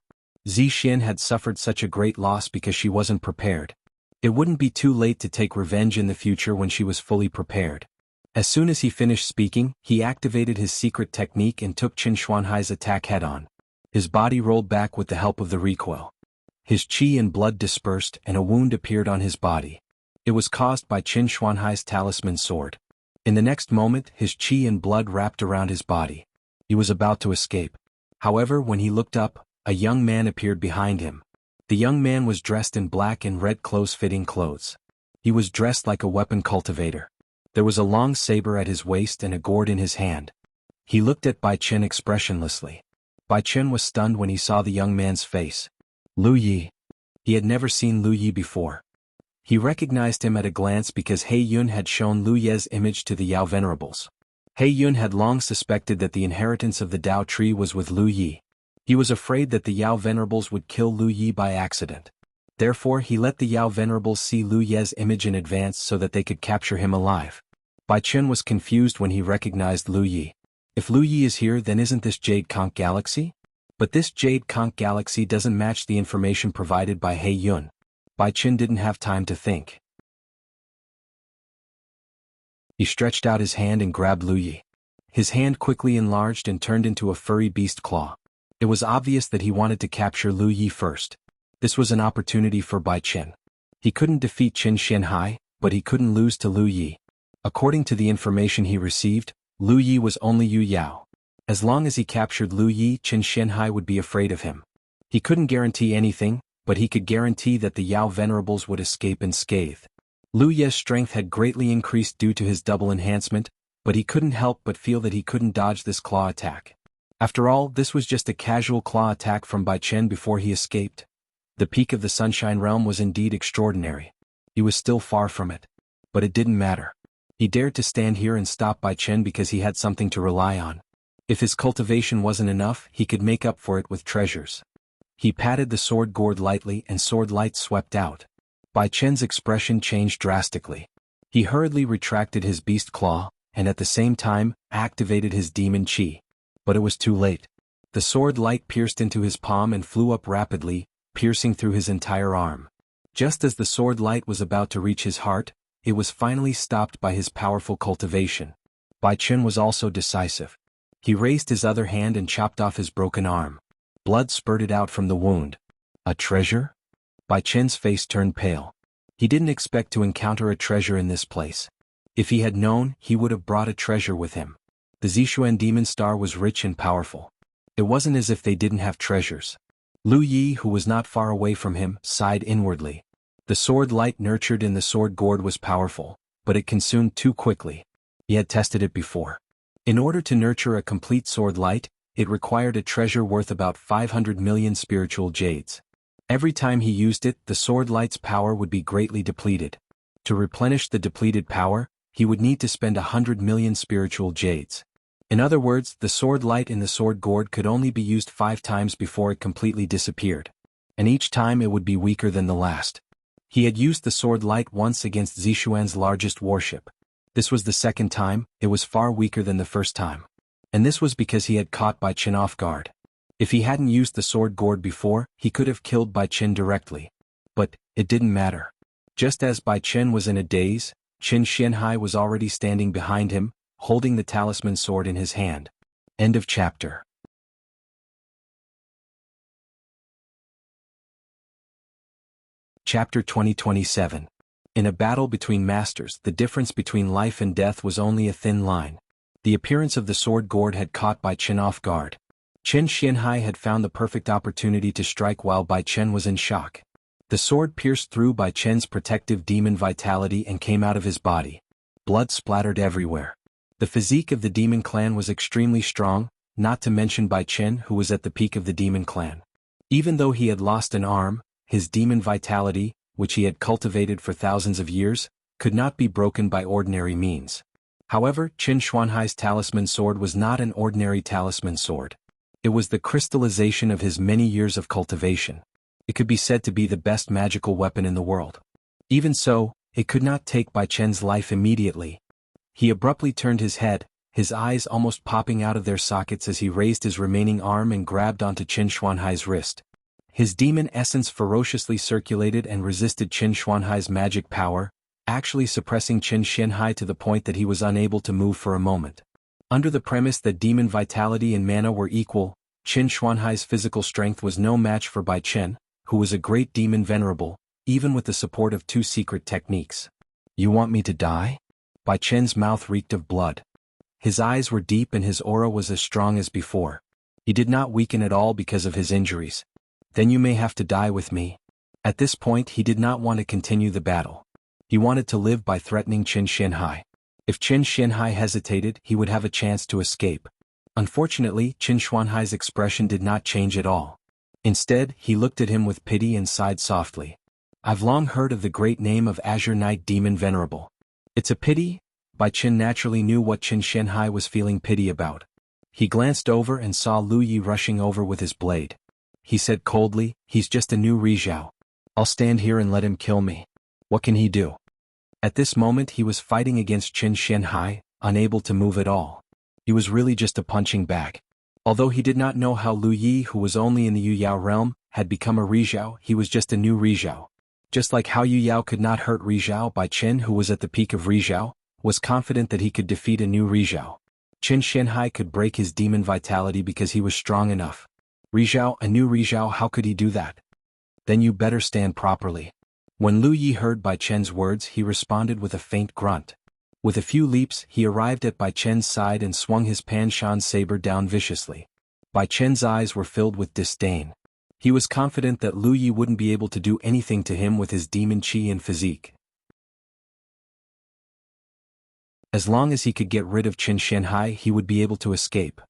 A: Zixin had suffered such a great loss because she wasn't prepared. It wouldn't be too late to take revenge in the future when she was fully prepared. As soon as he finished speaking, he activated his secret technique and took Qin Xuanhai's attack head-on. His body rolled back with the help of the recoil. His qi and blood dispersed and a wound appeared on his body. It was caused by Qin Xuanhai's talisman sword. In the next moment, his qi and blood wrapped around his body. He was about to escape. However, when he looked up, a young man appeared behind him. The young man was dressed in black and red close-fitting clothes. He was dressed like a weapon cultivator. There was a long saber at his waist and a gourd in his hand. He looked at Bai Qin expressionlessly. Bai Qin was stunned when he saw the young man's face. Lu Yi. He had never seen Lu Yi before. He recognized him at a glance because He Yun had shown Lu Ye's image to the Yao Venerables. He Yun had long suspected that the inheritance of the Dao tree was with Lu Yi. He was afraid that the Yao Venerables would kill Lu Yi by accident. Therefore he let the Yao Venerables see Lu Ye's image in advance so that they could capture him alive. Bai Qin was confused when he recognized Lu Yi. If Lu Yi is here, then isn't this Jade Conch Galaxy? But this Jade Conch Galaxy doesn't match the information provided by He Yun. Bai Qin didn't have time to think. He stretched out his hand and grabbed Lu Yi. His hand quickly enlarged and turned into a furry beast claw. It was obvious that he wanted to capture Lu Yi first. This was an opportunity for Bai Qin. He couldn't defeat Qin Xianhai, but he couldn't lose to Lu Yi. According to the information he received, Lu Yi was only Yu Yao. As long as he captured Lu Yi, Qin Xianhai would be afraid of him. He couldn't guarantee anything, but he could guarantee that the Yao Venerables would escape unscathed. Lu Ye's strength had greatly increased due to his double enhancement, but he couldn't help but feel that he couldn't dodge this claw attack. After all, this was just a casual claw attack from Bai Qin before he escaped. The peak of the Sunshine Realm was indeed extraordinary. He was still far from it. But it didn't matter. He dared to stand here and stop Bai Qin because he had something to rely on. If his cultivation wasn't enough, he could make up for it with treasures. He patted the sword gourd lightly and sword light swept out. Bai Qin's expression changed drastically. He hurriedly retracted his beast claw, and at the same time, activated his demon qi. But it was too late. The sword light pierced into his palm and flew up rapidly, piercing through his entire arm. Just as the sword light was about to reach his heart, it was finally stopped by his powerful cultivation. Bai Qin was also decisive. He raised his other hand and chopped off his broken arm. Blood spurted out from the wound. A treasure? Bai Qin's face turned pale. He didn't expect to encounter a treasure in this place. If he had known, he would have brought a treasure with him. The Zixuan demon star was rich and powerful. It wasn't as if they didn't have treasures. Lu Yi, who was not far away from him, sighed inwardly. The sword light nurtured in the sword gourd was powerful, but it consumed too quickly. He had tested it before. In order to nurture a complete sword light, it required a treasure worth about 500 million spiritual jades. Every time he used it, the sword light's power would be greatly depleted. To replenish the depleted power, he would need to spend 100 million spiritual jades. In other words, the sword light in the sword gourd could only be used 5 times before it completely disappeared. And each time it would be weaker than the last. He had used the sword light once against Zixuan's largest warship. This was the second time, it was far weaker than the first time. And this was because he had caught Bai Qin off guard. If he hadn't used the sword gourd before, he could have killed Bai Qin directly. But it didn't matter. Just as Bai Qin was in a daze, Qin Xianhai was already standing behind him, holding the talisman sword in his hand. End of chapter. Chapter 2027. In a battle between masters, the difference between life and death was only a thin line. The appearance of the sword gourd had caught Bai Qin off guard. Qin Xianhai had found the perfect opportunity to strike while Bai Qin was in shock. The sword pierced through Bai Qin's protective demon vitality and came out of his body. Blood splattered everywhere. The physique of the demon clan was extremely strong, not to mention Bai Qin, who was at the peak of the demon clan. Even though he had lost an arm, his demon vitality, which he had cultivated for thousands of years, could not be broken by ordinary means. However, Qin Xuanhai's talisman sword was not an ordinary talisman sword. It was the crystallization of his many years of cultivation. It could be said to be the best magical weapon in the world. Even so, it could not take Bai Chen's life immediately. He abruptly turned his head, his eyes almost popping out of their sockets as he raised his remaining arm and grabbed onto Qin Xuanhai's wrist. His demon essence ferociously circulated and resisted Qin Xuanhai's magic power, actually suppressing Qin Xuanhai to the point that he was unable to move for a moment. Under the premise that demon vitality and mana were equal, Qin Xuanhai's physical strength was no match for Bai Chen, who was a great demon venerable, even with the support of 2 secret techniques. "You want me to die?" Bai Chen's mouth reeked of blood. His eyes were deep and his aura was as strong as before. He did not weaken at all because of his injuries. "Then you may have to die with me." At this point he did not want to continue the battle. He wanted to live by threatening Qin Xuanhai. If Qin Xuanhai hesitated, he would have a chance to escape. Unfortunately, Qin Xuanhai's expression did not change at all. Instead, he looked at him with pity and sighed softly. "I've long heard of the great name of Azure Knight Demon Venerable. It's a pity." Bai Chen naturally knew what Qin Xuanhai was feeling pity about. He glanced over and saw Lu Yi rushing over with his blade. He said coldly, "He's just a new Rizhao. I'll stand here and let him kill me. What can he do?" At this moment he was fighting against Qin Xuanhai, unable to move at all. He was really just a punching bag. Although he did not know how Lu Yi, who was only in the Yu Yao realm, had become a Rizhao, he was just a new Rizhao. Just like how Yu Yao could not hurt Rizhao, Bai Chen, who was at the peak of Rizhao, was confident that he could defeat a new Rizhao. Qin Xuanhai could break his demon vitality because he was strong enough. Rizhao, a new Rizhao, how could he do that? "Then you better stand properly." When Lu Yi heard Bai Chen's words, he responded with a faint grunt. With a few leaps, he arrived at Bai Chen's side and swung his Panshan saber down viciously. Bai Chen's eyes were filled with disdain. He was confident that Lu Yi wouldn't be able to do anything to him with his demon qi and physique. As long as he could get rid of Qin Xuanhai, he would be able to escape.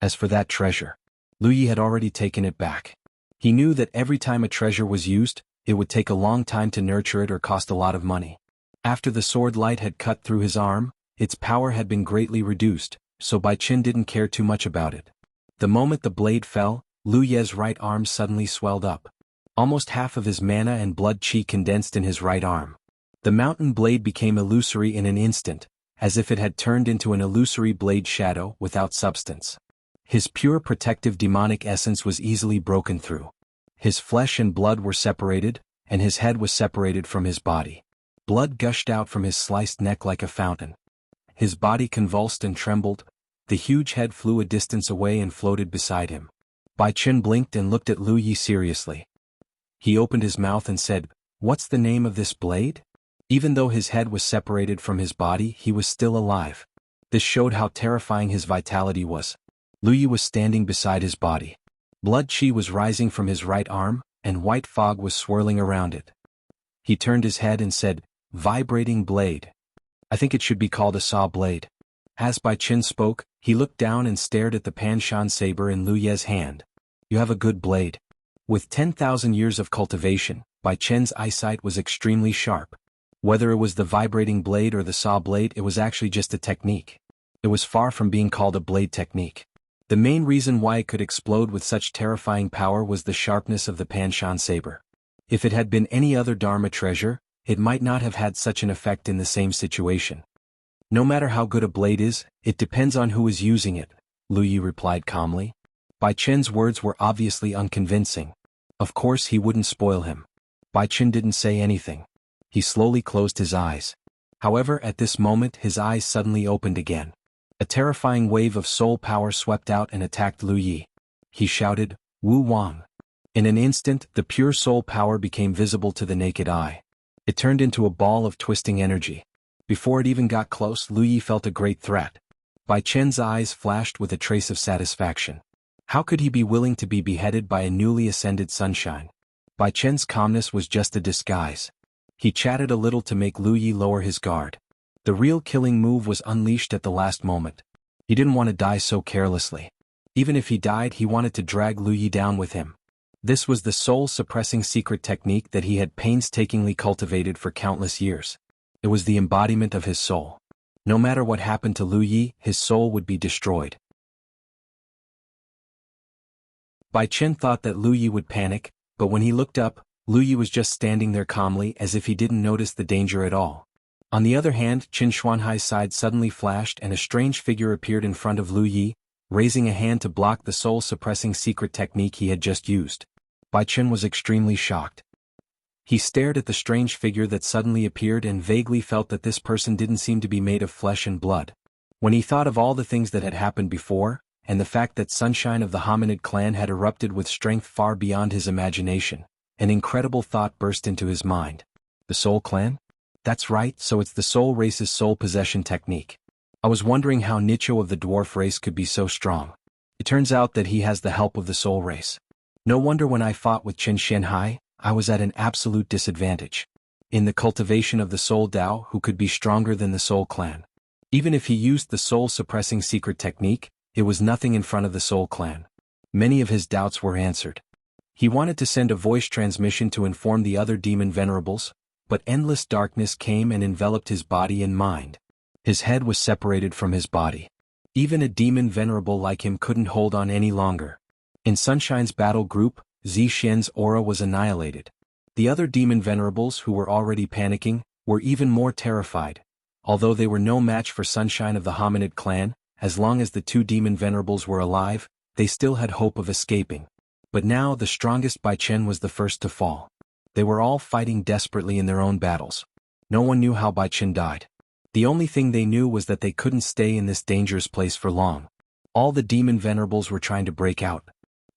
A: As for that treasure, Lu Yi had already taken it back. He knew that every time a treasure was used, it would take a long time to nurture it or cost a lot of money. After the sword light had cut through his arm, its power had been greatly reduced, so Bai Chen didn't care too much about it. The moment the blade fell, Lu Ye's right arm suddenly swelled up. Almost half of his mana and blood qi condensed in his right arm. The mountain blade became illusory in an instant, as if it had turned into an illusory blade shadow without substance. His pure protective demonic essence was easily broken through. His flesh and blood were separated, and his head was separated from his body. Blood gushed out from his sliced neck like a fountain. His body convulsed and trembled. The huge head flew a distance away and floated beside him. Bai Chen blinked and looked at Lu Yi seriously. He opened his mouth and said, "What's the name of this blade?" Even though his head was separated from his body, he was still alive. This showed how terrifying his vitality was. Lu Yi was standing beside his body. Blood qi was rising from his right arm, and white fog was swirling around it. He turned his head and said, "Vibrating blade. I think it should be called a saw blade." As Bai Chen spoke, he looked down and stared at the Panshan saber in Lu Ye's hand. "You have a good blade." With 10,000 years of cultivation, Bai Chen's eyesight was extremely sharp. Whether it was the vibrating blade or the saw blade, it was actually just a technique. It was far from being called a blade technique. The main reason why it could explode with such terrifying power was the sharpness of the Panshan saber. If it had been any other Dharma treasure, it might not have had such an effect in the same situation. "No matter how good a blade is, it depends on who is using it," Lu Yi replied calmly. Bai Chen's words were obviously unconvincing. Of course he wouldn't spoil him. Bai Chen didn't say anything. He slowly closed his eyes. However, at this moment his eyes suddenly opened again. A terrifying wave of soul power swept out and attacked Lu Yi. He shouted, "Wu Wang." In an instant, the pure soul power became visible to the naked eye. It turned into a ball of twisting energy. Before it even got close, Lu Yi felt a great threat. Bai Chen's eyes flashed with a trace of satisfaction. How could he be willing to be beheaded by a newly ascended sunshine? Bai Chen's calmness was just a disguise. He chatted a little to make Lu Yi lower his guard. The real killing move was unleashed at the last moment. He didn't want to die so carelessly. Even if he died, he wanted to drag Lu Yi down with him. This was the soul-suppressing secret technique that he had painstakingly cultivated for countless years. It was the embodiment of his soul. No matter what happened to Lu Yi, his soul would be destroyed. Bai Chen thought that Lu Yi would panic, but when he looked up, Lu Yi was just standing there calmly as if he didn't notice the danger at all. On the other hand, Qin Xuanhai's side suddenly flashed and a strange figure appeared in front of Lu Yi, raising a hand to block the soul-suppressing secret technique he had just used. Bai Chen was extremely shocked. He stared at the strange figure that suddenly appeared and vaguely felt that this person didn't seem to be made of flesh and blood. When he thought of all the things that had happened before, and the fact that Sunshine of the Hominid clan had erupted with strength far beyond his imagination, an incredible thought burst into his mind. The Soul Clan? That's right, so it's the Soul Race's soul possession technique. I was wondering how Nicho of the dwarf race could be so strong. It turns out that he has the help of the Soul Race. No wonder when I fought with Qin Xuanhai, I was at an absolute disadvantage. In the cultivation of the Soul Dao, who could be stronger than the Soul Clan? Even if he used the soul-suppressing secret technique, it was nothing in front of the Soul Clan. Many of his doubts were answered. He wanted to send a voice transmission to inform the other demon venerables, but endless darkness came and enveloped his body and mind. His head was separated from his body. Even a demon venerable like him couldn't hold on any longer. In Sunshine's battle group, Zixian's aura was annihilated. The other demon venerables who were already panicking, were even more terrified. Although they were no match for Sunshine of the Hominid clan, as long as the two demon venerables were alive, they still had hope of escaping. But now the strongest Bai Chen was the first to fall. They were all fighting desperately in their own battles. No one knew how Bai Chen died. The only thing they knew was that they couldn't stay in this dangerous place for long. All the demon venerables were trying to break out.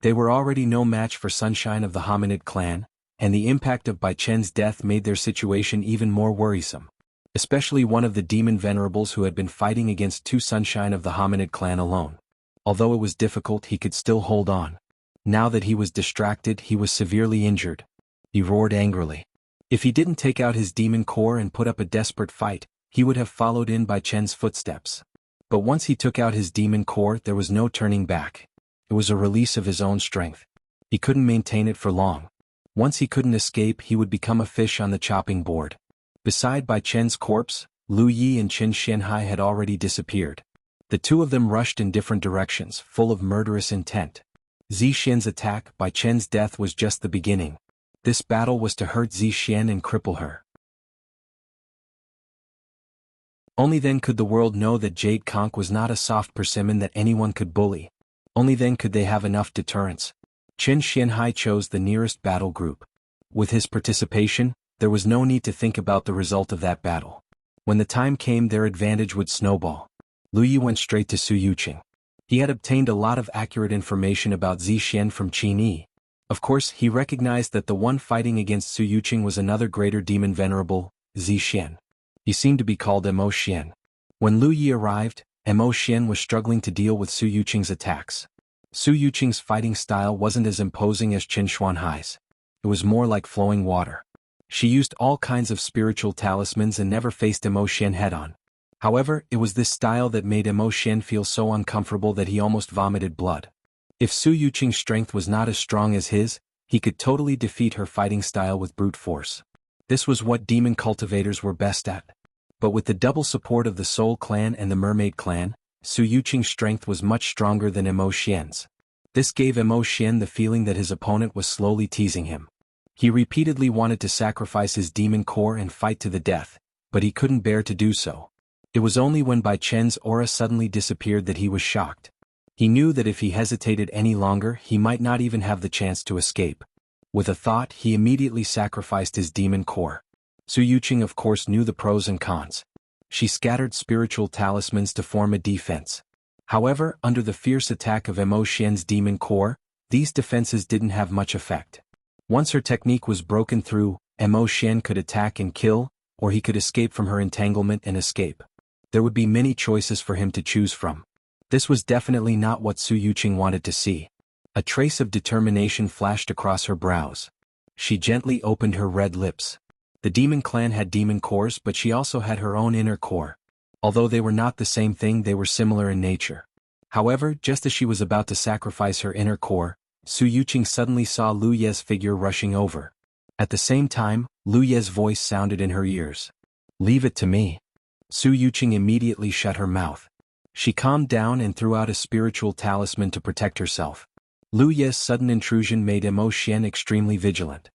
A: They were already no match for Sunshine of the Hominid clan, and the impact of Bai Chen's death made their situation even more worrisome. Especially one of the demon venerables who had been fighting against two Sunshine of the Hominid clan alone. Although it was difficult, he could still hold on. Now that he was distracted, he was severely injured. He roared angrily. If he didn't take out his demon core and put up a desperate fight, he would have followed in Bai Chen's footsteps. But once he took out his demon core, there was no turning back. It was a release of his own strength. He couldn't maintain it for long. Once he couldn't escape, he would become a fish on the chopping board. Beside Bai Chen's corpse, Lu Yi and Qin Xuanhai had already disappeared. The two of them rushed in different directions, full of murderous intent. Zixian's attack, Bai Chen's death, was just the beginning. This battle was to hurt Zixian and cripple her. Only then could the world know that Jade Conch was not a soft persimmon that anyone could bully. Only then could they have enough deterrence. Qin Xuanhai chose the nearest battle group. With his participation, there was no need to think about the result of that battle. When the time came, their advantage would snowball. Lu Yi went straight to Su Yuqing. He had obtained a lot of accurate information about Zixian from Qin Yi. Of course, he recognized that the one fighting against Su Yuqing was another greater demon venerable, Zixian. He seemed to be called Mo Xian. When Lu Yi arrived, Mo Xian was struggling to deal with Su Yuqing's attacks. Su Yuqing's fighting style wasn't as imposing as Qin Xuanhai's. It was more like flowing water. She used all kinds of spiritual talismans and never faced Mo Xian head-on. However, it was this style that made Mo Xian feel so uncomfortable that he almost vomited blood. If Su Yuqing's strength was not as strong as his, he could totally defeat her fighting style with brute force. This was what demon cultivators were best at. But with the double support of the Soul Clan and the Mermaid Clan, Su Yuqing's strength was much stronger than Mo Xian's. This gave Mo Xian the feeling that his opponent was slowly teasing him. He repeatedly wanted to sacrifice his demon core and fight to the death, but he couldn't bear to do so. It was only when Bai Chen's aura suddenly disappeared that he was shocked. He knew that if he hesitated any longer, he might not even have the chance to escape. With a thought, he immediately sacrificed his demon core. Su Yuqing of course knew the pros and cons. She scattered spiritual talismans to form a defense. However, under the fierce attack of Mo Xian's demon core, these defenses didn't have much effect. Once her technique was broken through, Mo Xian could attack and kill, or he could escape from her entanglement and escape. There would be many choices for him to choose from. This was definitely not what Su Yuqing wanted to see. A trace of determination flashed across her brows. She gently opened her red lips. The demon clan had demon cores, but she also had her own inner core. Although they were not the same thing, they were similar in nature. However, just as she was about to sacrifice her inner core, Su Yuqing suddenly saw Lu Ye's figure rushing over. At the same time, Lu Ye's voice sounded in her ears. "Leave it to me." Su Yuqing immediately shut her mouth. She calmed down and threw out a spiritual talisman to protect herself. Lu Ye's sudden intrusion made Emo Xian extremely vigilant.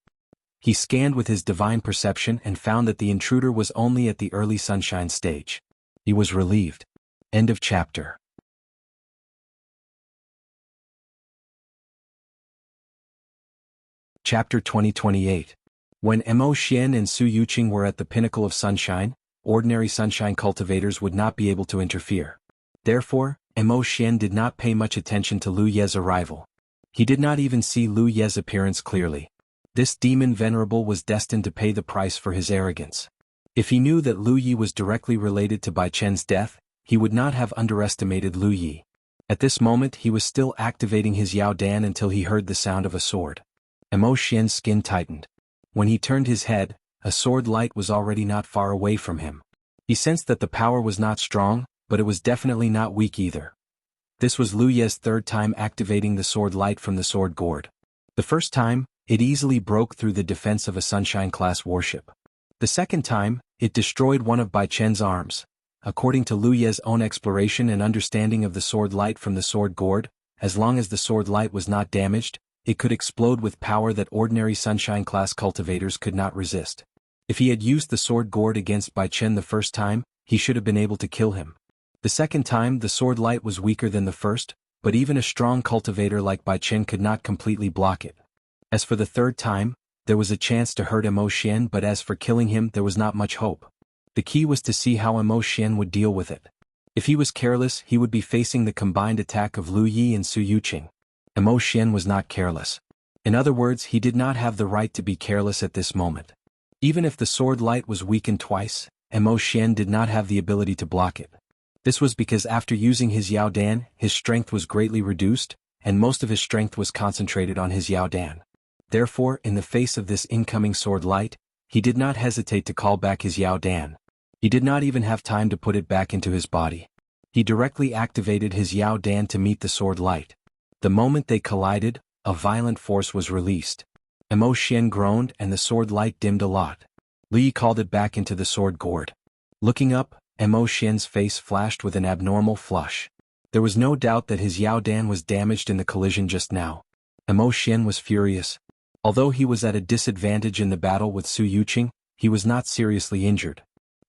A: He scanned with his divine perception and found that the intruder was only at the early sunshine stage. He was relieved. End of chapter. Chapter 2028. When Emo Xian and Su Yuqing were at the pinnacle of sunshine, ordinary sunshine cultivators would not be able to interfere. Therefore, Emo Xian did not pay much attention to Lu Ye's arrival. He did not even see Lu Ye's appearance clearly. This demon venerable was destined to pay the price for his arrogance. If he knew that Lu Yi was directly related to Bai Chen's death, he would not have underestimated Lu Yi. At this moment he was still activating his Yao Dan until he heard the sound of a sword. Emo Xian's skin tightened. When he turned his head, a sword light was already not far away from him. He sensed that the power was not strong, but it was definitely not weak either. This was Lu Ye's third time activating the sword light from the sword gourd. The first time, it easily broke through the defense of a Sunshine-class warship. The second time, it destroyed one of Bai Chen's arms. According to Lu Ye's own exploration and understanding of the sword light from the sword gourd, as long as the sword light was not damaged, it could explode with power that ordinary Sunshine-class cultivators could not resist. If he had used the sword gourd against Bai Chen the first time, he should have been able to kill him. The second time the sword light was weaker than the first, but even a strong cultivator like Bai Chen could not completely block it. As for the third time, there was a chance to hurt Emo Xian, but as for killing him there was not much hope. The key was to see how Emo Xian would deal with it. If he was careless he would be facing the combined attack of Lu Yi and Su Yuqing. Emo Xian was not careless. In other words, he did not have the right to be careless at this moment. Even if the sword light was weakened twice, Emo Xian did not have the ability to block it. This was because after using his Yao Dan, his strength was greatly reduced, and most of his strength was concentrated on his Yao Dan. Therefore, in the face of this incoming sword light, he did not hesitate to call back his Yao Dan. He did not even have time to put it back into his body. He directly activated his Yao Dan to meet the sword light. The moment they collided, a violent force was released. Emo Xian groaned and the sword light dimmed a lot. Lu Yi called it back into the sword gourd. Looking up, Emo Xian's face flashed with an abnormal flush. There was no doubt that his Yao Dan was damaged in the collision just now. Emo Xian was furious. Although he was at a disadvantage in the battle with Su Yuqing, he was not seriously injured.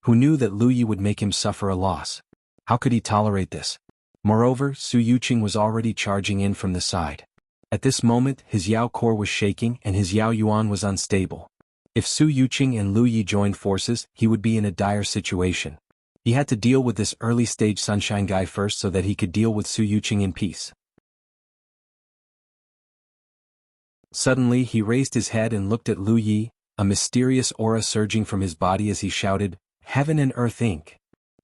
A: Who knew that Lu Yi would make him suffer a loss? How could he tolerate this? Moreover, Su Yuqing was already charging in from the side. At this moment his Yao core was shaking and his Yao Yuan was unstable. If Su Yuqing and Lu Yi joined forces, he would be in a dire situation. He had to deal with this early-stage sunshine guy first so that he could deal with Su Yuqing in peace. Suddenly he raised his head and looked at Lu Yi, a mysterious aura surging from his body as he shouted, "Heaven and Earth Inc."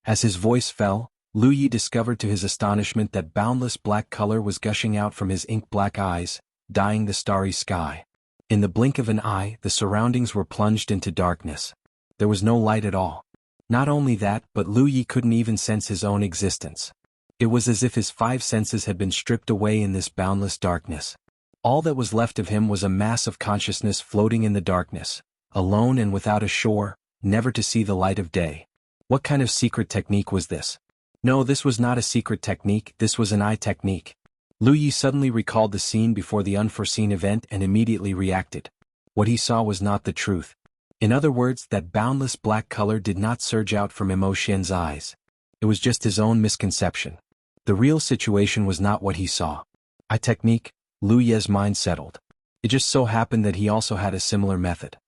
A: As his voice fell, Lu Yi discovered to his astonishment that boundless black color was gushing out from his ink-black eyes, dyeing the starry sky. In the blink of an eye, the surroundings were plunged into darkness. There was no light at all. Not only that, but Lu Yi couldn't even sense his own existence. It was as if his 5 senses had been stripped away in this boundless darkness. All that was left of him was a mass of consciousness floating in the darkness, alone and without a shore, never to see the light of day. What kind of secret technique was this? No, this was not a secret technique, this was an eye technique. Lu Yi suddenly recalled the scene before the unforeseen event and immediately reacted. What he saw was not the truth. In other words, that boundless black color did not surge out from Emo Xian's eyes. It was just his own misconception. The real situation was not what he saw. Eye technique, Lu Ye's mind settled. It just so happened that he also had a similar method.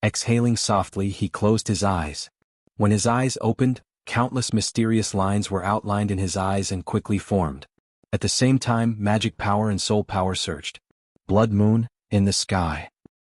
A: Exhaling softly, he closed his eyes. When his eyes opened, countless mysterious lines were outlined in his eyes and quickly formed. At the same time, magic power and soul power surged. "Blood moon, in the sky!"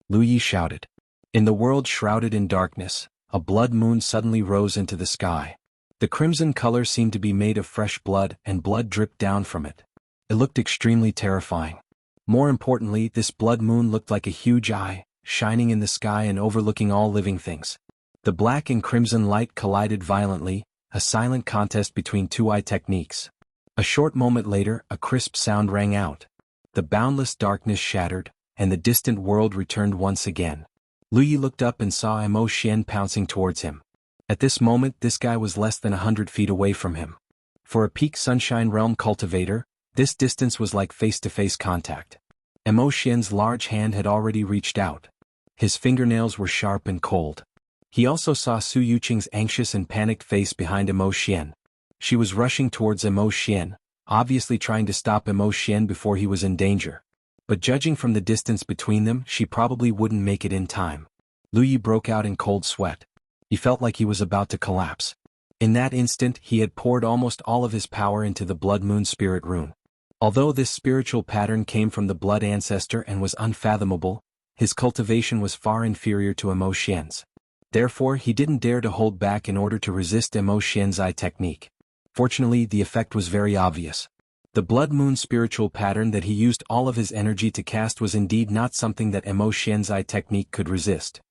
A: Lu Yi shouted. In the world shrouded in darkness, a blood moon suddenly rose into the sky. The crimson color seemed to be made of fresh blood and blood dripped down from it. It looked extremely terrifying. More importantly, this blood moon looked like a huge eye, shining in the sky and overlooking all living things. The black and crimson light collided violently, a silent contest between 2 eye techniques. A short moment later, a crisp sound rang out. The boundless darkness shattered, and the distant world returned once again. Lu Yi looked up and saw Mo Xian pouncing towards him. At this moment this guy was less than 100 feet away from him. For a peak Sunshine Realm cultivator, this distance was like face-to-face contact. Mo Xian's large hand had already reached out. His fingernails were sharp and cold. He also saw Su Yuqing's anxious and panicked face behind Mo Xian. She was rushing towards Mo Xian, obviously trying to stop Mo Xian before he was in danger. But judging from the distance between them, she probably wouldn't make it in time. Lu Yi broke out in cold sweat. He felt like he was about to collapse. In that instant he had poured almost all of his power into the Blood Moon Spirit Rune. Although this spiritual pattern came from the Blood Ancestor and was unfathomable, his cultivation was far inferior to Mo Xian's. Therefore he didn't dare to hold back in order to resist Mo Xian's eye technique. Fortunately the effect was very obvious. The Blood Moon spiritual pattern that he used all of his energy to cast was indeed not something that Mo Xian's eye technique could resist.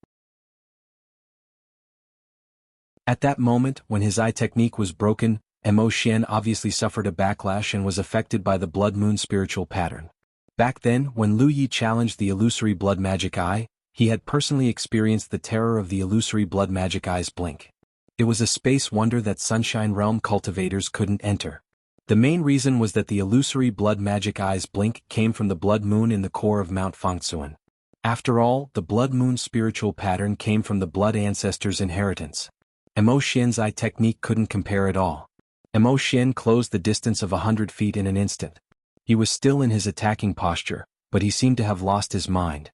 A: At that moment, when his eye technique was broken, Mo Xian obviously suffered a backlash and was affected by the Blood Moon spiritual pattern. Back then, when Lu Yi challenged the illusory blood magic eye, he had personally experienced the terror of the illusory blood magic eye's blink. It was a space wonder that Sunshine Realm cultivators couldn't enter. The main reason was that the illusory blood magic eye's blink came from the blood moon in the core of Mount Fangsuan. After all, the blood moon spiritual pattern came from the blood ancestor's inheritance. Mo Xian's eye technique couldn't compare at all. Mo Xian closed the distance of 100 feet in an instant. He was still in his attacking posture, but he seemed to have lost his mind.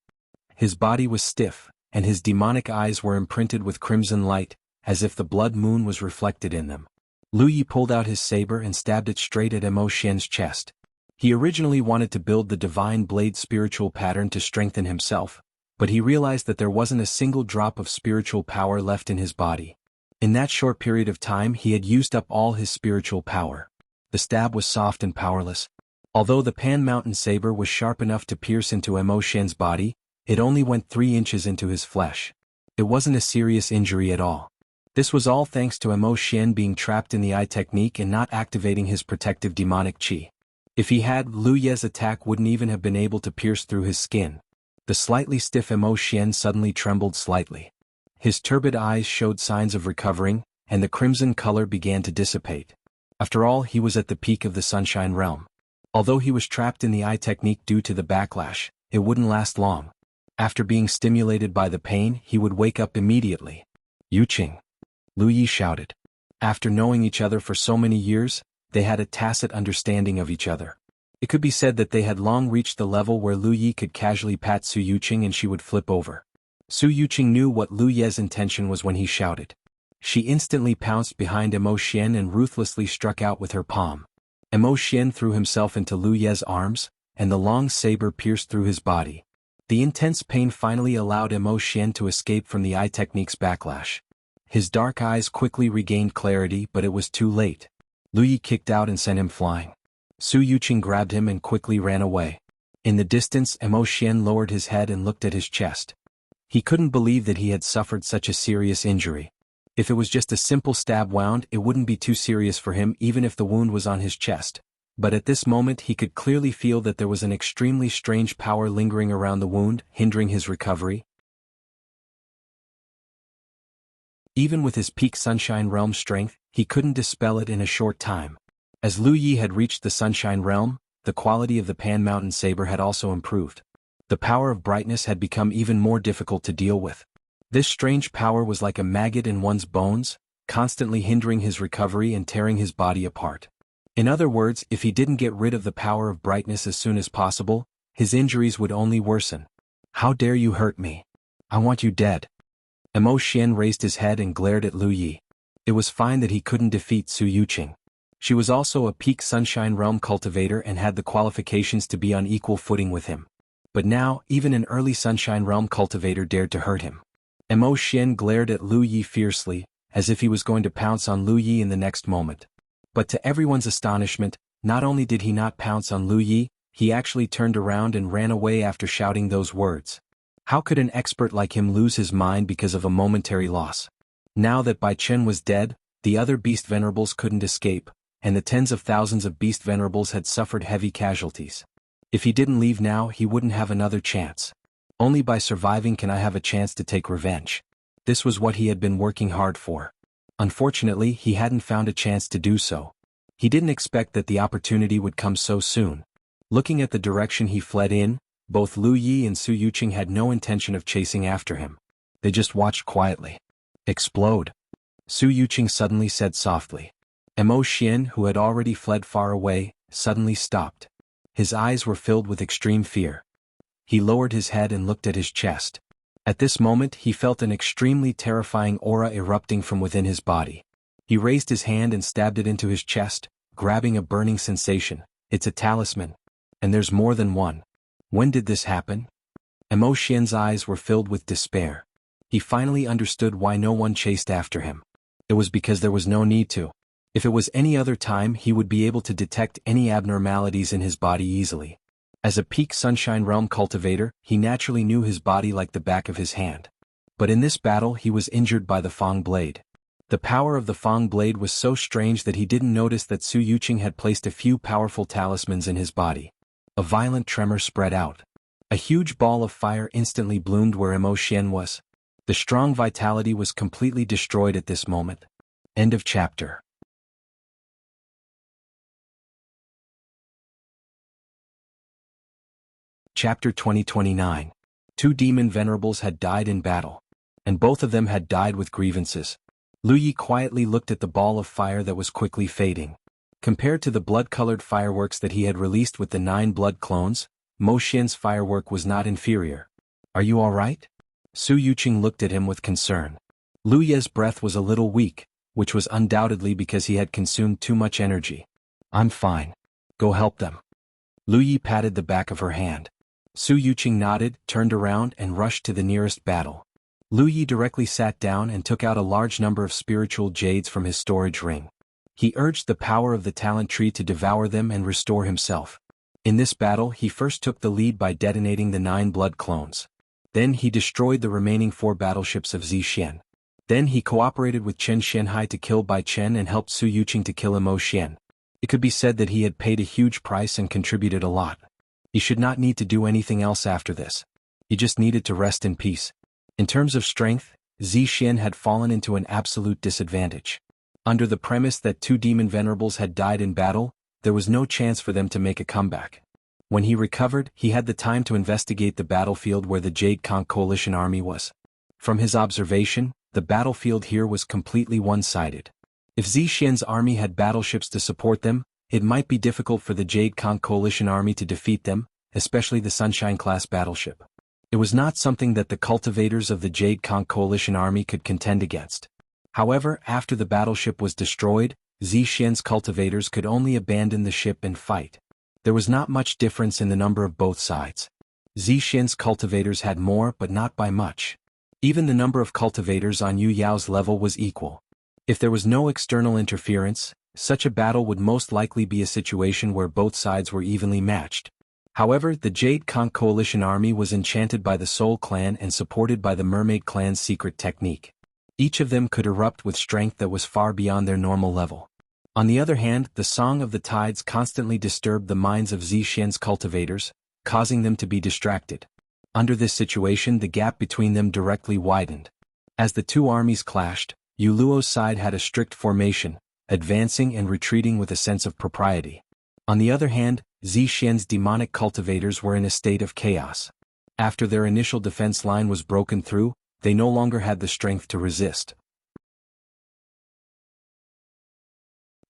A: His body was stiff, and his demonic eyes were imprinted with crimson light, as if the blood moon was reflected in them. Lu Yi pulled out his saber and stabbed it straight at Mo Xian's chest. He originally wanted to build the Divine Blade spiritual pattern to strengthen himself, but he realized that there wasn't a single drop of spiritual power left in his body. In that short period of time he had used up all his spiritual power. The stab was soft and powerless. Although the Pan Mountain saber was sharp enough to pierce into Mo Xian's body, it only went 3 inches into his flesh. It wasn't a serious injury at all. This was all thanks to Mo Xian being trapped in the eye technique and not activating his protective demonic qi. If he had, Lu Ye's attack wouldn't even have been able to pierce through his skin. The slightly stiff Mo Xian suddenly trembled slightly. His turbid eyes showed signs of recovering, and the crimson color began to dissipate. After all, he was at the peak of the Sunshine Realm. Although he was trapped in the eye technique due to the backlash, it wouldn't last long. After being stimulated by the pain, he would wake up immediately. Yuqing, Lu Yi shouted. After knowing each other for so many years, they had a tacit understanding of each other. It could be said that they had long reached the level where Lu Yi could casually pat Su Yuqing and she would flip over. Su Yuqing knew what Lu Ye's intention was when he shouted. She instantly pounced behind Mo Xian and ruthlessly struck out with her palm. Mo Xian threw himself into Lu Ye's arms, and the long saber pierced through his body. The intense pain finally allowed Mo Xian to escape from the eye technique's backlash. His dark eyes quickly regained clarity, but it was too late. Lu Yi kicked out and sent him flying. Su Yuqing grabbed him and quickly ran away. In the distance, Mo Xian lowered his head and looked at his chest. He couldn't believe that he had suffered such a serious injury. If it was just a simple stab wound, it wouldn't be too serious for him even if the wound was on his chest. But at this moment he could clearly feel that there was an extremely strange power lingering around the wound, hindering his recovery. Even with his peak Sunshine Realm strength, he couldn't dispel it in a short time. As Lu Yi had reached the Sunshine Realm, the quality of the Pan Mountain saber had also improved. The power of brightness had become even more difficult to deal with. This strange power was like a maggot in one's bones, constantly hindering his recovery and tearing his body apart. In other words, if he didn't get rid of the power of brightness as soon as possible, his injuries would only worsen. How dare you hurt me? I want you dead. Mo Xian raised his head and glared at Lu Yi. It was fine that he couldn't defeat Su Yuqing. She was also a peak Sunshine Realm cultivator and had the qualifications to be on equal footing with him. But now, even an early Sunshine Realm cultivator dared to hurt him. Mo Xian glared at Lu Yi fiercely, as if he was going to pounce on Lu Yi in the next moment. But to everyone's astonishment, not only did he not pounce on Lu Yi, he actually turned around and ran away after shouting those words. How could an expert like him lose his mind because of a momentary loss? Now that Bai Chen was dead, the other beast venerables couldn't escape, and the tens of thousands of beast venerables had suffered heavy casualties. If he didn't leave now, he wouldn't have another chance. Only by surviving can I have a chance to take revenge. This was what he had been working hard for. Unfortunately, he hadn't found a chance to do so. He didn't expect that the opportunity would come so soon. Looking at the direction he fled in, both Lu Yi and Su Yuqing had no intention of chasing after him. They just watched quietly. Explode. Su Yuqing suddenly said softly. Mo Xian, who had already fled far away, suddenly stopped. His eyes were filled with extreme fear. He lowered his head and looked at his chest. At this moment he felt an extremely terrifying aura erupting from within his body. He raised his hand and stabbed it into his chest, grabbing a burning sensation. It's a talisman. And there's more than one. When did this happen? Mo Xian's eyes were filled with despair. He finally understood why no one chased after him. It was because there was no need to. If it was any other time, he would be able to detect any abnormalities in his body easily. As a peak Sunshine Realm cultivator, he naturally knew his body like the back of his hand. But in this battle he was injured by the Fang Blade. The power of the Fang Blade was so strange that he didn't notice that Su Yuqing had placed a few powerful talismans in his body. A violent tremor spread out. A huge ball of fire instantly bloomed where Mo Xian was. The strong vitality was completely destroyed at this moment. End of chapter. Chapter 2029. Two demon venerables had died in battle. And both of them had died with grievances. Lu Yi quietly looked at the ball of fire that was quickly fading. Compared to the blood-colored fireworks that he had released with the 9 blood clones, Mo Xian's firework was not inferior. Are you alright? Su Yuqing looked at him with concern. Lu Yi's breath was a little weak, which was undoubtedly because he had consumed too much energy. I'm fine. Go help them. Lu Yi patted the back of her hand. Su Yuqing nodded, turned around and rushed to the nearest battle. Lu Yi directly sat down and took out a large number of spiritual jades from his storage ring. He urged the power of the talent tree to devour them and restore himself. In this battle he first took the lead by detonating the 9 blood clones. Then he destroyed the remaining 4 battleships of Zixian. Then he cooperated with Chen Xianhai to kill Bai Chen and helped Su Yuqing to kill Mo Xian. It could be said that he had paid a huge price and contributed a lot. He should not need to do anything else after this. He just needed to rest in peace. In terms of strength, Zixian had fallen into an absolute disadvantage. Under the premise that 2 demon venerables had died in battle, there was no chance for them to make a comeback. When he recovered, he had the time to investigate the battlefield where the Jade Conch Coalition army was. From his observation, the battlefield here was completely one-sided. If Zixian's army had battleships to support them, it might be difficult for the Jade Conch Coalition army to defeat them, especially the Sunshine-class battleship. It was not something that the cultivators of the Jade Conch Coalition army could contend against. However, after the battleship was destroyed, Zixian's cultivators could only abandon the ship and fight. There was not much difference in the number of both sides. Zixian's cultivators had more but not by much. Even the number of cultivators on Yu Yao's level was equal. If there was no external interference, such a battle would most likely be a situation where both sides were evenly matched. However, the Jade Conch Coalition army was enchanted by the Soul Clan and supported by the Mermaid Clan's secret technique. Each of them could erupt with strength that was far beyond their normal level. On the other hand, the Song of the Tides constantly disturbed the minds of Zixian's cultivators, causing them to be distracted. Under this situation, the gap between them directly widened. As the two armies clashed, Yu Luo's side had a strict formation, advancing and retreating with a sense of propriety. On the other hand, Zixian's demonic cultivators were in a state of chaos. After their initial defense line was broken through, they no longer had the strength to resist.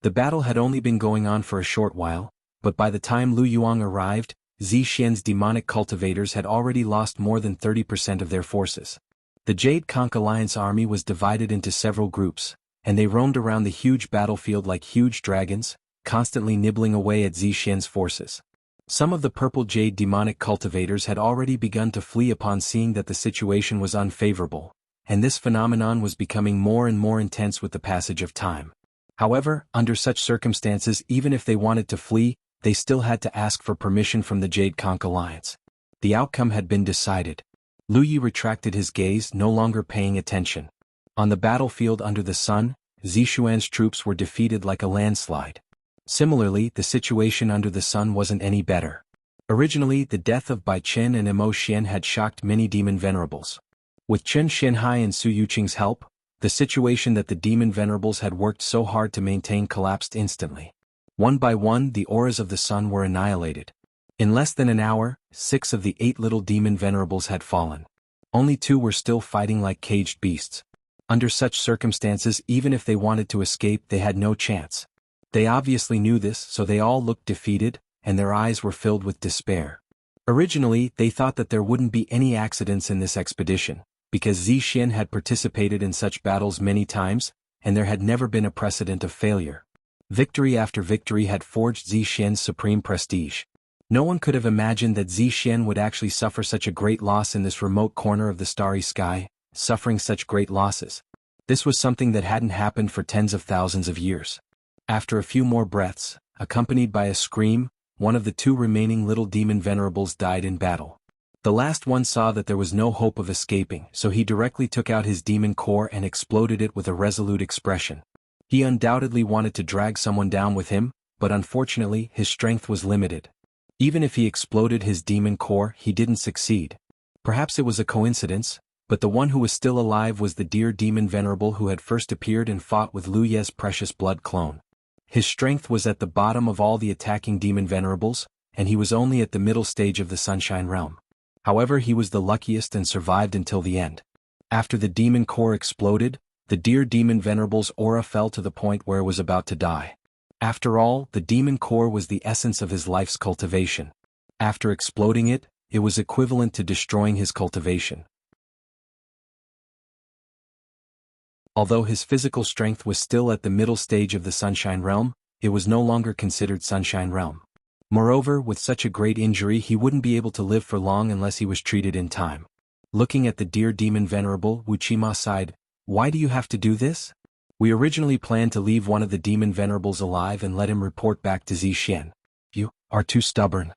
A: The battle had only been going on for a short while, but by the time Lu Yuang arrived, Zixian's demonic cultivators had already lost more than 30% of their forces. The Jade Conch Alliance army was divided into several groups, and they roamed around the huge battlefield like huge dragons, constantly nibbling away at Zixian's forces. Some of the purple jade demonic cultivators had already begun to flee upon seeing that the situation was unfavorable, and this phenomenon was becoming more and more intense with the passage of time. However, under such circumstances, even if they wanted to flee, they still had to ask for permission from the Jade Conch Alliance. The outcome had been decided. Lu Yi retracted his gaze, no longer paying attention. On the battlefield under the sun, Zixuan's troops were defeated like a landslide. Similarly, the situation under the sun wasn't any better. Originally, the death of Bai Chen and Mo Xian had shocked many demon venerables. With Chen Xianhai and Su Yuqing's help, the situation that the demon venerables had worked so hard to maintain collapsed instantly. One by one, the auras of the sun were annihilated. In less than an hour, 6 of the 8 little demon venerables had fallen. Only 2 were still fighting like caged beasts. Under such circumstances, even if they wanted to escape, they had no chance. They obviously knew this, so they all looked defeated, and their eyes were filled with despair. Originally, they thought that there wouldn't be any accidents in this expedition, because Zixian had participated in such battles many times, and there had never been a precedent of failure. Victory after victory had forged Zixian's supreme prestige. No one could have imagined that Zixian would actually suffer such a great loss in this remote corner of the starry sky, suffering such great losses. This was something that hadn't happened for tens of thousands of years. After a few more breaths, accompanied by a scream, one of the 2 remaining little demon venerables died in battle. The last one saw that there was no hope of escaping, so he directly took out his demon core and exploded it with a resolute expression. He undoubtedly wanted to drag someone down with him, but unfortunately his strength was limited. Even if he exploded his demon core, he didn't succeed. Perhaps it was a coincidence, but the one who was still alive was the dear demon venerable who had first appeared and fought with Lu Ye's precious blood clone. His strength was at the bottom of all the attacking demon venerables, and he was only at the middle stage of the Sunshine Realm. However, he was the luckiest and survived until the end. After the demon core exploded, the dear demon venerable's aura fell to the point where it was about to die. After all, the demon core was the essence of his life's cultivation. After exploding it, it was equivalent to destroying his cultivation. Although his physical strength was still at the middle stage of the Sunshine Realm, it was no longer considered Sunshine Realm. Moreover, with such a great injury, he wouldn't be able to live for long unless he was treated in time. Looking at the dear demon venerable, Wuxia sighed, "Why do you have to do this? We originally planned to leave one of the demon venerables alive and let him report back to Zixian. You are too stubborn."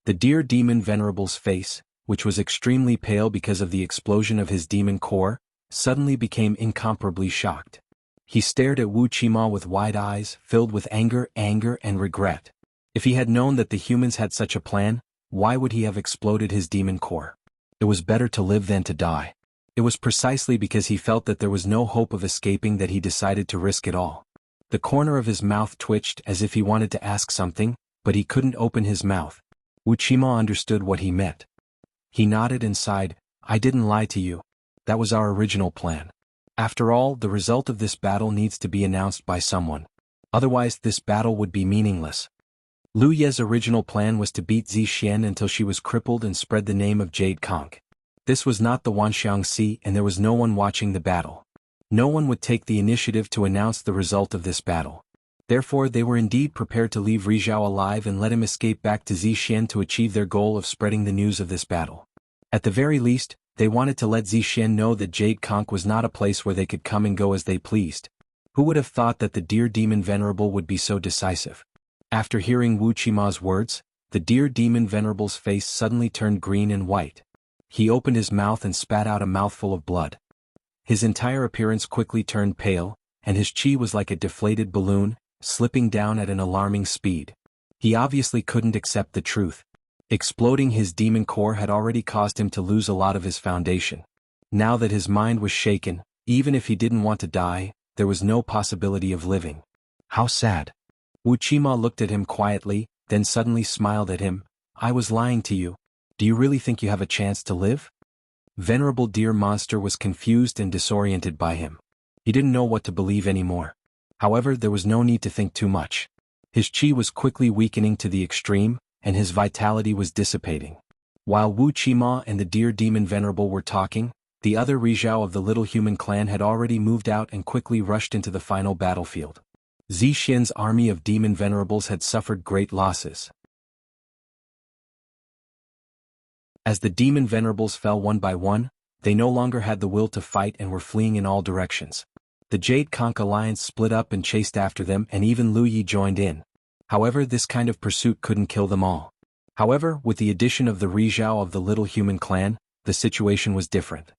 A: The dear demon venerable's face, which was extremely pale because of the explosion of his demon core, suddenly became incomparably shocked. He stared at Wuxia with wide eyes, filled with anger and regret. If he had known that the humans had such a plan, why would he have exploded his demon core? It was better to live than to die. It was precisely because he felt that there was no hope of escaping that he decided to risk it all. The corner of his mouth twitched as if he wanted to ask something, but he couldn't open his mouth. Wuxia understood what he meant. He nodded and sighed, "I didn't lie to you. That was our original plan. After all, the result of this battle needs to be announced by someone. Otherwise, this battle would be meaningless." Lu Ye's original plan was to beat Zixian until she was crippled and spread the name of Jade Conch. This was not the Wanxiangxi, and there was no one watching the battle. No one would take the initiative to announce the result of this battle. Therefore, they were indeed prepared to leave Rizhao alive and let him escape back to Zixian to achieve their goal of spreading the news of this battle. At the very least, they wanted to let Zixian know that Jade Conch was not a place where they could come and go as they pleased. Who would have thought that the dear demon venerable would be so decisive? After hearing Wuqima's words, the dear demon venerable's face suddenly turned green and white. He opened his mouth and spat out a mouthful of blood. His entire appearance quickly turned pale, and his chi was like a deflated balloon, slipping down at an alarming speed. He obviously couldn't accept the truth. Exploding his demon core had already caused him to lose a lot of his foundation. Now that his mind was shaken, even if he didn't want to die, there was no possibility of living. How sad. Wuqia looked at him quietly, then suddenly smiled at him. "I was lying to you. Do you really think you have a chance to live?" Venerable dear monster was confused and disoriented by him. He didn't know what to believe anymore. However, there was no need to think too much. His chi was quickly weakening to the extreme, and his vitality was dissipating. While Wuqia and the dear demon venerable were talking, the other Rizhao of the little human clan had already moved out and quickly rushed into the final battlefield. Zixian's army of demon venerables had suffered great losses. As the demon venerables fell one by one, they no longer had the will to fight and were fleeing in all directions. The Jade Conch alliance split up and chased after them, and even Lu Yi joined in. However, this kind of pursuit couldn't kill them all. However, with the addition of the Rizhao of the little human clan, the situation was different.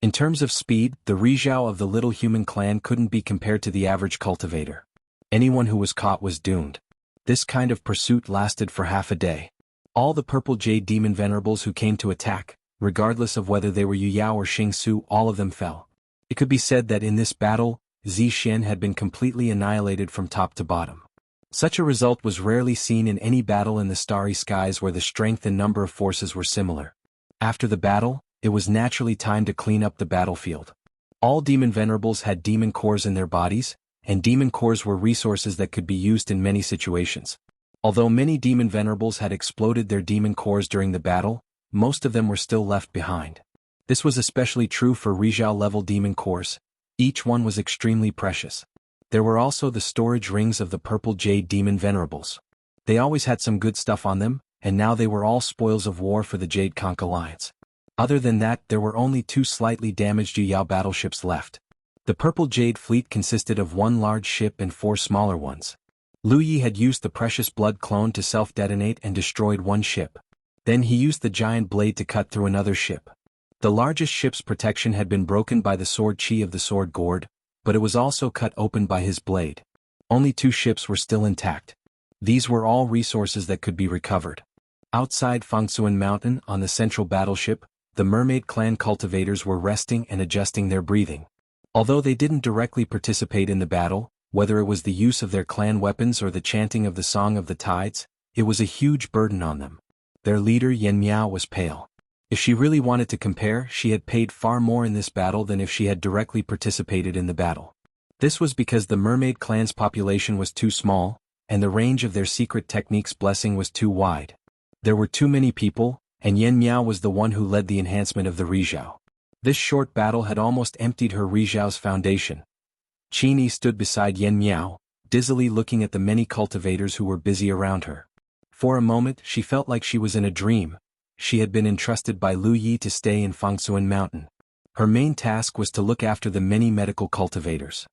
A: In terms of speed, the Rizhao of the little human clan couldn't be compared to the average cultivator. Anyone who was caught was doomed. This kind of pursuit lasted for half a day. All the purple jade demon venerables who came to attack, regardless of whether they were Yu Yao or Xing Su, all of them fell. It could be said that in this battle, Zixian had been completely annihilated from top to bottom. Such a result was rarely seen in any battle in the starry skies where the strength and number of forces were similar. After the battle, it was naturally time to clean up the battlefield. All demon venerables had demon cores in their bodies, and demon cores were resources that could be used in many situations. Although many demon venerables had exploded their demon cores during the battle, most of them were still left behind. This was especially true for Rizhao-level demon cores. Each one was extremely precious. There were also the storage rings of the purple jade demon venerables. They always had some good stuff on them, and now they were all spoils of war for the Jade Conch Alliance. Other than that, there were only 2 slightly damaged Yu Yao battleships left. The purple jade fleet consisted of 1 large ship and 4 smaller ones. Lu Yi had used the precious blood clone to self-detonate and destroyed 1 ship. Then he used the giant blade to cut through another ship. The largest ship's protection had been broken by the sword chi of the sword gourd, but it was also cut open by his blade. Only 2 ships were still intact. These were all resources that could be recovered. Outside Fangsuan Mountain on the central battleship, the mermaid clan cultivators were resting and adjusting their breathing. Although they didn't directly participate in the battle, whether it was the use of their clan weapons or the chanting of the Song of the Tides, it was a huge burden on them. Their leader Yan Miao was pale. If she really wanted to compare, she had paid far more in this battle than if she had directly participated in the battle. This was because the mermaid clan's population was too small, and the range of their secret technique's blessing was too wide. There were too many people, and Yan Miao was the one who led the enhancement of the Rizhao. This short battle had almost emptied her Rizhao's foundation. Qin Yi stood beside Yan Miao, dizzily looking at the many cultivators who were busy around her. For a moment she felt like she was in a dream. She had been entrusted by Lu Yi to stay in Fangsuan Mountain. Her main task was to look after the many medical cultivators.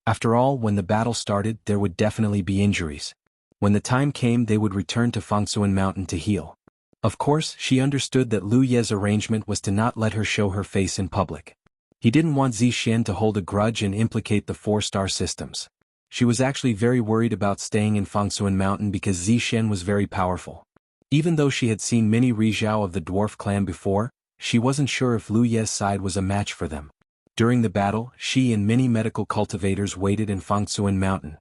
A: After all, when the battle started, there would definitely be injuries. When the time came, they would return to Fangsuan Mountain to heal. Of course, she understood that Lu Ye's arrangement was to not let her show her face in public. He didn't want Zixian to hold a grudge and implicate the 4-star systems. She was actually very worried about staying in Fangsuan Mountain because Zixian was very powerful. Even though she had seen many Rizhao of the dwarf clan before, she wasn't sure if Lu Ye's side was a match for them. During the battle, she and many medical cultivators waited in Fangsuan Mountain.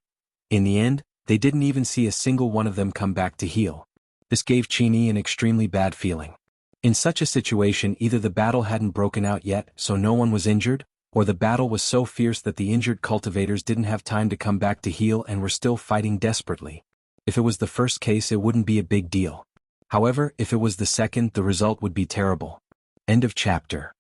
A: In the end, they didn't even see a single one of them come back to heal. This gave Qin Yi an extremely bad feeling. In such a situation, either the battle hadn't broken out yet, so no one was injured, or the battle was so fierce that the injured cultivators didn't have time to come back to heal and were still fighting desperately. If it was the first case, it wouldn't be a big deal. However, if it was the second, the result would be terrible. End of chapter.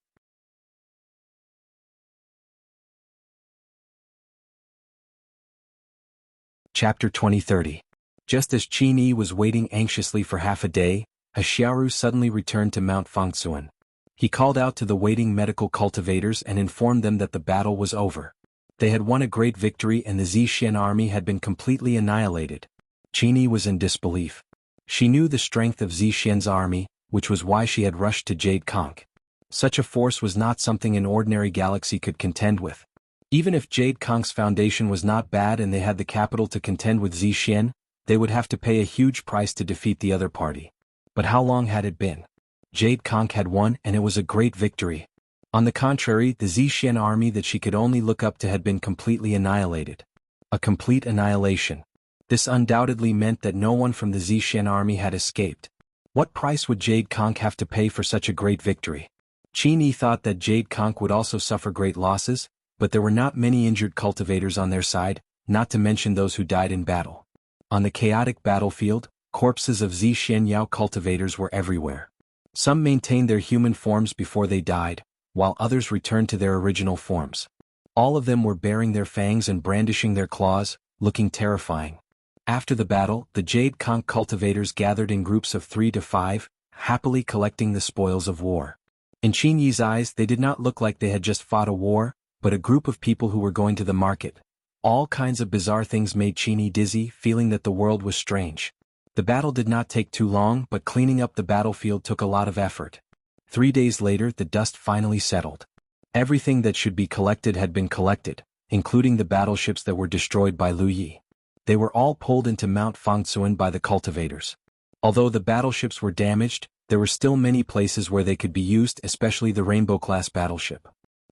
A: Chapter 2030. Just as Qin Yi was waiting anxiously for half a day, a Xiaoru suddenly returned to Mount Fangsuan. He called out to the waiting medical cultivators and informed them that the battle was over. They had won a great victory and the Zixian army had been completely annihilated. Qin Yi was in disbelief. She knew the strength of Zixian's army, which was why she had rushed to Jade Conch. Such a force was not something an ordinary galaxy could contend with. Even if Jade Conch's foundation was not bad and they had the capital to contend with Zixian, they would have to pay a huge price to defeat the other party. But how long had it been? Jade Conch had won and it was a great victory. On the contrary, the Zixian army that she could only look up to had been completely annihilated. A complete annihilation. This undoubtedly meant that no one from the Zixian army had escaped. What price would Jade Conch have to pay for such a great victory? Qin Yi thought that Jade Conch would also suffer great losses, but there were not many injured cultivators on their side, not to mention those who died in battle. On the chaotic battlefield, corpses of Zixian Yao cultivators were everywhere. Some maintained their human forms before they died, while others returned to their original forms. All of them were baring their fangs and brandishing their claws, looking terrifying. After the battle, the Jade Conch cultivators gathered in groups of 3 to 5, happily collecting the spoils of war. In Qin Yi's eyes, they did not look like they had just fought a war, but a group of people who were going to the market. All kinds of bizarre things made Qin Yi dizzy, feeling that the world was strange. The battle did not take too long, but cleaning up the battlefield took a lot of effort. 3 days later, the dust finally settled. Everything that should be collected had been collected, including the battleships that were destroyed by Lu Yi. They were all pulled into Mount Fangsuan by the cultivators. Although the battleships were damaged, there were still many places where they could be used, especially the Rainbow-class battleship.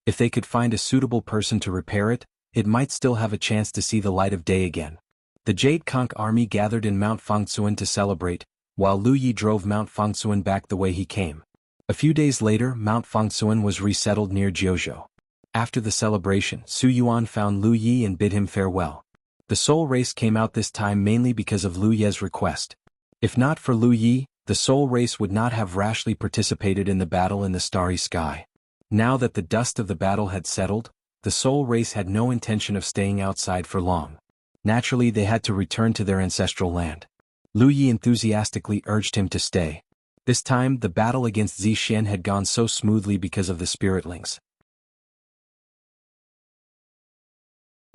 A: If they could find a suitable person to repair it, it might still have a chance to see the light of day again. The Jade Conch army gathered in Mount Fangsuan to celebrate, while Lu Yi drove Mount Fangsuan back the way he came. A few days later, Mount Fangsuan was resettled near Jiuzhou. After the celebration, Su Yuan found Lu Yi and bid him farewell. The Soul Race came out this time mainly because of Lu Ye's request. If not for Lu Yi, the Soul Race would not have rashly participated in the battle in the starry sky. Now that the dust of the battle had settled, the Soul Race had no intention of staying outside for long. Naturally, they had to return to their ancestral land. Lu Yi enthusiastically urged him to stay. This time, the battle against Zixuan had gone so smoothly because of the spiritlings.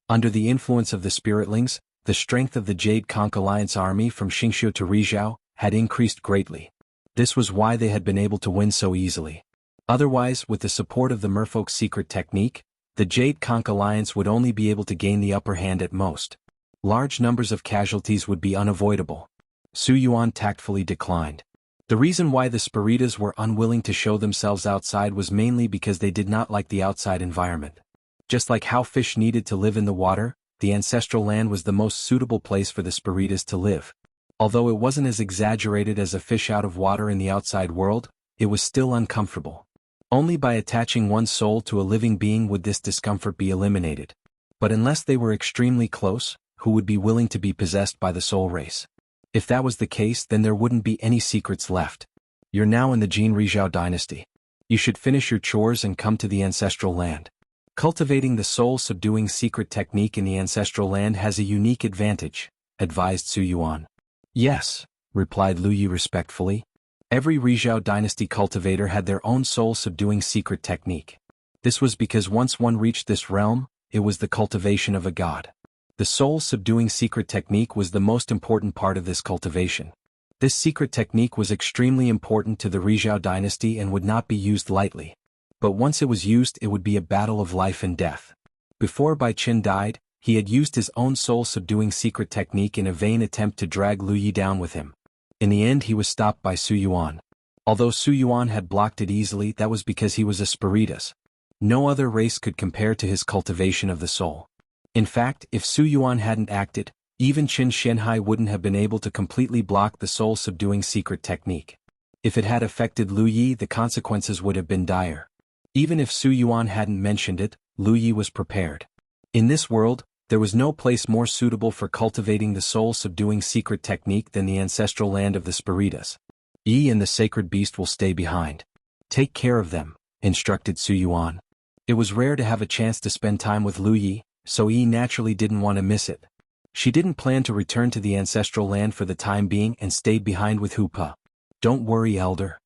A: Under the influence of the spiritlings, the strength of the Jade Conch Alliance army from Xingqiu to Rizhao had increased greatly. This was why they had been able to win so easily. Otherwise, with the support of the merfolk's secret technique, the Jade Conch Alliance would only be able to gain the upper hand at most. Large numbers of casualties would be unavoidable. Su Yuan tactfully declined. The reason why the Spiritas were unwilling to show themselves outside was mainly because they did not like the outside environment. Just like how fish needed to live in the water, the ancestral land was the most suitable place for the Spiritas to live. Although it wasn't as exaggerated as a fish out of water in the outside world, it was still uncomfortable. Only by attaching one's soul to a living being would this discomfort be eliminated. But unless they were extremely close, who would be willing to be possessed by the soul race? If that was the case, then there wouldn't be any secrets left. You're now in the Jin Rizhao dynasty. You should finish your chores and come to the ancestral land. Cultivating the soul-subduing secret technique in the ancestral land has a unique advantage, advised Su Yuan. Yes, replied Lu Yi respectfully. Every Rizhao dynasty cultivator had their own soul-subduing secret technique. This was because once one reached this realm, it was the cultivation of a god. The soul-subduing secret technique was the most important part of this cultivation. This secret technique was extremely important to the Rizhao dynasty and would not be used lightly. But once it was used, it would be a battle of life and death. Before Bai Qin died, he had used his own soul-subduing secret technique in a vain attempt to drag Lu Yi down with him. In the end, he was stopped by Su Yuan. Although Su Yuan had blocked it easily, that was because he was a Spiritus. No other race could compare to his cultivation of the soul. In fact, if Su Yuan hadn't acted, even Qin Shenhai wouldn't have been able to completely block the soul-subduing secret technique. If it had affected Lu Yi, the consequences would have been dire. Even if Su Yuan hadn't mentioned it, Lu Yi was prepared. In this world, there was no place more suitable for cultivating the soul-subduing secret technique than the ancestral land of the Spiritas. Yi and the sacred beast will stay behind. Take care of them, instructed Su Yuan. It was rare to have a chance to spend time with Lu Yi, so Yi naturally didn't want to miss it. She didn't plan to return to the ancestral land for the time being and stayed behind with Hupa. Don't worry, elder.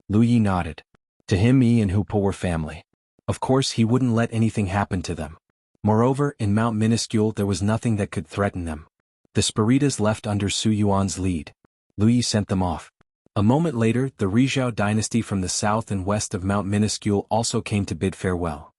A: Lu Yi nodded. To him, Yi and Hupa were family. Of course, he wouldn't let anything happen to them. Moreover, in Mount Minuscule there was nothing that could threaten them. The Spiritas left under Su Yuan's lead. Lu Yi sent them off. A moment later, the Rizhao dynasty from the south and west of Mount Minuscule also came to bid farewell.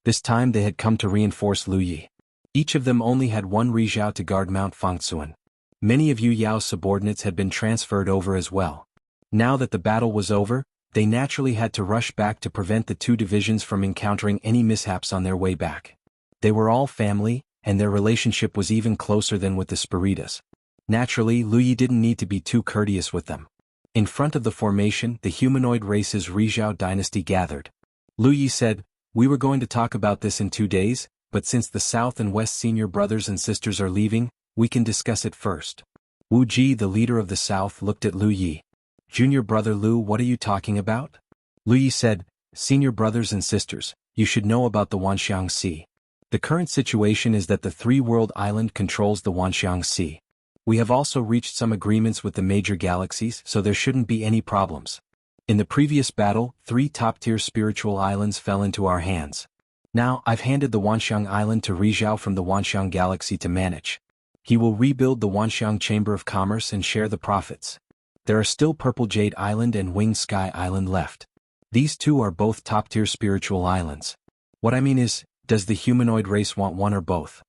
A: This time they had come to reinforce Lu Yi. Each of them only had one Rizhao to guard Mount Fangsuan. Many of Yu Yao's subordinates had been transferred over as well. Now that the battle was over, they naturally had to rush back to prevent the two divisions from encountering any mishaps on their way back. They were all family, and their relationship was even closer than with the Spiritas. Naturally, Lu Yi didn't need to be too courteous with them. In front of the formation, the humanoid race's Rizhao dynasty gathered. Lu Yi said, "We were going to talk about this in 2 days, but since the South and West senior brothers and sisters are leaving, we can discuss it first." Wu Ji, the leader of the South, looked at Lu Yi. "Junior brother Lu, what are you talking about?" Lu Yi said, "Senior brothers and sisters, you should know about the Wanxiang Sea. The current situation is that the three-world island controls the Wanxiang Sea. We have also reached some agreements with the major galaxies, so there shouldn't be any problems. In the previous battle, 3 top-tier spiritual islands fell into our hands. Now, I've handed the Wanxiang Island to Rizhao from the Wanxiang Galaxy to manage. He will rebuild the Wanxiang Chamber of Commerce and share the profits. There are still Purple Jade Island and Winged Sky Island left. These two are both top-tier spiritual islands. What I mean is, Does the humanoid race want one or both?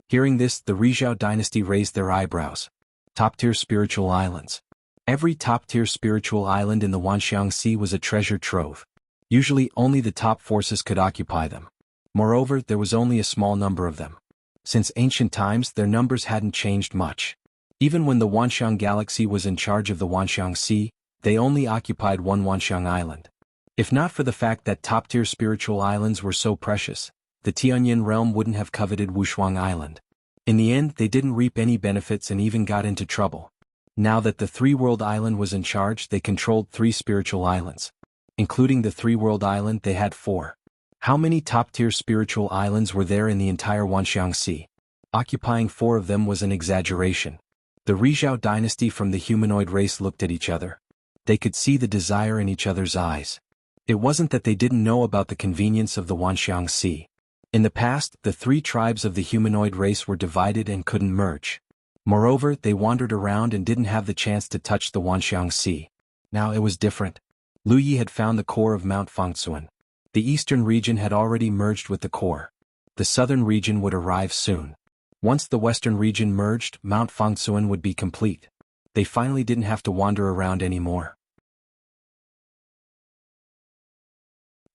A: Hearing this, the Rizhao dynasty raised their eyebrows. Top-tier spiritual islands. Every top-tier spiritual island in the Wanxiang Sea was a treasure trove. Usually only the top forces could occupy them. Moreover, there was only a small number of them. Since ancient times, their numbers hadn't changed much. Even when the Wanxiang Galaxy was in charge of the Wanxiang Sea, they only occupied one Wanxiang island. If not for the fact that top-tier spiritual islands were so precious, the Tianyin realm wouldn't have coveted Wushuang Island. In the end, they didn't reap any benefits and even got into trouble. Now that the Three-World Island was in charge, they controlled 3 spiritual islands. Including the Three-World Island, they had 4. How many top-tier spiritual islands were there in the entire Wanxiang Sea? Occupying 4 of them was an exaggeration. The Rizhao dynasty from the humanoid race looked at each other. They could see the desire in each other's eyes. It wasn't that they didn't know about the convenience of the Wanxiang Sea. In the past, the 3 tribes of the humanoid race were divided and couldn't merge. Moreover, they wandered around and didn't have the chance to touch the Wanxiang Sea. Now it was different. Lu Yi had found the core of Mount Fangsuan. The eastern region had already merged with the core. The southern region would arrive soon. Once the western region merged, Mount Fangsuan would be complete. They finally didn't have to wander around anymore.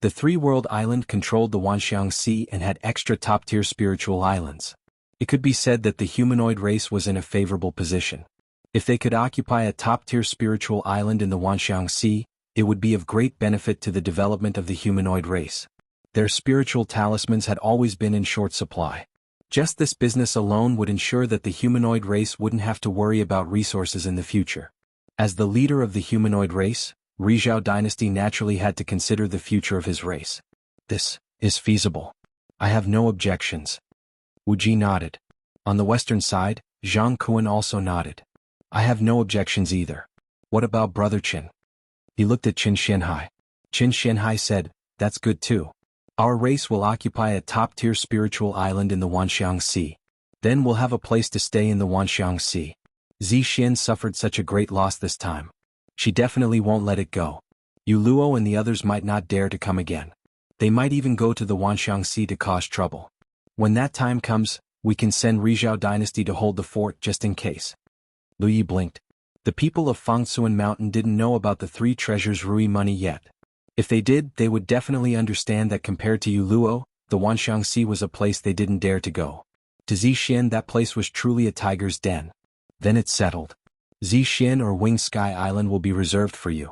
A: The Three-World Island controlled the Wanxiang Sea and had extra top-tier spiritual islands. It could be said that the humanoid race was in a favorable position. If they could occupy a top-tier spiritual island in the Wanxiang Sea, it would be of great benefit to the development of the humanoid race. Their spiritual talismans had always been in short supply. Just this business alone would ensure that the humanoid race wouldn't have to worry about resources in the future. As the leader of the humanoid race, Rizhao dynasty naturally had to consider the future of his race. This is feasible. I have no objections. Wu Ji nodded. On the western side, Zhang Kuan also nodded. I have no objections either. What about Brother Qin? He looked at Qin Xianhai. Qin Xianhai said, that's good too. Our race will occupy a top-tier spiritual island in the Wanxiang Sea. Then we'll have a place to stay in the Wanxiang Sea. Zixian suffered such a great loss this time. She definitely won't let it go. Yu Luo and the others might not dare to come again. They might even go to the Wanxiang Sea to cause trouble. When that time comes, we can send Rizhao dynasty to hold the fort just in case. Lu Yi blinked. The people of Fangsuan Mountain didn't know about the 3 treasures Rui money yet. If they did, they would definitely understand that compared to Yu Luo, the Wanxiang Sea was a place they didn't dare to go. To Zixian, that place was truly a tiger's den. Then it's settled. Zixian or Wing Sky Island will be reserved for you.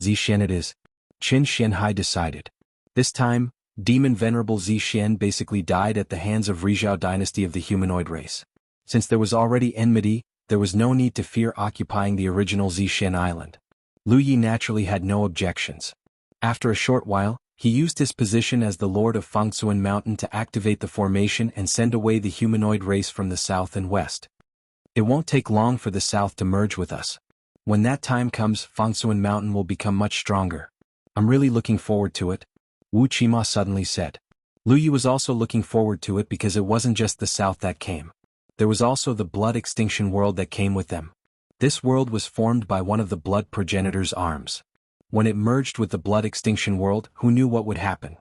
A: Zixian it is. Qin Xianhai decided. This time, Demon Venerable Zixian basically died at the hands of Rizhao dynasty of the humanoid race. Since there was already enmity, there was no need to fear occupying the original Zixian Island. Lu Yi naturally had no objections. After a short while, he used his position as the Lord of Fangsuan Mountain to activate the formation and send away the humanoid race from the south and west. It won't take long for the south to merge with us. When that time comes, Fangsuan Mountain will become much stronger. I'm really looking forward to it, Wu Qima suddenly said. Lu Yi was also looking forward to it because it wasn't just the south that came. There was also the blood extinction world that came with them. This world was formed by one of the blood progenitor's arms. When it merged with the blood extinction world, who knew what would happen?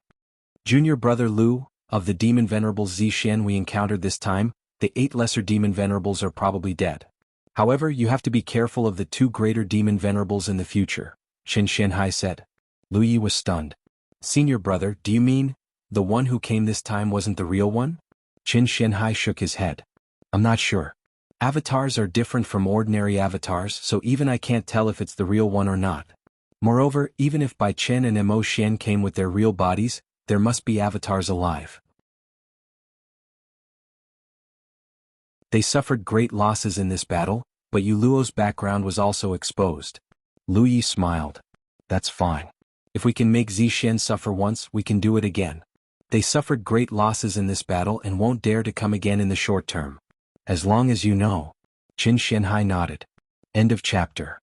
A: Junior brother Lu, of the demon venerables Zixian we encountered this time, the 8 lesser demon venerables are probably dead. However, you have to be careful of the 2 greater demon venerables in the future, Qin Xianhai said. Lu Yi was stunned. Senior brother, do you mean, the one who came this time wasn't the real one? Qin Xianhai shook his head. I'm not sure. Avatars are different from ordinary avatars, so even I can't tell if it's the real one or not. Moreover, even if Bai Chen and Mo Xian came with their real bodies, there must be avatars alive. They suffered great losses in this battle, but Yu Luo's background was also exposed. Lu Yi smiled. That's fine. If we can make Zixian suffer once, we can do it again. They suffered great losses in this battle and won't dare to come again in the short term. As long as you know. Qin Xianhai nodded. End of chapter.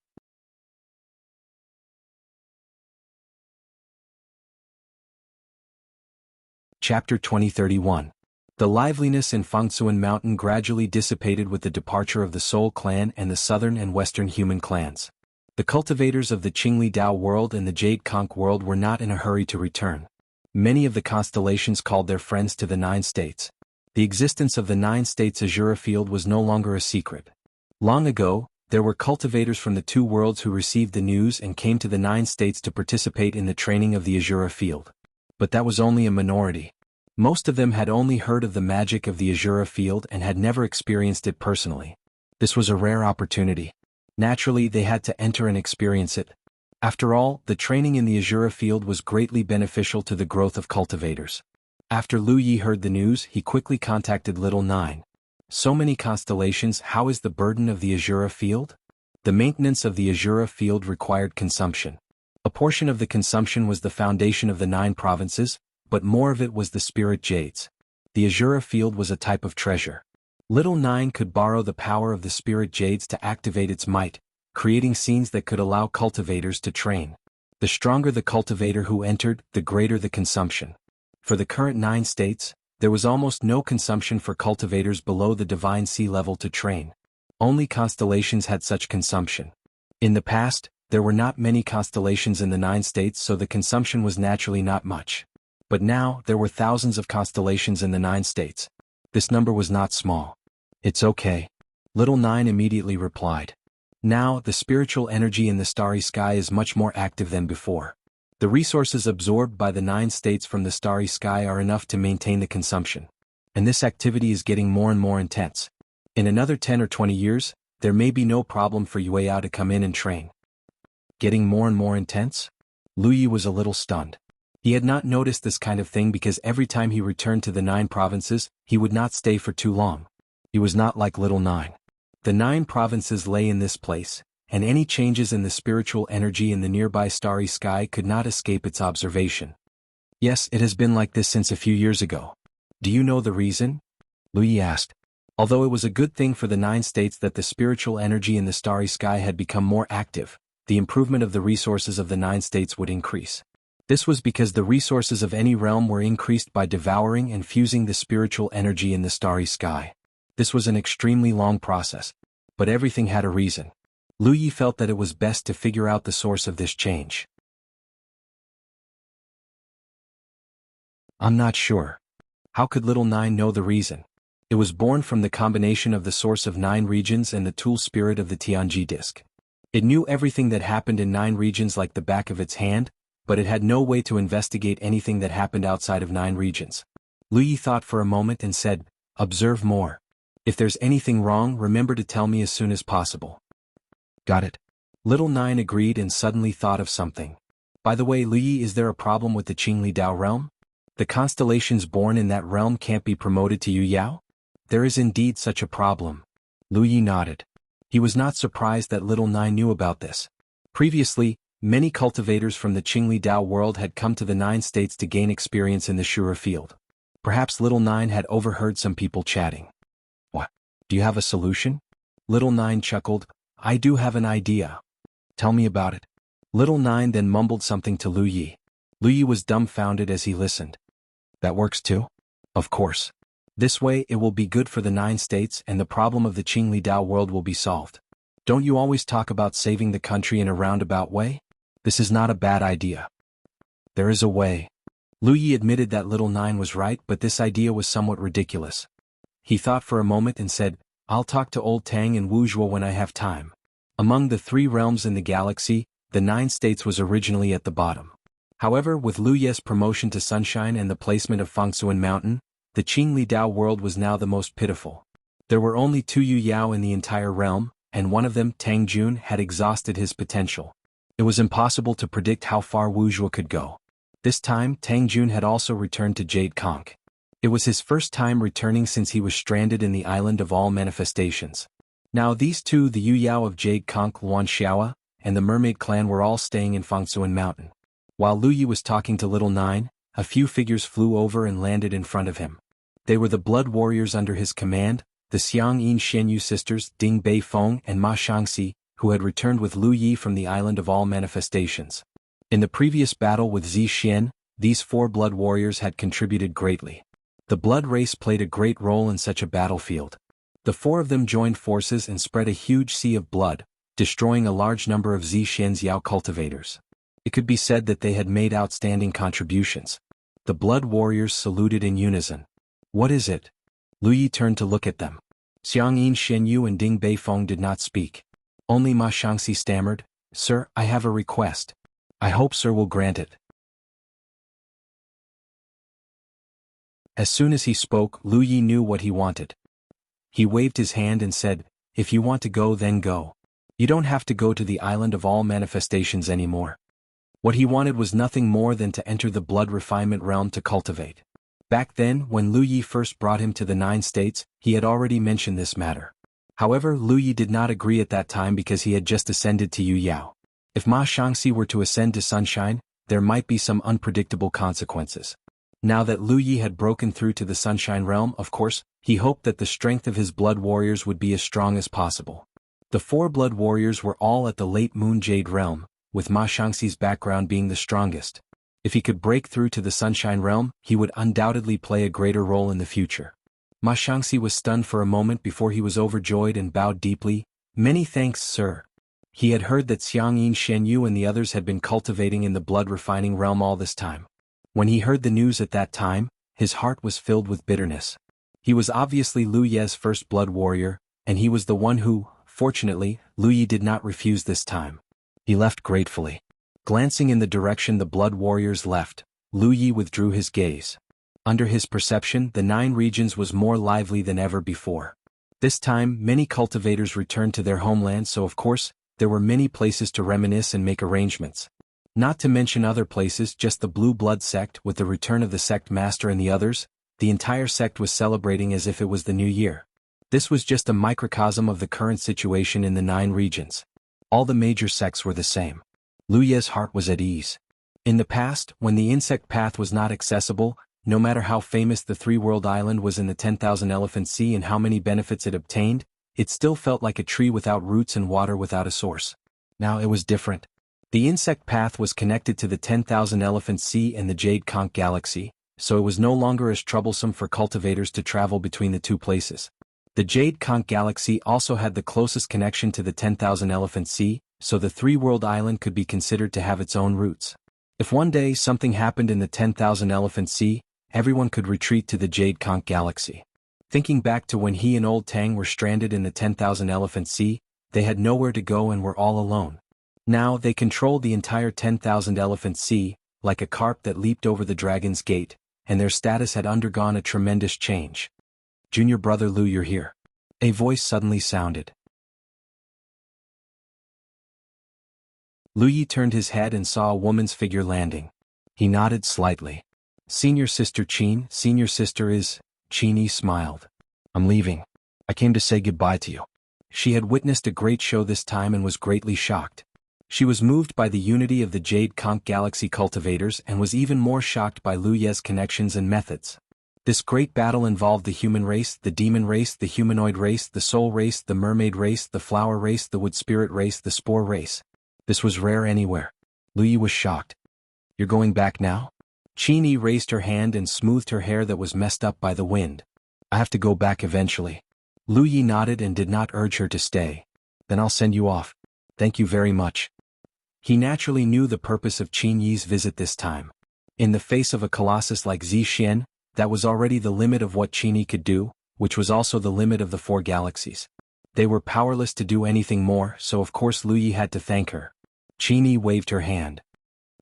A: Chapter 2031. The liveliness in Fangsuan Mountain gradually dissipated with the departure of the Soul Clan and the southern and western human clans. The cultivators of the Qingli Dao world and the Jade Conch world were not in a hurry to return. Many of the constellations called their friends to the 9 states. The existence of the 9 states Azura field was no longer a secret. Long ago, there were cultivators from the 2 worlds who received the news and came to the 9 states to participate in the training of the Azura field. But that was only a minority. Most of them had only heard of the magic of the Azura field and had never experienced it personally. This was a rare opportunity. Naturally, they had to enter and experience it. After all, the training in the Azura field was greatly beneficial to the growth of cultivators. After Lu Yi heard the news, he quickly contacted Little Nine. So many constellations, how is the burden of the Azura field? The maintenance of the Azura field required consumption. A portion of the consumption was the foundation of the 9 provinces, but more of it was the spirit jades. The Azura field was a type of treasure. Little Nine could borrow the power of the spirit jades to activate its might, creating scenes that could allow cultivators to train. The stronger the cultivator who entered, the greater the consumption. For the current 9 states, there was almost no consumption for cultivators below the divine sea level to train. Only constellations had such consumption. In the past, there were not many constellations in the 9 states, so the consumption was naturally not much. But now, there were thousands of constellations in the 9 states. This number was not small. It's okay. Little Nine immediately replied. Now, the spiritual energy in the starry sky is much more active than before. The resources absorbed by the 9 states from the starry sky are enough to maintain the consumption. And this activity is getting more and more intense. In another 10 or 20 years, there may be no problem for Yueyao to come in and train. Getting more and more intense? Lu Yi was a little stunned. He had not noticed this kind of thing because every time he returned to the 9 provinces, he would not stay for too long. He was not like Little Nine. The 9 provinces lay in this place, and any changes in the spiritual energy in the nearby starry sky could not escape its observation. Yes, it has been like this since a few years ago. Do you know the reason? Lu Yi asked. Although it was a good thing for the 9 states that the spiritual energy in the starry sky had become more active, the improvement of the resources of the 9 states would increase. This was because the resources of any realm were increased by devouring and fusing the spiritual energy in the starry sky. This was an extremely long process, but everything had a reason. Lu Yi felt that it was best to figure out the source of this change. I'm not sure. How could Little Nine know the reason? It was born from the combination of the source of 9 regions and the tool spirit of the Tianji disc. It knew everything that happened in 9 regions like the back of its hand, but it had no way to investigate anything that happened outside of 9 regions. Lu Yi thought for a moment and said, "Observe more. If there's anything wrong, remember to tell me as soon as possible." Got it. Little Nine agreed and suddenly thought of something. By the way, Lu Yi, is there a problem with the Qingli Dao realm? The constellations born in that realm can't be promoted to Yueyao? There is indeed such a problem. Lu Yi nodded. He was not surprised that Little Nine knew about this. Previously, many cultivators from the Qingli Dao world had come to the 9 states to gain experience in the Shura field. Perhaps Little Nine had overheard some people chatting. What? Do you have a solution? Little Nine chuckled. I do have an idea. Tell me about it. Little Nine then mumbled something to Lu Yi. Lu Yi was dumbfounded as he listened. That works too? Of course. This way it will be good for the 9 states and the problem of the Qingli Dao world will be solved. Don't you always talk about saving the country in a roundabout way? This is not a bad idea. There is a way. Lu Yi admitted that Little Nine was right, but this idea was somewhat ridiculous. He thought for a moment and said, I'll talk to Old Tang and Wuzhuo when I have time. Among the 3 realms in the galaxy, the 9 states was originally at the bottom. However, with Lu Ye's promotion to Sunshine and the placement of Fangsuan Mountain, the Qingli Dao world was now the most pitiful. There were only 2 Yueyao in the entire realm, and one of them, Tang Jun, had exhausted his potential. It was impossible to predict how far Wuzhuo could go. This time, Tang Jun had also returned to Jade Conch. It was his first time returning since he was stranded in the island of all manifestations. Now these 2, the Yueyao of Jade Conch, Luan Xiaoa, and the Mermaid clan were all staying in Fangsuan Mountain. While Lu Yi was talking to Little Nine, a few figures flew over and landed in front of him. They were the blood warriors under his command, the Xiang Yin Xianyu sisters, Ding Bei Feng and Ma Shangxi, who had returned with Lu Yi from the island of all manifestations. In the previous battle with Zi Xian, these 4 blood warriors had contributed greatly. The blood race played a great role in such a battlefield. The 4 of them joined forces and spread a huge sea of blood, destroying a large number of Zi Xian's Yao cultivators. It could be said that they had made outstanding contributions. The blood warriors saluted in unison. What is it? Lu Yi turned to look at them. Xiang Yin, Shen Yu and Ding Beifeng did not speak. Only Ma Shangxi stammered, Sir, I have a request. I hope Sir will grant it. As soon as he spoke, Lu Yi knew what he wanted. He waved his hand and said, If you want to go, then go. You don't have to go to the island of all manifestations anymore. What he wanted was nothing more than to enter the blood refinement realm to cultivate. Back then, when Lu Yi first brought him to the 9 states, he had already mentioned this matter. However, Lu Yi did not agree at that time because he had just ascended to Yu Yao. If Ma Shangxi were to ascend to Sunshine, there might be some unpredictable consequences. Now that Lu Yi had broken through to the Sunshine realm, of course, he hoped that the strength of his blood warriors would be as strong as possible. The 4 blood warriors were all at the late Moon Jade realm, with Ma Shangxi's background being the strongest. If he could break through to the Sunshine realm, he would undoubtedly play a greater role in the future. Ma Shangxi was stunned for a moment before he was overjoyed and bowed deeply. Many thanks, sir. He had heard that Xiang Yin, Shen Yu and the others had been cultivating in the blood refining realm all this time. When he heard the news at that time, his heart was filled with bitterness. He was obviously Lu Ye's first blood warrior, and he was the one who, fortunately, Lu Yi did not refuse this time. He left gratefully. Glancing in the direction the blood warriors left, Lu Yi withdrew his gaze. Under his perception, the 9 regions was more lively than ever before. This time, many cultivators returned to their homeland, so of course, there were many places to reminisce and make arrangements. Not to mention other places, just the Blue Blood sect with the return of the sect master and the others, the entire sect was celebrating as if it was the new year. This was just a microcosm of the current situation in the 9 regions. All the major sects were the same. Lu Ye's heart was at ease. In the past, when the insect path was not accessible, no matter how famous the 3-world island was in the 10,000 Elephant Sea and how many benefits it obtained, it still felt like a tree without roots and water without a source. Now it was different. The insect path was connected to the 10,000 Elephant Sea and the Jade Conch Galaxy, so it was no longer as troublesome for cultivators to travel between the 2 places. The Jade Conch Galaxy also had the closest connection to the 10,000 Elephant Sea, so the 3-world island could be considered to have its own roots. If one day something happened in the 10,000 Elephant Sea, everyone could retreat to the Jade Conch Galaxy. Thinking back to when he and Old Tang were stranded in the 10,000 Elephant Sea, they had nowhere to go and were all alone. Now they controlled the entire 10,000 Elephant Sea, like a carp that leaped over the Dragon's Gate, and their status had undergone a tremendous change. Junior brother Lu, you're here. A voice suddenly sounded. Lu Yi turned his head and saw a woman's figure landing. He nodded slightly. Senior sister Qin, senior sister is... Qin smiled. I'm leaving. I came to say goodbye to you. She had witnessed a great show this time and was greatly shocked. She was moved by the unity of the Jade Conch Galaxy cultivators and was even more shocked by Lu Ye's connections and methods. This great battle involved the human race, the demon race, the humanoid race, the soul race, the mermaid race, the flower race, the wood spirit race, the spore race. This was rare anywhere. Lu Yi was shocked. You're going back now? Qin raised her hand and smoothed her hair that was messed up by the wind. I have to go back eventually. Lu Yi nodded and did not urge her to stay. Then I'll send you off. Thank you very much. He naturally knew the purpose of Qin Yi's visit this time. In the face of a colossus like Zixuan, that was already the limit of what Qin Yi could do, which was also the limit of the 4 galaxies. They were powerless to do anything more, so of course Lu Yi had to thank her. Qin Yi waved her hand.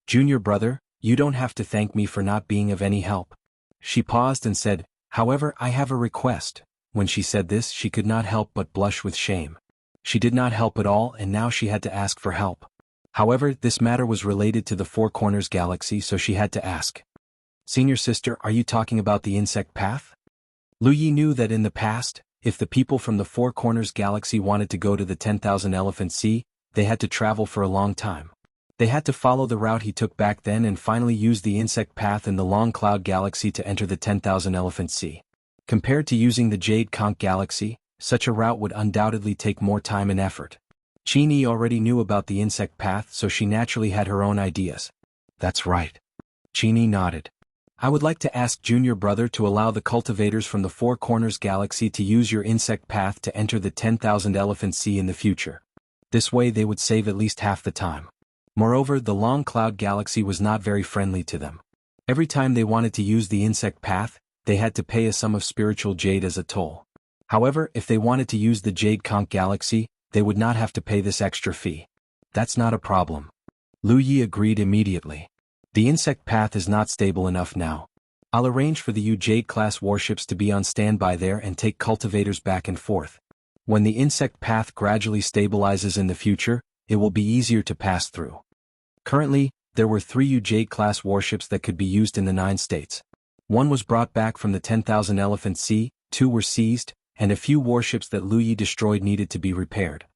A: Junior brother, you don't have to thank me for not being of any help. She paused and said, however, I have a request. When she said this, she could not help but blush with shame. She did not help at all, and now she had to ask for help. However, this matter was related to the 4 Corners Galaxy, so she had to ask. Senior sister, are you talking about the insect path? Lu Yi knew that in the past, if the people from the 4 Corners Galaxy wanted to go to the 10,000 Elephant Sea, they had to travel for a long time. They had to follow the route he took back then and finally use the insect path in the Long Cloud Galaxy to enter the 10,000 Elephant Sea. Compared to using the Jade Conch Galaxy, such a route would undoubtedly take more time and effort. Qin Yi already knew about the insect path, so she naturally had her own ideas. That's right. Qin Yi nodded. I would like to ask Junior brother to allow the cultivators from the 4 Corners Galaxy to use your insect path to enter the 10,000 Elephant Sea in the future. This way they would save at least half the time. Moreover, the Long Cloud Galaxy was not very friendly to them. Every time they wanted to use the insect path, they had to pay a sum of spiritual jade as a toll. However, if they wanted to use the Jade Conch Galaxy, they would not have to pay this extra fee. That's not a problem. Lu Yi agreed immediately. The insect path is not stable enough now. I'll arrange for the Jade-class warships to be on standby there and take cultivators back and forth. When the insect path gradually stabilizes in the future, it will be easier to pass through. Currently, there were 3 Jade-class warships that could be used in the 9 states. One was brought back from the 10,000 Elephant Sea, 2 were seized, and a few warships that Lu Yi destroyed needed to be repaired.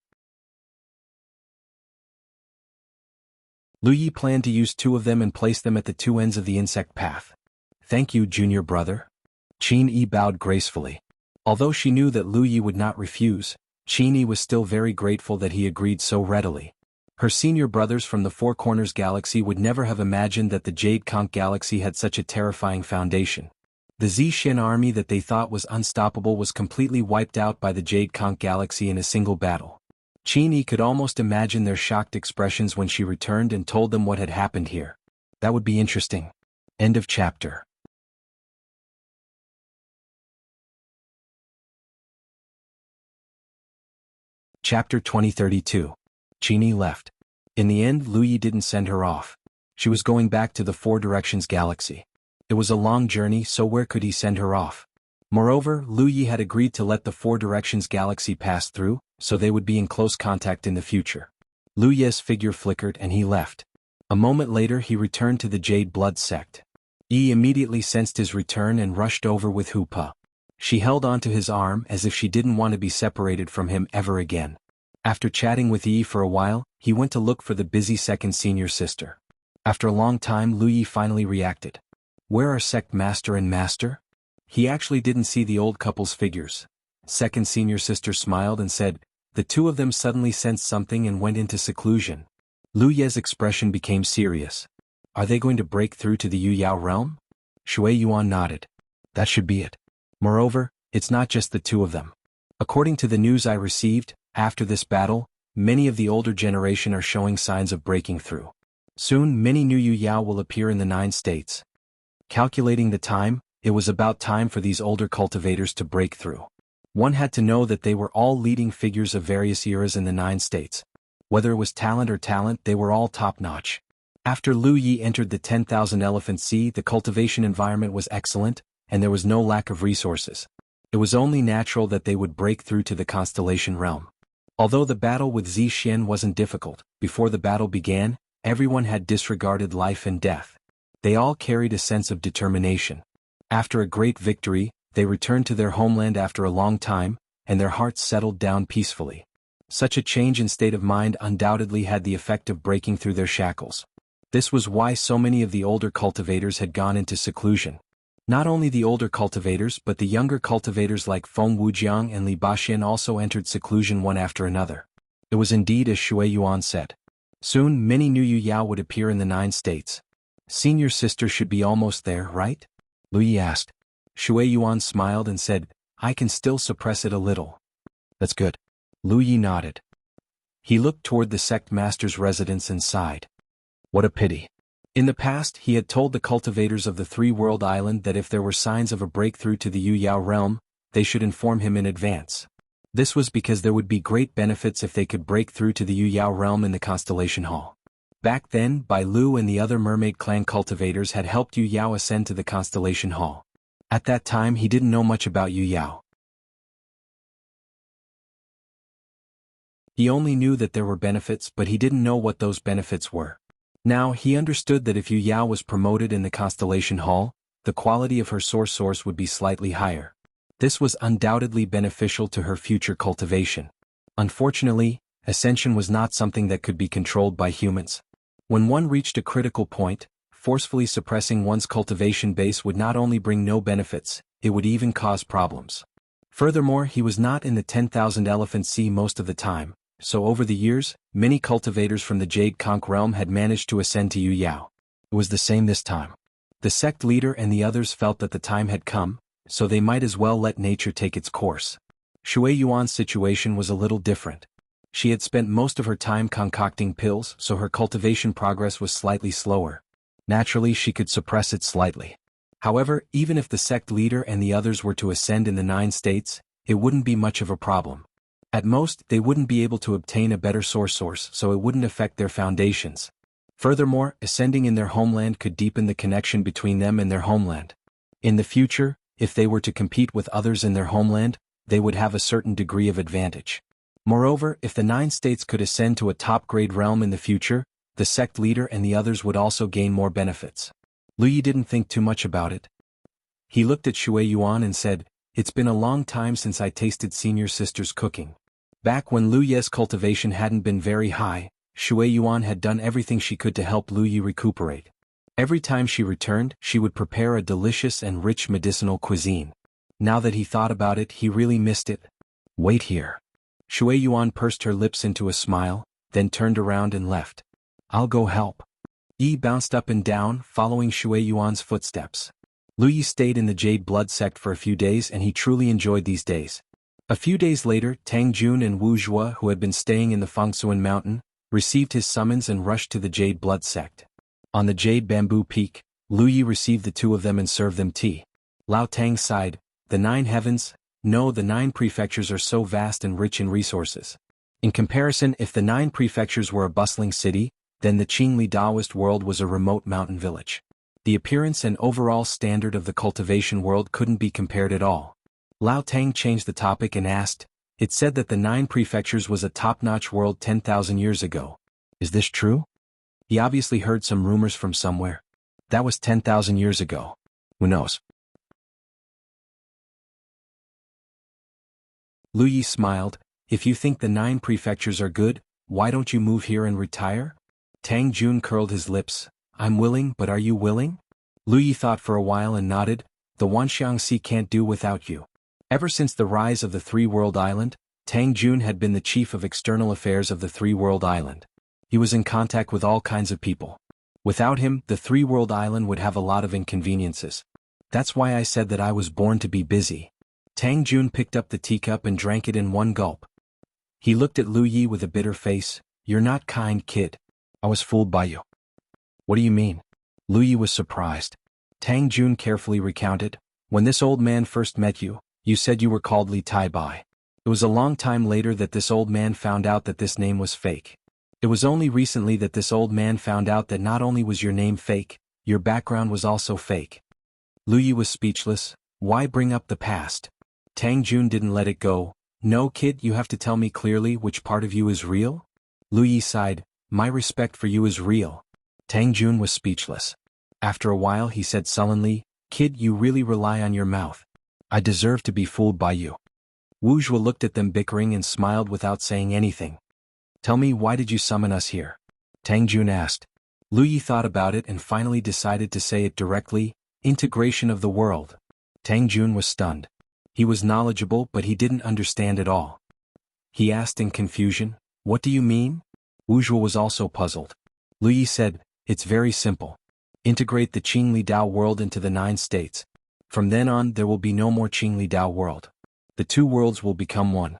A: Lu Yi planned to use 2 of them and place them at the 2 ends of the insect path. Thank you, junior brother. Qin Yi bowed gracefully. Although she knew that Lu Yi would not refuse, Qin Yi was still very grateful that he agreed so readily. Her senior brothers from the Four Corners Galaxy would never have imagined that the Jade Conch Galaxy had such a terrifying foundation. The Zixin army that they thought was unstoppable was completely wiped out by the Jade Conch Galaxy in a single battle. Qin Yi could almost imagine their shocked expressions when she returned and told them what had happened here. That would be interesting. End of chapter. Chapter 2032. Qin Yi left. In the end, Lu Yi didn't send her off. She was going back to the Four Directions Galaxy. It was a long journey, so where could he send her off? Moreover, Lu Yi had agreed to let the Four Directions Galaxy pass through, so they would be in close contact in the future. Lu Ye's figure flickered and he left. A moment later he returned to the Jade Blood Sect. Yi immediately sensed his return and rushed over with Hupa. She held onto his arm as if she didn't want to be separated from him ever again. After chatting with Yi for a while, he went to look for the busy second senior sister. After a long time, Lu Yi finally reacted. Where are Sect Master and Master? He actually didn't see the old couple's figures. Second senior sister smiled and said, the 2 of them suddenly sensed something and went into seclusion. Lu Ye's expression became serious. Are they going to break through to the Yu Yao realm? Shui Yuan nodded. That should be it. Moreover, it's not just the 2 of them. According to the news I received, after this battle, many of the older generation are showing signs of breaking through. Soon many new Yu Yao will appear in the 9 states. Calculating the time, it was about time for these older cultivators to break through. One had to know that they were all leading figures of various eras in the 9 states. Whether it was talent or talent, they were all top-notch. After Lu Yi entered the 10,000 Elephant Sea, the cultivation environment was excellent, and there was no lack of resources. It was only natural that they would break through to the Constellation realm. Although the battle with Zixin wasn't difficult, before the battle began, everyone had disregarded life and death. They all carried a sense of determination. After a great victory, they returned to their homeland after a long time, and their hearts settled down peacefully. Such a change in state of mind undoubtedly had the effect of breaking through their shackles. This was why so many of the older cultivators had gone into seclusion. Not only the older cultivators but the younger cultivators like Feng Wujiang and Li Baxian also entered seclusion one after another. It was indeed as Shui Yuan said. Soon many new Yu Yao would appear in the 9 states. Senior sister should be almost there, right? Lu Yi asked. Shui Yuan smiled and said, I can still suppress it a little. That's good. Lu Yi nodded. He looked toward the sect master's residence and sighed. What a pity. In the past, he had told the cultivators of the Three-World Island that if there were signs of a breakthrough to the Yu Yao realm, they should inform him in advance. This was because there would be great benefits if they could break through to the Yu Yao realm in the Constellation Hall. Back then, Bai Lu and the other Mermaid Clan cultivators had helped Yu Yao ascend to the Constellation Hall. At that time he didn't know much about Yu Yao. He only knew that there were benefits, but he didn't know what those benefits were. Now he understood that if Yu Yao was promoted in the Constellation Hall, the quality of her source would be slightly higher. This was undoubtedly beneficial to her future cultivation. Unfortunately, ascension was not something that could be controlled by humans. When one reached a critical point, forcefully suppressing one's cultivation base would not only bring no benefits, it would even cause problems. Furthermore, he was not in the 10,000 Elephant Sea most of the time, so over the years, many cultivators from the Jade Conch realm had managed to ascend to Yu Yao. It was the same this time. The sect leader and the others felt that the time had come, so they might as well let nature take its course. Shui Yuan's situation was a little different. She had spent most of her time concocting pills, so her cultivation progress was slightly slower. Naturally, she could suppress it slightly. However, even if the sect leader and the others were to ascend in the 9 states, it wouldn't be much of a problem. At most, they wouldn't be able to obtain a better source, so it wouldn't affect their foundations. Furthermore, ascending in their homeland could deepen the connection between them and their homeland. In the future, if they were to compete with others in their homeland, they would have a certain degree of advantage. Moreover, if the 9 states could ascend to a top-grade realm in the future, the sect leader and the others would also gain more benefits. Lu Yi didn't think too much about it. He looked at Shui Yuan and said, "It's been a long time since I tasted senior sister's cooking." Back when Lu Ye's cultivation hadn't been very high, Shui Yuan had done everything she could to help Lu Yi recuperate. Every time she returned, she would prepare a delicious and rich medicinal cuisine. Now that he thought about it, he really missed it. "Wait here." Shui Yuan pursed her lips into a smile, then turned around and left. "I'll go help." Yi bounced up and down, following Shui Yuan's footsteps. Lu Yi stayed in the Jade Blood sect for a few days, and he truly enjoyed these days. A few days later, Tang Jun and Wu Zhuo, who had been staying in the Fangsuan mountain, received his summons and rushed to the Jade Blood sect. On the Jade Bamboo Peak, Lu Yi received the two of them and served them tea. Lao Tang sighed, "The 9 heavens, no, the 9 prefectures are so vast and rich in resources. In comparison, if the 9 prefectures were a bustling city, then the Qingli Daoist world was a remote mountain village. The appearance and overall standard of the cultivation world couldn't be compared at all." Lao Tang changed the topic and asked, "It said that the 9 prefectures was a top-notch world 10,000 years ago. Is this true?" He obviously heard some rumors from somewhere. That was 10,000 years ago. Who knows? Lu Yi smiled, "If you think the 9 prefectures are good, why don't you move here and retire?" Tang Jun curled his lips. "I'm willing, but are you willing?" Lu Yi thought for a while and nodded. "The Wanxiangxi can't do without you." Ever since the rise of the Three-World Island, Tang Jun had been the chief of external affairs of the Three-World Island. He was in contact with all kinds of people. Without him, the Three-World Island would have a lot of inconveniences. That's why I said that I was born to be busy. Tang Jun picked up the teacup and drank it in one gulp. He looked at Lu Yi with a bitter face. "You're not kind, kid. I was fooled by you." "What do you mean?" Lu Yi was surprised. Tang Jun carefully recounted, "When this old man first met you, you said you were called Li Tai Bai. It was a long time later that this old man found out that this name was fake. It was only recently that this old man found out that not only was your name fake, your background was also fake." Lu Yi was speechless. Why bring up the past? Tang Jun didn't let it go. "No, kid, you have to tell me clearly which part of you is real?" Lu Yi sighed. "My respect for you is real." Tang Jun was speechless. After a while he said sullenly, "Kid, you really rely on your mouth. I deserve to be fooled by you." Wu Zhuo looked at them bickering and smiled without saying anything. "Tell me, why did you summon us here?" Tang Jun asked. Lu Yi thought about it and finally decided to say it directly, "Integration of the world." Tang Jun was stunned. He was knowledgeable, but he didn't understand it all. He asked in confusion, "What do you mean?" Wu Zhuo was also puzzled. Lu Yi said, "It's very simple. Integrate the Qingli Dao world into the 9 states. From then on, there will be no more Qingli Dao world. The 2 worlds will become one."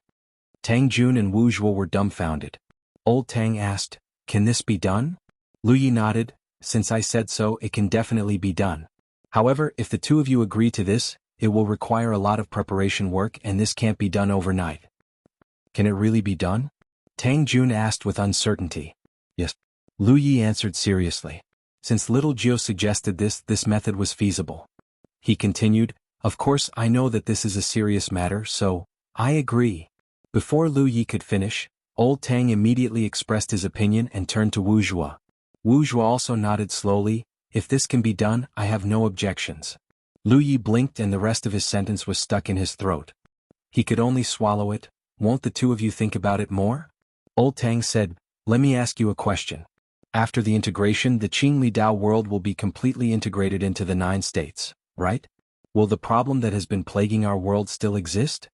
A: Tang Jun and Wu Zhuo were dumbfounded. Old Tang asked, "Can this be done?" Lu Yi nodded. "Since I said so, it can definitely be done. However, if the 2 of you agree to this, it will require a lot of preparation work, and this can't be done overnight." "Can it really be done?" Tang Jun asked with uncertainty. "Yes." Lu Yi answered seriously. Since little Jiao suggested this method was feasible. He continued, "Of course I know that this is a serious matter, so, I agree." Before Lu Yi could finish, Old Tang immediately expressed his opinion and turned to Wu Zhuo. Wu Zhuo also nodded slowly. "If this can be done, I have no objections." Lu Yi blinked and the rest of his sentence was stuck in his throat. He could only swallow it. "Won't the 2 of you think about it more?" Old Tang said, "Let me ask you a question. After the integration, the Qingli Dao world will be completely integrated into the 9 states, right? Will the problem that has been plaguing our world still exist?"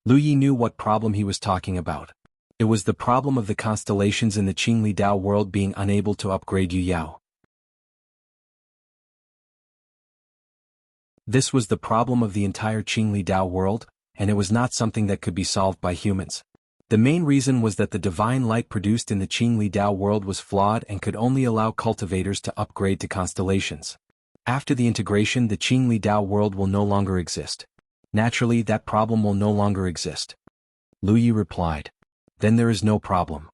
A: Lu Yi knew what problem he was talking about. It was the problem of the constellations in the Qingli Dao world being unable to upgrade Yu Yao. This was the problem of the entire Qingli Dao world, and it was not something that could be solved by humans. The main reason was that the divine light produced in the Qingli Dao world was flawed and could only allow cultivators to upgrade to constellations. After the integration, the Qingli Dao world will no longer exist. Naturally, that problem will no longer exist. Lu Yi replied. Then there is no problem.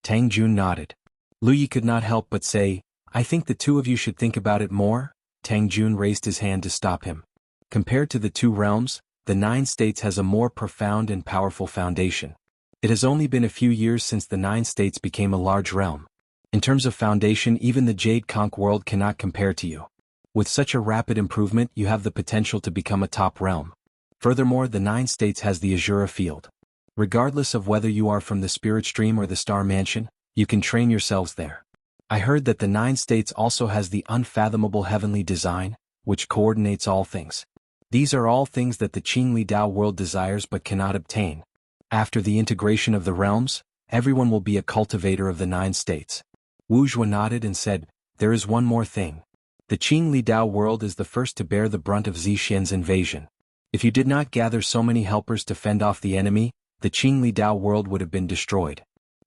A: Tang Jun nodded. Lu Yi could not help but say, I think the two of you should think about it more. Tang Jun raised his hand to stop him. Compared to the two realms, the 9 states has a more profound and powerful foundation. It has only been a few years since the 9 states became a large realm. In terms of foundation, even the Jade Conch world cannot compare to you. With such a rapid improvement, you have the potential to become a top realm. Furthermore, the 9 states has the Azura field. Regardless of whether you are from the Spirit Stream or the Star Mansion, you can train yourselves there. I heard that the 9 states also has the unfathomable heavenly design, which coordinates all things. These are all things that the Qingli Dao world desires but cannot obtain. After the integration of the realms, everyone will be a cultivator of the 9 states. Wu Zhuo nodded and said, there is one more thing. The Qingli Dao world is the first to bear the brunt of Zixian's invasion. If you did not gather so many helpers to fend off the enemy, the Qingli Dao world would have been destroyed.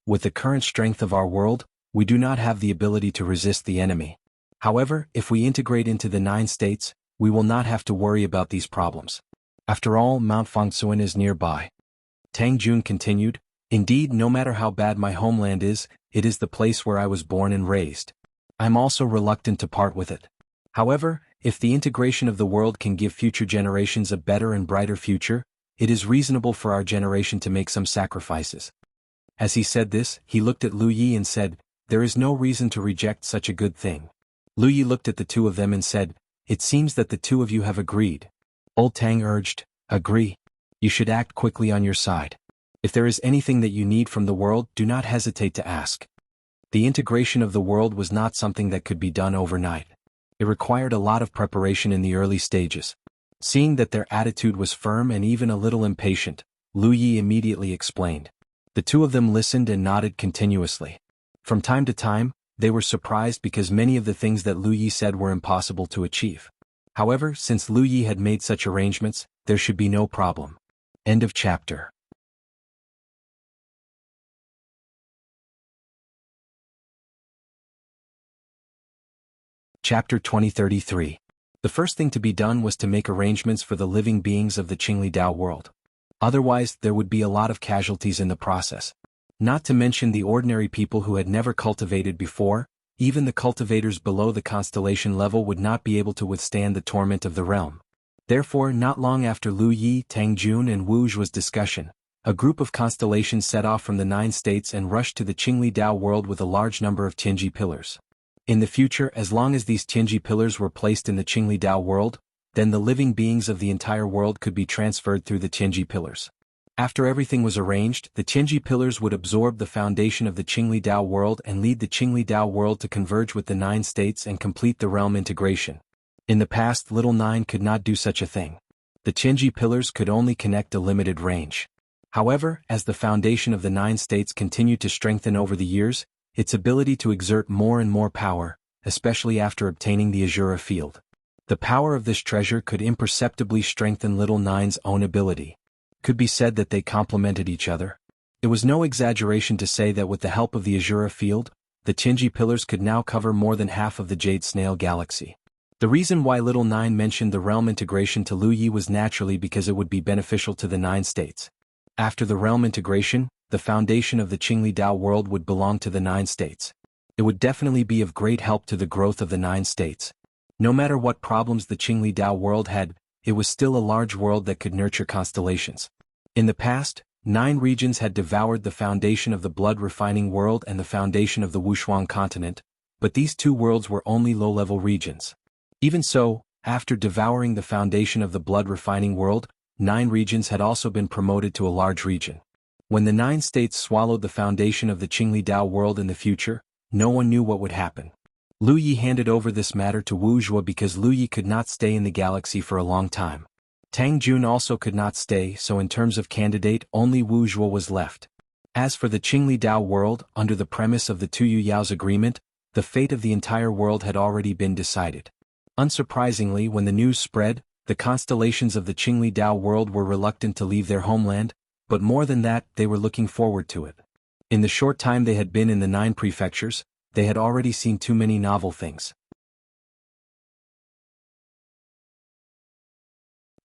A: With the current strength of our world, we do not have the ability to resist the enemy. However, if we integrate into the 9 states, we will not have to worry about these problems. After all, Mount Fangsuan is nearby. Tang Jun continued, indeed, no matter how bad my homeland is, it is the place where I was born and raised. I am also reluctant to part with it. However, if the integration of the world can give future generations a better and brighter future, it is reasonable for our generation to make some sacrifices. As he said this, he looked at Lu Yi and said, there is no reason to reject such a good thing. Lu Yi looked at the two of them and said, it seems that the two of you have agreed. Old Tang urged, agree. You should act quickly on your side. If there is anything that you need from the world, do not hesitate to ask. The integration of the world was not something that could be done overnight. It required a lot of preparation in the early stages. Seeing that their attitude was firm and even a little impatient, Lu Yi immediately explained. The two of them listened and nodded continuously. From time to time, they were surprised because many of the things that Lu Yi said were impossible to achieve. However, since Lu Yi had made such arrangements, there should be no problem. End of chapter. Chapter 2033. The first thing to be done was to make arrangements for the living beings of the Qingli Dao world. Otherwise, there would be a lot of casualties in the process. Not to mention the ordinary people who had never cultivated before, even the cultivators below the constellation level would not be able to withstand the torment of the realm. Therefore, not long after Lu Yi, Tang Jun and Wu Zhuo's discussion, a group of constellations set off from the 9 states and rushed to the Qingli Dao world with a large number of Tianji pillars. In the future, as long as these Tianji pillars were placed in the Qingli Dao world, then the living beings of the entire world could be transferred through the Tianji pillars. After everything was arranged, the Tianji pillars would absorb the foundation of the Qingli Dao world and lead the Qingli Dao world to converge with the 9 states and complete the realm integration. In the past, Little 9 could not do such a thing. The Tianji pillars could only connect a limited range. However, as the foundation of the 9 states continued to strengthen over the years, its ability to exert more and more power, especially after obtaining the Azura field. The power of this treasure could imperceptibly strengthen Little 9's own ability. Could be said that they complemented each other. It was no exaggeration to say that with the help of the Azura field, the Tianji pillars could now cover more than half of the Jade Snail galaxy. The reason why Little 9 mentioned the realm integration to Lu Yi was naturally because it would be beneficial to the 9 states. After the realm integration, the foundation of the Qingli Dao world would belong to the 9 states. It would definitely be of great help to the growth of the 9 states. No matter what problems the Qingli Dao world had, it was still a large world that could nurture constellations. In the past, 9 regions had devoured the foundation of the blood refining world and the foundation of the Wushuang continent, but these 2 worlds were only low-level regions. Even so, after devouring the foundation of the blood refining world, 9 regions had also been promoted to a large region. When the 9 states swallowed the foundation of the Qingli Dao world in the future, no one knew what would happen. Lu Yi handed over this matter to Wu Zhuo because Lu Yi could not stay in the galaxy for a long time. Tang Jun also could not stay, so in terms of candidate, only Wu Zhuo was left. As for the Qingli Dao world, under the premise of the Tu Yu Yao's agreement, the fate of the entire world had already been decided. Unsurprisingly, when the news spread, the constellations of the Qingli Dao world were reluctant to leave their homeland, But more than that, they were looking forward to it. In the short time they had been in the 9 prefectures, they had already seen too many novel things.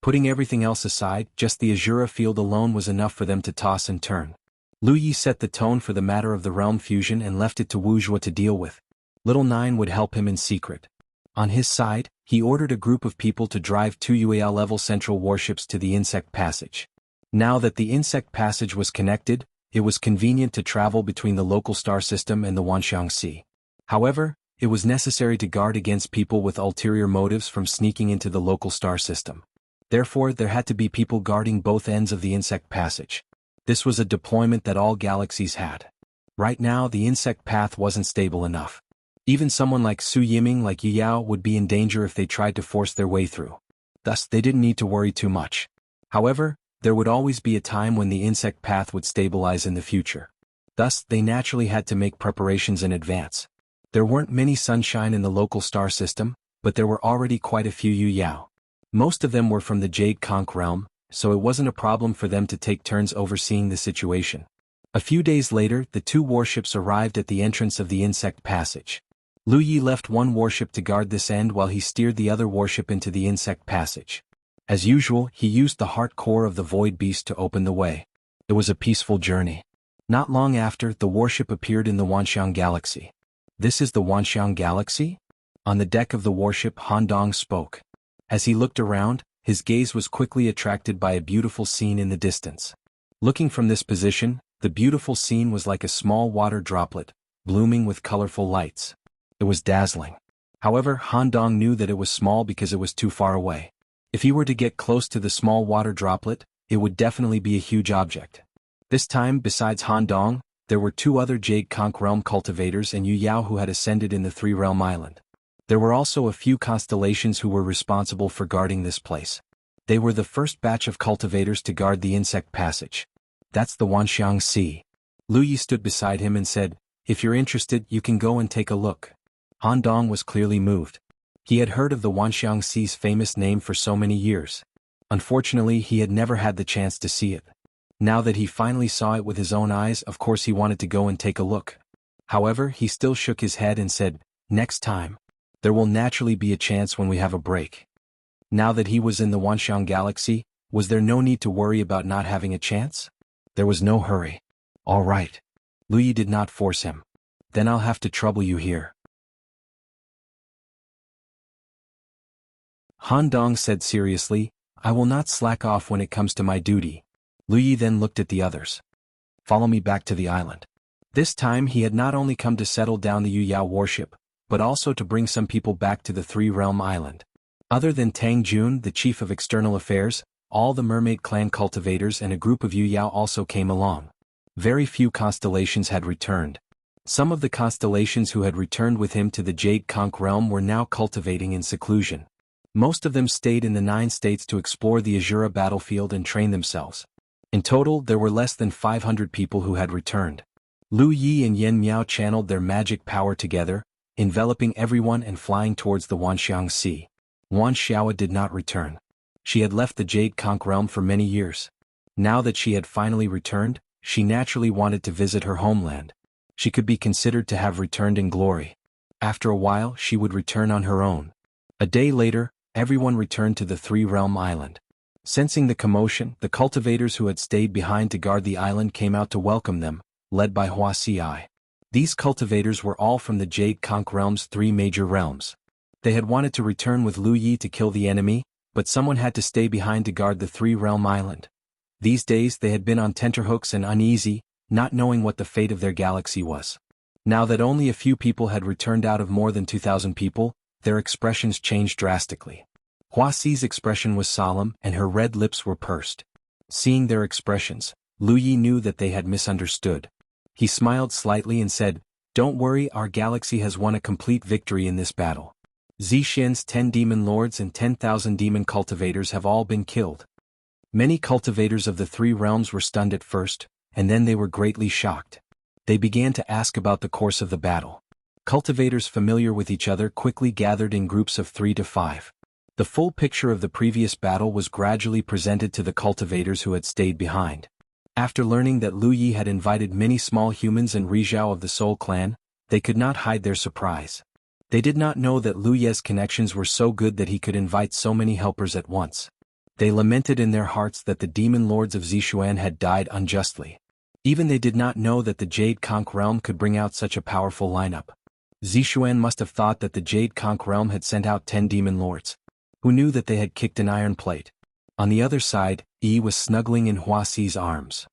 A: Putting everything else aside, just the Azura field alone was enough for them to toss and turn. Lu Yi set the tone for the matter of the realm fusion and left it to Wuxia to deal with. Little Nine would help him in secret. On his side, he ordered a group of people to drive 2 UAL-level central warships to the Insect Passage. Now that the Insect Passage was connected, it was convenient to travel between the local star system and the Wanxiang Sea. However, it was necessary to guard against people with ulterior motives from sneaking into the local star system. Therefore, there had to be people guarding both ends of the Insect Passage. This was a deployment that all galaxies had. Right now, the insect path wasn't stable enough. Even someone like Su Yiming like Yu Yao would be in danger if they tried to force their way through. Thus, they didn't need to worry too much. However, there would always be a time when the insect path would stabilize in the future. Thus, they naturally had to make preparations in advance. There weren't many sunshine in the local star system, but there were already quite a few Yu Yao. Most of them were from the Jade Conch realm, so it wasn't a problem for them to take turns overseeing the situation. A few days later, the 2 warships arrived at the entrance of the Insect Passage. Lu Yi left one warship to guard this end while he steered the other warship into the Insect Passage. As usual, he used the heart core of the Void Beast to open the way. It was a peaceful journey. Not long after, the warship appeared in the Wanxiang Galaxy. "This is the Wanxiang Galaxy?" On the deck of the warship, Han Dong spoke. As he looked around, his gaze was quickly attracted by a beautiful scene in the distance. Looking from this position, the beautiful scene was like a small water droplet, blooming with colorful lights. It was dazzling. However, Han Dong knew that it was small because it was too far away. If he were to get close to the small water droplet, it would definitely be a huge object. This time, besides Han Dong, there were 2 other Jade Conch realm cultivators and Yu Yao who had ascended in the 3-realm island. There were also a few constellations who were responsible for guarding this place. They were the first batch of cultivators to guard the Insect Passage. "That's the Wanxiang Sea." Lu Yi stood beside him and said, "If you're interested, you can go and take a look." Han Dong was clearly moved. He had heard of the Wanxiang Sea's famous name for so many years. Unfortunately, he had never had the chance to see it. Now that he finally saw it with his own eyes, of course he wanted to go and take a look. However, he still shook his head and said, "Next time. There will naturally be a chance when we have a break." Now that he was in the Wanxiang Galaxy, was there no need to worry about not having a chance? There was no hurry. "All right." Lu Yi did not force him. "Then I'll have to trouble you here." Han Dong said seriously, "I will not slack off when it comes to my duty." Lu Yi then looked at the others. "Follow me back to the island." This time he had not only come to settle down the Yu Yao warship, but also to bring some people back to the 3-realm island. Other than Tang Jun, the chief of external affairs, all the Mermaid Clan cultivators and a group of Yu Yao also came along. Very few constellations had returned. Some of the constellations who had returned with him to the Jade Conch realm were now cultivating in seclusion. Most of them stayed in the 9 states to explore the Azura battlefield and train themselves. In total, there were less than 500 people who had returned. Lu Yi and Yen Miao channeled their magic power together, enveloping everyone and flying towards the Wanxiang Sea. Wan Xiao did not return. She had left the Jade Conch realm for many years. Now that she had finally returned, she naturally wanted to visit her homeland. She could be considered to have returned in glory. After a while, she would return on her own. A day later, everyone returned to the 3-realm island. Sensing the commotion, the cultivators who had stayed behind to guard the island came out to welcome them, led by Wuxia. These cultivators were all from the Jade Conch realm's 3 major realms. They had wanted to return with Lu Yi to kill the enemy, but someone had to stay behind to guard the 3-realm island. These days they had been on tenterhooks and uneasy, not knowing what the fate of their galaxy was. Now that only a few people had returned out of more than 2,000 people, their expressions changed drastically. Huaxi's expression was solemn and her red lips were pursed. Seeing their expressions, Lu Yi knew that they had misunderstood. He smiled slightly and said, "Don't worry, our galaxy has won a complete victory in this battle. Zixin's 10 demon lords and 10,000 demon cultivators have all been killed." Many cultivators of the 3 realms were stunned at first, and then they were greatly shocked. They began to ask about the course of the battle. Cultivators familiar with each other quickly gathered in groups of 3 to 5. The full picture of the previous battle was gradually presented to the cultivators who had stayed behind. After learning that Lu Yi had invited many small humans and Rizhao of the Soul Clan, they could not hide their surprise. They did not know that Lu Ye's connections were so good that he could invite so many helpers at once. They lamented in their hearts that the demon lords of Zishuan had died unjustly. Even they did not know that the Jade Conch realm could bring out such a powerful lineup. Zishuan must have thought that the Jade Conch realm had sent out 10 demon lords. Who knew that they had kicked an iron plate? On the other side, Yi was snuggling in Hua Xi's arms.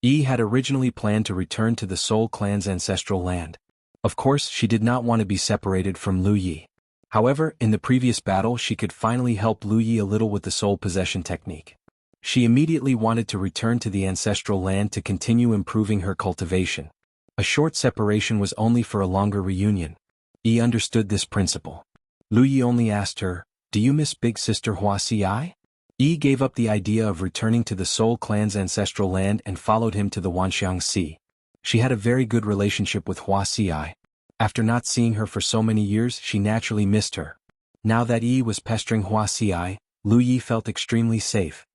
A: Yi had originally planned to return to the Soul Clan's ancestral land. Of course, she did not want to be separated from Lu Yi. However, in the previous battle she could finally help Lu Yi a little with the soul possession technique. She immediately wanted to return to the ancestral land to continue improving her cultivation. A short separation was only for a longer reunion. Yi understood this principle. Lu Yi only asked her, "Do you miss big sister Hua Xi?" Yi gave up the idea of returning to the Soul Clan's ancestral land and followed him to the Wanxiang Sea. She had a very good relationship with Hua Xi. After not seeing her for so many years, she naturally missed her. Now that Yi was pestering Hua Xi, Lu Yi felt extremely safe.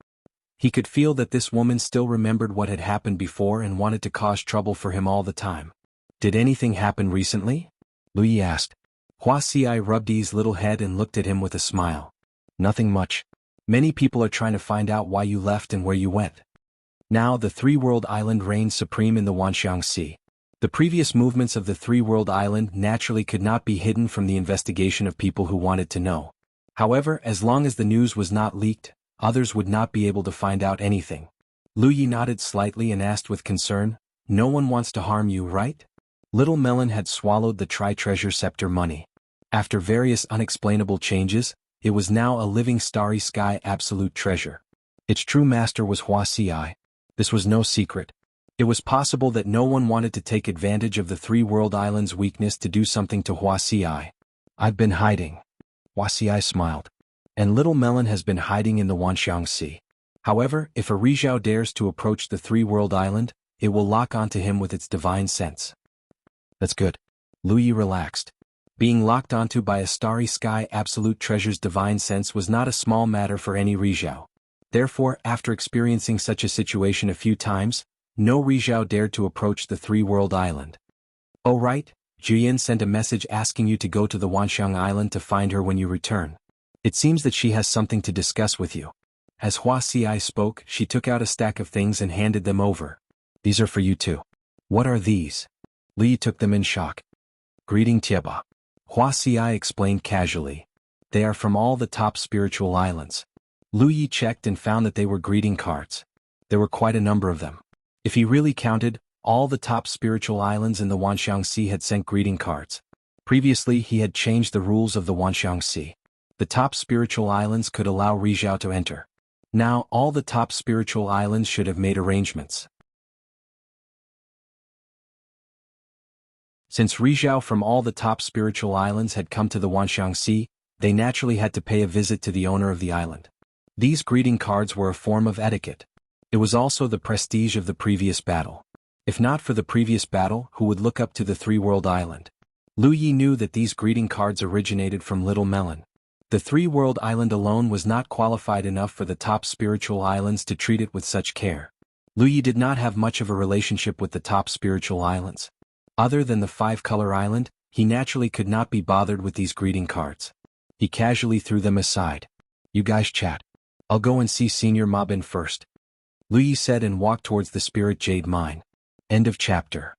A: He could feel that this woman still remembered what had happened before and wanted to cause trouble for him all the time. "Did anything happen recently?" Lu Yi asked. Hua Xi rubbed Yi's little head and looked at him with a smile. "Nothing much. Many people are trying to find out why you left and where you went." Now the three-world island reigned supreme in the Wanxiang Sea. The previous movements of the three-world island naturally could not be hidden from the investigation of people who wanted to know. However, as long as the news was not leaked, others would not be able to find out anything. Lu Yi nodded slightly and asked with concern, "No one wants to harm you, right?" Little Melon had swallowed the Tri-Treasure Scepter money. After various unexplainable changes, it was now a living starry sky absolute treasure. Its true master was Hua Xi. This was no secret. It was possible that no one wanted to take advantage of the three-world island's weakness to do something to Hua Xi. "I've been hiding." Hua Xi smiled. "And Little Melon has been hiding in the Wanxiang Sea. However, if a Rizhao dares to approach the three-world island, it will lock onto him with its divine sense." "That's good." Lu Yi relaxed. Being locked onto by a starry sky absolute treasure's divine sense was not a small matter for any Rizhao. Therefore, after experiencing such a situation a few times, no Rizhao dared to approach the three-world island. "Oh right, Jiyan sent a message asking you to go to the Wanxiang Island to find her when you return. It seems that she has something to discuss with you." As Hua Xi spoke, she took out a stack of things and handed them over. "These are for you too." "What are these?" Lu Yi took them in shock. "Greeting Tieba." Hua Xi explained casually. "They are from all the top spiritual islands." Lu Yi checked and found that they were greeting cards. There were quite a number of them. If he really counted, all the top spiritual islands in the Wanxiang Sea had sent greeting cards. Previously he had changed the rules of the Wanxiang Sea. The top spiritual islands could allow Rizhao to enter. Now all the top spiritual islands should have made arrangements. Since Rizhao from all the top spiritual islands had come to the Wanxiang Sea, they naturally had to pay a visit to the owner of the island. These greeting cards were a form of etiquette. It was also the prestige of the previous battle. If not for the previous battle, who would look up to the three-world island? Lu Yi knew that these greeting cards originated from Little Melon. The three-world island alone was not qualified enough for the top spiritual islands to treat it with such care. Lu Yi did not have much of a relationship with the top spiritual islands. Other than the five-color island, he naturally could not be bothered with these greeting cards. He casually threw them aside. "You guys chat. I'll go and see Senior Mabin first," Lu Yi said and walked towards the Spirit Jade Mine. End of chapter.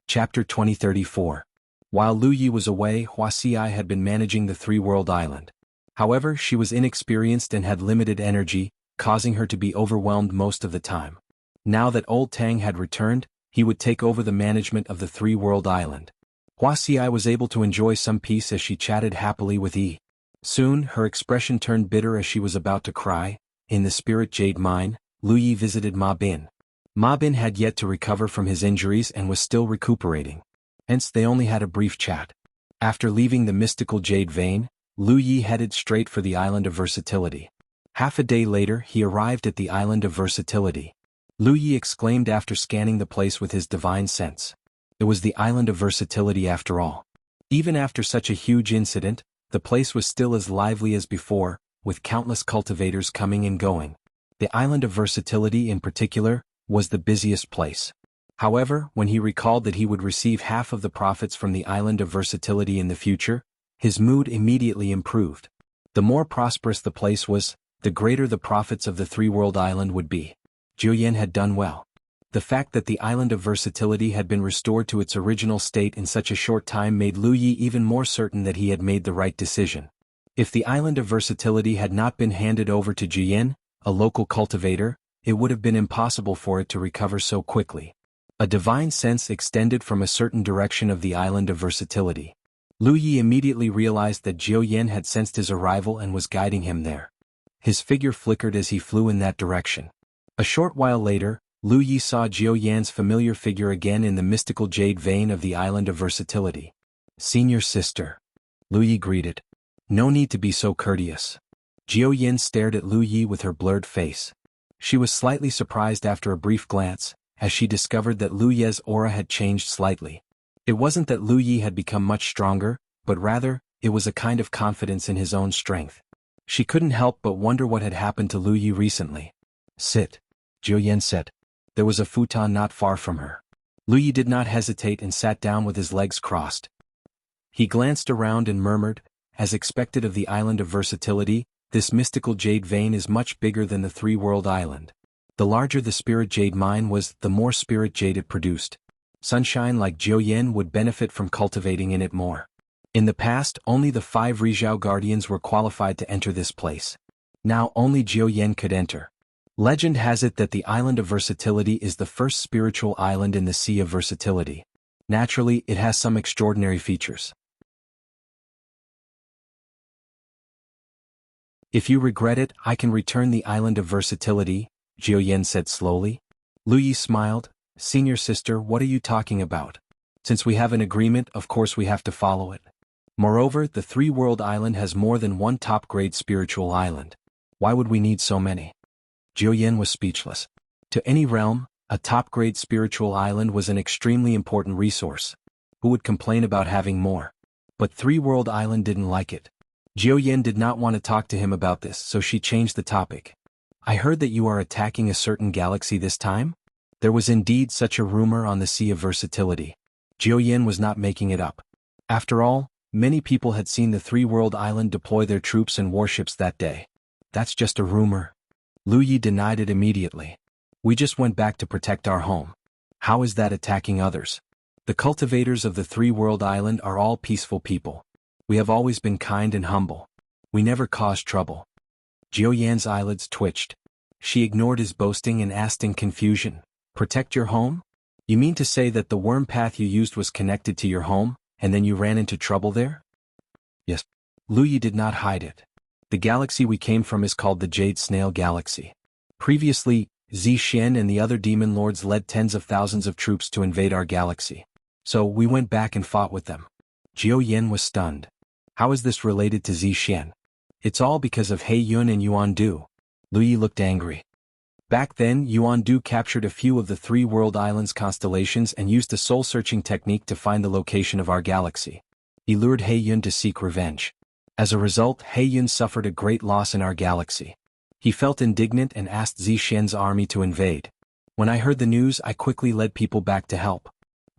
A: Chapter 2034. While Lu Yi was away, Hua Xi had been managing the three-world island. However, she was inexperienced and had limited energy, causing her to be overwhelmed most of the time. Now that Old Tang had returned, he would take over the management of the three-world island. Hua Xi was able to enjoy some peace as she chatted happily with Yi. Soon, her expression turned bitter as she was about to cry. In the Spirit Jade Mine, Lu Yi visited Ma Bin. Ma Bin had yet to recover from his injuries and was still recuperating. Hence they only had a brief chat. After leaving the mystical Jade Vein, Lu Yi headed straight for the Island of Versatility. Half a day later he arrived at the Island of Versatility. Lu Yi exclaimed after scanning the place with his divine sense. It was the island of versatility after all. Even after such a huge incident, the place was still as lively as before, with countless cultivators coming and going. The island of versatility in particular was the busiest place. However, when he recalled that he would receive half of the profits from the island of versatility in the future, his mood immediately improved. The more prosperous the place was, the greater the profits of the three-world island would be. Jiu Yan had done well. The fact that the island of versatility had been restored to its original state in such a short time made Lu Yi even more certain that he had made the right decision. If the island of versatility had not been handed over to Jiu Yan, a local cultivator, it would have been impossible for it to recover so quickly. A divine sense extended from a certain direction of the island of versatility. Lu Yi immediately realized that Jiu Yan had sensed his arrival and was guiding him there. His figure flickered as he flew in that direction. A short while later, Lu Yi saw Jiu Yan's familiar figure again in the mystical jade vein of the island of versatility. "Senior sister," Lu Yi greeted. "No need to be so courteous." Jiu Yan stared at Lu Yi with her blurred face. She was slightly surprised after a brief glance, as she discovered that Lu Yi's aura had changed slightly. It wasn't that Lu Yi had become much stronger, but rather, it was a kind of confidence in his own strength. She couldn't help but wonder what had happened to Lu Yi recently. "Sit," Jiu Yan said. There was a futon not far from her. Lu Yi did not hesitate and sat down with his legs crossed. He glanced around and murmured, "As expected of the island of versatility, this mystical jade vein is much bigger than the three-world island. The larger the spirit jade mine was, the more spirit jade it produced. Sunshine like Jiu Yan would benefit from cultivating in it more. In the past, only the 5 Rizhao guardians were qualified to enter this place. Now only Jiu Yan could enter. Legend has it that the island of versatility is the first spiritual island in the sea of versatility. Naturally, it has some extraordinary features. If you regret it, I can return the island of versatility," Jiu Yan said slowly. Lu Yi smiled. "Senior sister, what are you talking about? Since we have an agreement, of course we have to follow it. Moreover, the three-world island has more than one top-grade spiritual island. Why would we need so many?" Jiu Yan was speechless. To any realm, a top-grade spiritual island was an extremely important resource. Who would complain about having more? But Three-World Island didn't like it. Jiu Yan did not want to talk to him about this, so she changed the topic. "I heard that you are attacking a certain galaxy this time?" There was indeed such a rumor on the Sea of Versatility. Jiu Yan was not making it up. After all, many people had seen the Three-World Island deploy their troops and warships that day. "That's just a rumor." Lu Yi denied it immediately. "We just went back to protect our home. How is that attacking others? The cultivators of the Three-World Island are all peaceful people. We have always been kind and humble. We never caused trouble." Jiu Yan's eyelids twitched. She ignored his boasting and asked in confusion, "Protect your home? You mean to say that the worm path you used was connected to your home, and then you ran into trouble there?" "Yes." Lu Yi did not hide it. "The galaxy we came from is called the Jade Snail Galaxy. Previously, Zixuan and the other demon lords led tens of thousands of troops to invade our galaxy. So we went back and fought with them." Jiu Yan was stunned. "How is this related to Zixuan?" "It's all because of He Yun and Yuan Du." Lu Yi looked angry. Back then, Yuan Du captured a few of the Three-World Islands constellations and used a soul-searching technique to find the location of our galaxy. He lured He Yun to seek revenge. As a result, He Yun suffered a great loss in our galaxy. He felt indignant and asked Zixuan's army to invade. When I heard the news, I quickly led people back to help."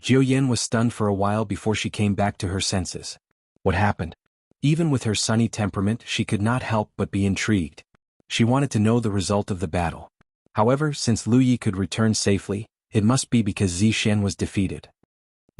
A: Jiu Yan was stunned for a while before she came back to her senses. What happened? Even with her sunny temperament, she could not help but be intrigued. She wanted to know the result of the battle. However, since Lu Yi could return safely, it must be because Zixuan was defeated.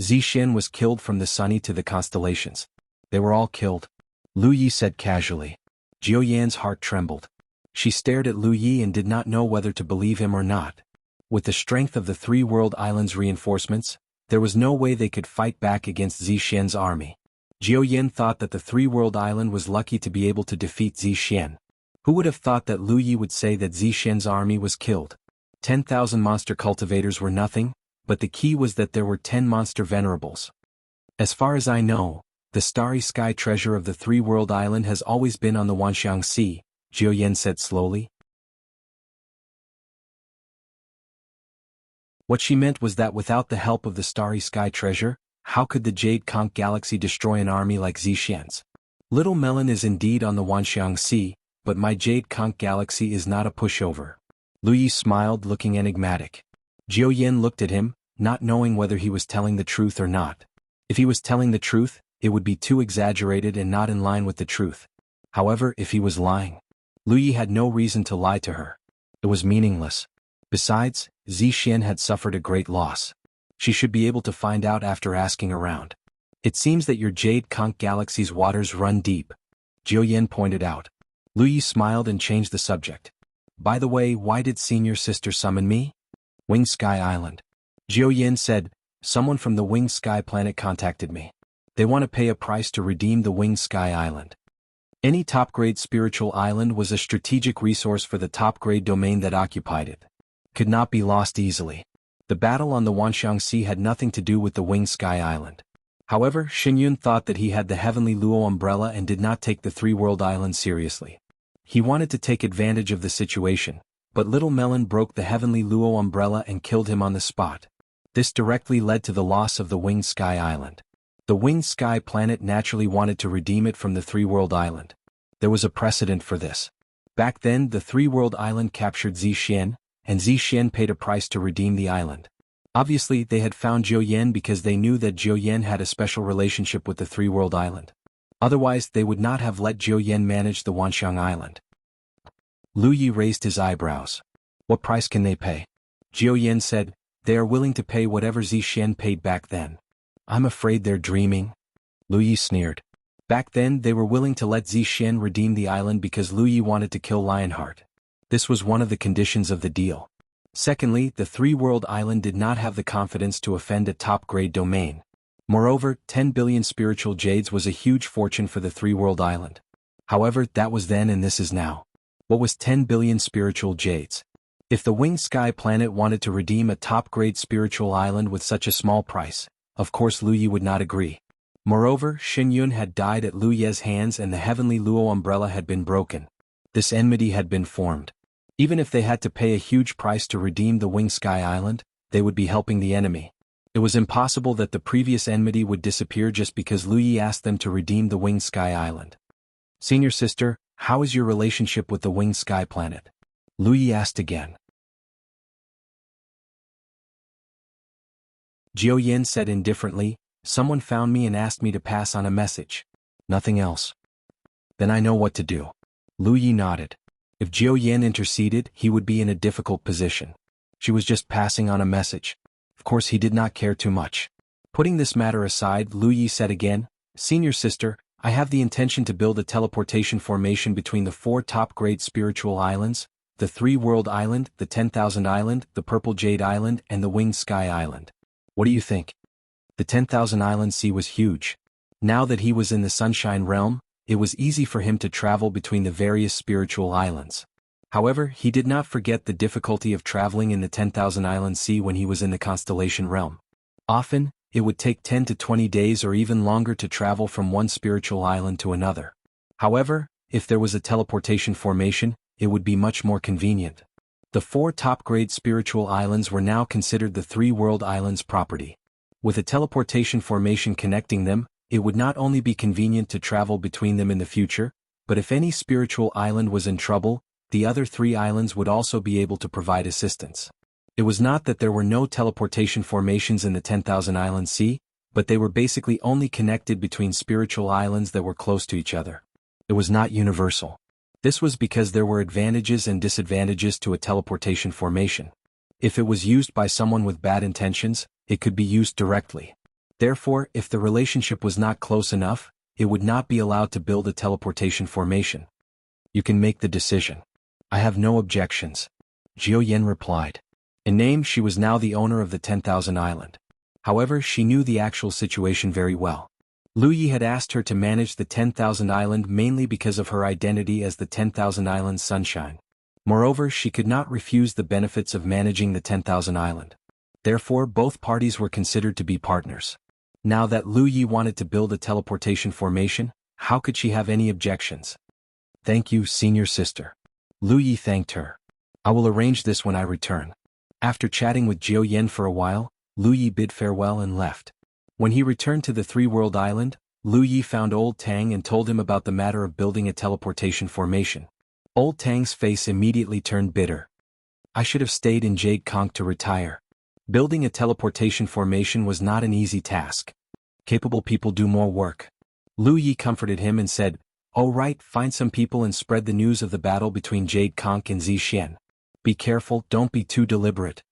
A: Zixuan was killed from the sunny to the constellations. They were all killed, Lu Yi said casually. Jiu Yan's heart trembled. She stared at Lu Yi and did not know whether to believe him or not. With the strength of the Three-World Islands reinforcements, there was no way they could fight back against Zixuan's army. Jiu Yan thought that the Three-World Island was lucky to be able to defeat Zixuan. Who would have thought that Lu Yi would say that Zixuan's army was killed? 10,000 monster cultivators were nothing, but the key was that there were 10 monster venerables. As far as I know, the starry sky treasure of the Three-World Island has always been on the Wanxiang Sea, Jiu Yan said slowly. What she meant was that without the help of the Starry Sky treasure, how could the Jade Conch Galaxy destroy an army like Zixian's? Little Melon is indeed on the Wanxiang Sea, but my Jade Conch Galaxy is not a pushover. Lu Yi smiled, looking enigmatic. Jiao Yan looked at him, not knowing whether he was telling the truth or not. If he was telling the truth, it would be too exaggerated and not in line with the truth. However, if he was lying, Lu Yi had no reason to lie to her. It was meaningless. Besides, Zixian had suffered a great loss. She should be able to find out after asking around. It seems that your Jade Conch Galaxy's waters run deep, Jiao Yan pointed out. Lu Yi smiled and changed the subject. By the way, why did senior sister summon me? Winged Sky Island. Jiao Yan said, someone from the Winged Sky planet contacted me. They want to pay a price to redeem the Winged Sky Island. Any top-grade spiritual island was a strategic resource for the top-grade domain that occupied it. Could not be lost easily. The battle on the Wanxiang Sea had nothing to do with the Winged Sky Island. However, Xinyun thought that he had the Heavenly Luo umbrella and did not take the Three-World Island seriously. He wanted to take advantage of the situation, but Little Melon broke the Heavenly Luo umbrella and killed him on the spot. This directly led to the loss of the Winged Sky Island. The Winged Sky planet naturally wanted to redeem it from the Three-World Island. There was a precedent for this. Back then, the Three-World Island captured Zixian, and Zixian paid a price to redeem the island. Obviously, they had found Jiao Yan because they knew that Jiao Yan had a special relationship with the Three-World Island. Otherwise, they would not have let Jiao Yan manage the Wanxiang Island. Lu Yi raised his eyebrows. What price can they pay? Jiao Yan said, they are willing to pay whatever Zixian paid back then. I'm afraid they're dreaming. Lu Yi sneered. Back then, they were willing to let Zixian redeem the island because Lu Yi wanted to kill Lionheart. This was one of the conditions of the deal. Secondly, the Three-World Island did not have the confidence to offend a top-grade domain. Moreover, 10 billion spiritual jades was a huge fortune for the Three-World Island. However, that was then and this is now. What was 10 billion spiritual jades? If the Winged Sky planet wanted to redeem a top-grade spiritual island with such a small price, of course Lu Yi would not agree. Moreover, Xinyun had died at Lu Ye's hands and the Heavenly Luo umbrella had been broken. This enmity had been formed. Even if they had to pay a huge price to redeem the Winged Sky Island, they would be helping the enemy. It was impossible that the previous enmity would disappear just because Lu Yi asked them to redeem the Winged Sky Island. Senior sister, how is your relationship with the Winged Sky planet? Lu Yi asked again. Jiao Yan said indifferently, someone found me and asked me to pass on a message. Nothing else. Then I know what to do. Lu Yi nodded. If Jiao Yan interceded, he would be in a difficult position. She was just passing on a message. Of course he did not care too much. Putting this matter aside, Lu Yi said again, Senior sister, I have the intention to build a teleportation formation between the 4 top-grade spiritual islands, the Three-World Island, the 10,000 Island, the Purple Jade Island, and the Winged Sky Island. What do you think? The 10,000 Island Sea was huge. Now that he was in the Sunshine Realm, it was easy for him to travel between the various spiritual islands. However, he did not forget the difficulty of traveling in the 10,000 Island Sea when he was in the Constellation Realm. Often, it would take 10 to 20 days or even longer to travel from one spiritual island to another. However, if there was a teleportation formation, it would be much more convenient. The 4 top-grade spiritual islands were now considered the Three-World Islands property. With a teleportation formation connecting them, it would not only be convenient to travel between them in the future, but if any spiritual island was in trouble, the other 3 islands would also be able to provide assistance. It was not that there were no teleportation formations in the 10,000 Island Sea, but they were basically only connected between spiritual islands that were close to each other. It was not universal. This was because there were advantages and disadvantages to a teleportation formation. If it was used by someone with bad intentions, it could be used directly. Therefore, if the relationship was not close enough, it would not be allowed to build a teleportation formation. You can make the decision. I have no objections. Jiao Yan replied. In name, she was now the owner of the 10,000 Island. However, she knew the actual situation very well. Lu Yi had asked her to manage the 10,000 Island mainly because of her identity as the 10,000 Island Sunshine. Moreover, she could not refuse the benefits of managing the 10,000 Island. Therefore, both parties were considered to be partners. Now that Lu Yi wanted to build a teleportation formation, how could she have any objections? Thank you, senior sister. Lu Yi thanked her. I will arrange this when I return. After chatting with Jiao Yan for a while, Lu Yi bid farewell and left. When he returned to the three-world island, Lu Yi found Old Tang and told him about the matter of building a teleportation formation. Old Tang's face immediately turned bitter. I should have stayed in Jade Conch to retire. Building a teleportation formation was not an easy task. Capable people do more work. Lu Yi comforted him and said, "Oh right, find some people and spread the news of the battle between Jade Conch and Zixian. Be careful, don't be too deliberate."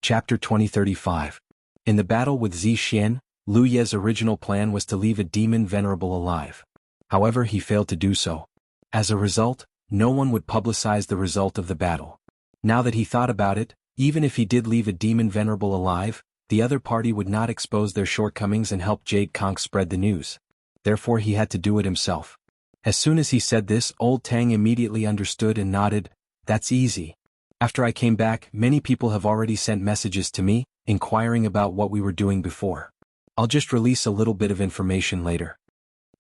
A: Chapter 2035. In the battle with Zixian, Lu Ye's original plan was to leave a demon venerable alive. However, he failed to do so. As a result, no one would publicize the result of the battle. Now that he thought about it, even if he did leave a demon venerable alive, the other party would not expose their shortcomings and help Jade Conch spread the news. Therefore he had to do it himself. As soon as he said this, Old Tang immediately understood and nodded, "That's easy. After I came back, many people have already sent messages to me, inquiring about what we were doing before. I'll just release a little bit of information later."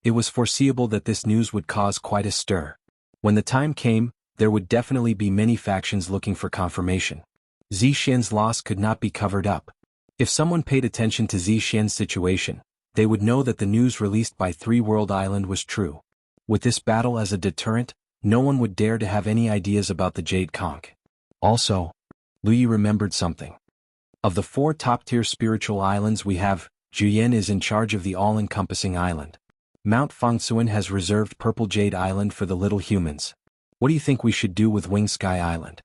A: It was foreseeable that this news would cause quite a stir. When the time came, there would definitely be many factions looking for confirmation. Zixian's loss could not be covered up. If someone paid attention to Zixian's situation, they would know that the news released by Three World Island was true. With this battle as a deterrent, no one would dare to have any ideas about the Jade Conch. Also, Lu Yi remembered something. Of the 4 top-tier spiritual islands we have, Juyen is in charge of the all-encompassing island. Mount Fangsuan has reserved Purple Jade Island for the little humans. What do you think we should do with Wing Sky Island?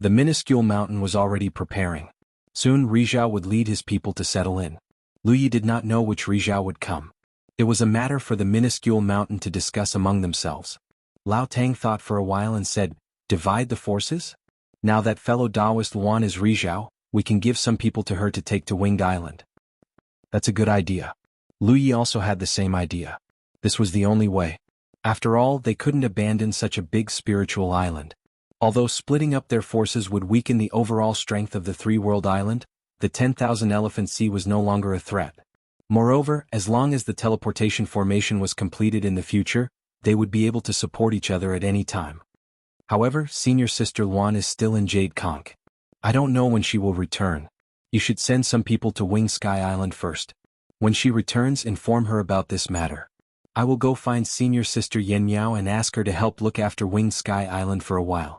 A: The minuscule mountain was already preparing. Soon Rizhao would lead his people to settle in. Lu Yi did not know which Rizhao would come. It was a matter for the minuscule mountain to discuss among themselves. Lao Tang thought for a while and said, "Divide the forces? Now that fellow Taoist Luan is Rizhao, we can give some people to her to take to Winged Island." That's a good idea. Lu Yi also had the same idea. This was the only way. After all, they couldn't abandon such a big spiritual island. Although splitting up their forces would weaken the overall strength of the three-world island, the 10,000 Elephant Sea was no longer a threat. Moreover, as long as the teleportation formation was completed in the future, they would be able to support each other at any time. However, senior sister Luan is still in Jade Conch. I don't know when she will return. You should send some people to Wing Sky Island first. When she returns, inform her about this matter. I will go find senior sister Yen Miao and ask her to help look after Winged Sky Island for a while.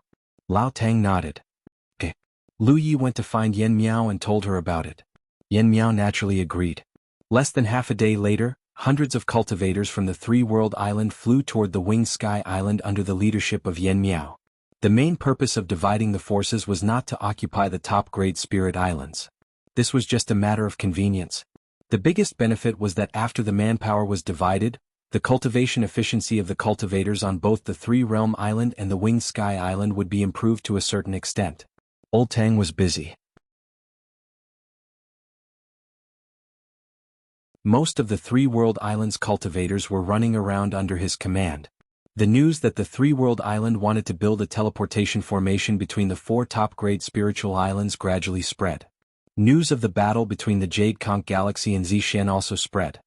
A: Lao Tang nodded. Okay. Lu Yi went to find Yen Miao and told her about it. Yen Miao naturally agreed. Less than half a day later, hundreds of cultivators from the three-world island flew toward the Winged Sky Island under the leadership of Yen Miao. The main purpose of dividing the forces was not to occupy the top-grade spirit islands. This was just a matter of convenience. The biggest benefit was that after the manpower was divided, the cultivation efficiency of the cultivators on both the Three-Realm Island and the Winged Sky Island would be improved to a certain extent. Old Tang was busy. Most of the Three-World Island's cultivators were running around under his command. The news that the Three-World Island wanted to build a teleportation formation between the 4 top-grade spiritual islands gradually spread. News of the battle between the Jade Conch Galaxy and Zixian also spread.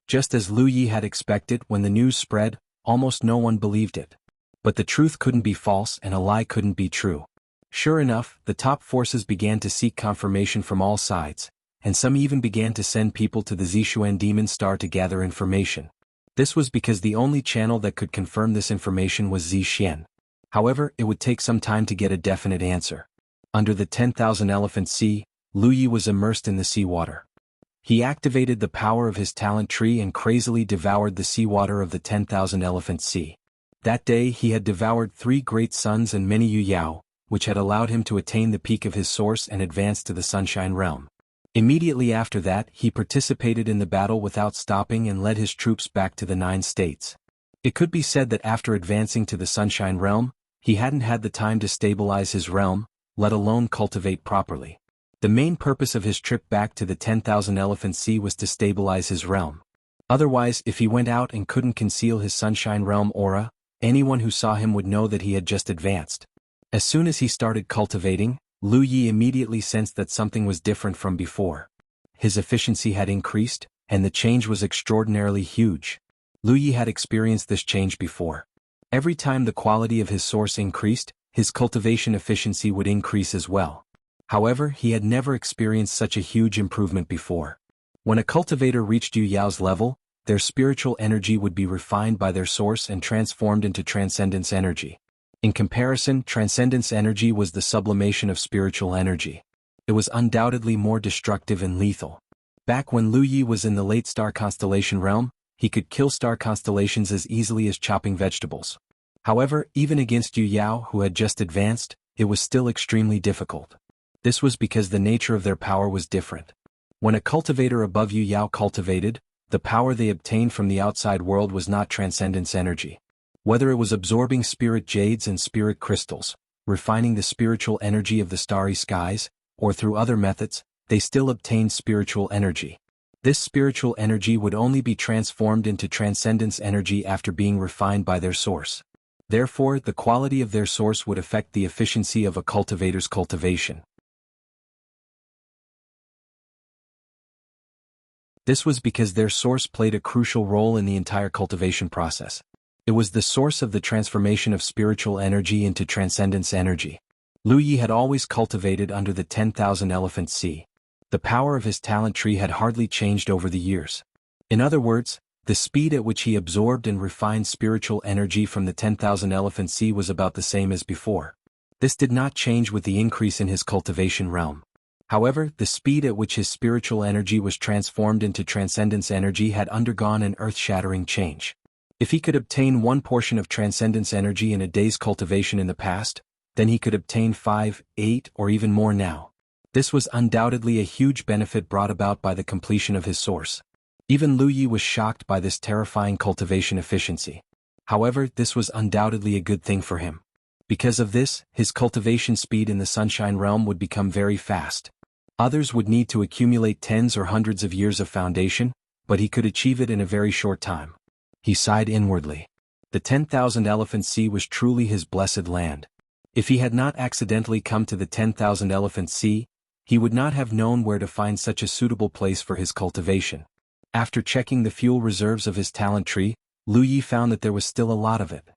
A: Just as Lu Yi had expected, when the news spread, almost no one believed it. But the truth couldn't be false and a lie couldn't be true. Sure enough, the top forces began to seek confirmation from all sides, and some even began to send people to the Zixuan Demon Star to gather information. This was because the only channel that could confirm this information was Zixian. However, it would take some time to get a definite answer. Under the 10,000 Elephant Sea, Lu Yi was immersed in the seawater. He activated the power of his talent tree and crazily devoured the seawater of the 10,000 Elephant Sea. That day he had devoured 3 great suns and many yu yao, which had allowed him to attain the peak of his source and advance to the Sunshine Realm. Immediately after that, he participated in the battle without stopping and led his troops back to the 9 states. It could be said that after advancing to the Sunshine Realm, he hadn't had the time to stabilize his realm, let alone cultivate properly. The main purpose of his trip back to the 10,000 Elephant Sea was to stabilize his realm. Otherwise, if he went out and couldn't conceal his Sunshine Realm aura, anyone who saw him would know that he had just advanced. As soon as he started cultivating, Lu Yi immediately sensed that something was different from before. His efficiency had increased, and the change was extraordinarily huge. Lu Yi had experienced this change before. Every time the quality of his source increased, his cultivation efficiency would increase as well. However, he had never experienced such a huge improvement before. When a cultivator reached Yu Yao's level, their spiritual energy would be refined by their source and transformed into transcendence energy. In comparison, transcendence energy was the sublimation of spiritual energy. It was undoubtedly more destructive and lethal. Back when Lu Yi was in the late star constellation realm, he could kill star constellations as easily as chopping vegetables. However, even against Yu Yao, who had just advanced, it was still extremely difficult. This was because the nature of their power was different. When a cultivator above Yu Yao cultivated, the power they obtained from the outside world was not transcendence energy. Whether it was absorbing spirit jades and spirit crystals, refining the spiritual energy of the starry skies, or through other methods, they still obtained spiritual energy. This spiritual energy would only be transformed into transcendence energy after being refined by their source. Therefore, the quality of their source would affect the efficiency of a cultivator's cultivation. This was because their source played a crucial role in the entire cultivation process. It was the source of the transformation of spiritual energy into transcendence energy. Lu Yi had always cultivated under the 10,000 elephant sea. The power of his talent tree had hardly changed over the years. In other words, the speed at which he absorbed and refined spiritual energy from the 10,000 elephant sea was about the same as before. This did not change with the increase in his cultivation realm. However, the speed at which his spiritual energy was transformed into transcendence energy had undergone an earth-shattering change. If he could obtain one portion of transcendence energy in a day's cultivation in the past, then he could obtain 5, 8, or even more now. This was undoubtedly a huge benefit brought about by the completion of his source. Even Lu Yi was shocked by this terrifying cultivation efficiency. However, this was undoubtedly a good thing for him. Because of this, his cultivation speed in the sunshine realm would become very fast. Others would need to accumulate tens or hundreds of years of foundation, but he could achieve it in a very short time. He sighed inwardly. The 10,000 elephant sea was truly his blessed land. If he had not accidentally come to the 10,000 elephant sea, he would not have known where to find such a suitable place for his cultivation. After checking the fuel reserves of his talent tree, Lu Yi found that there was still a lot of it.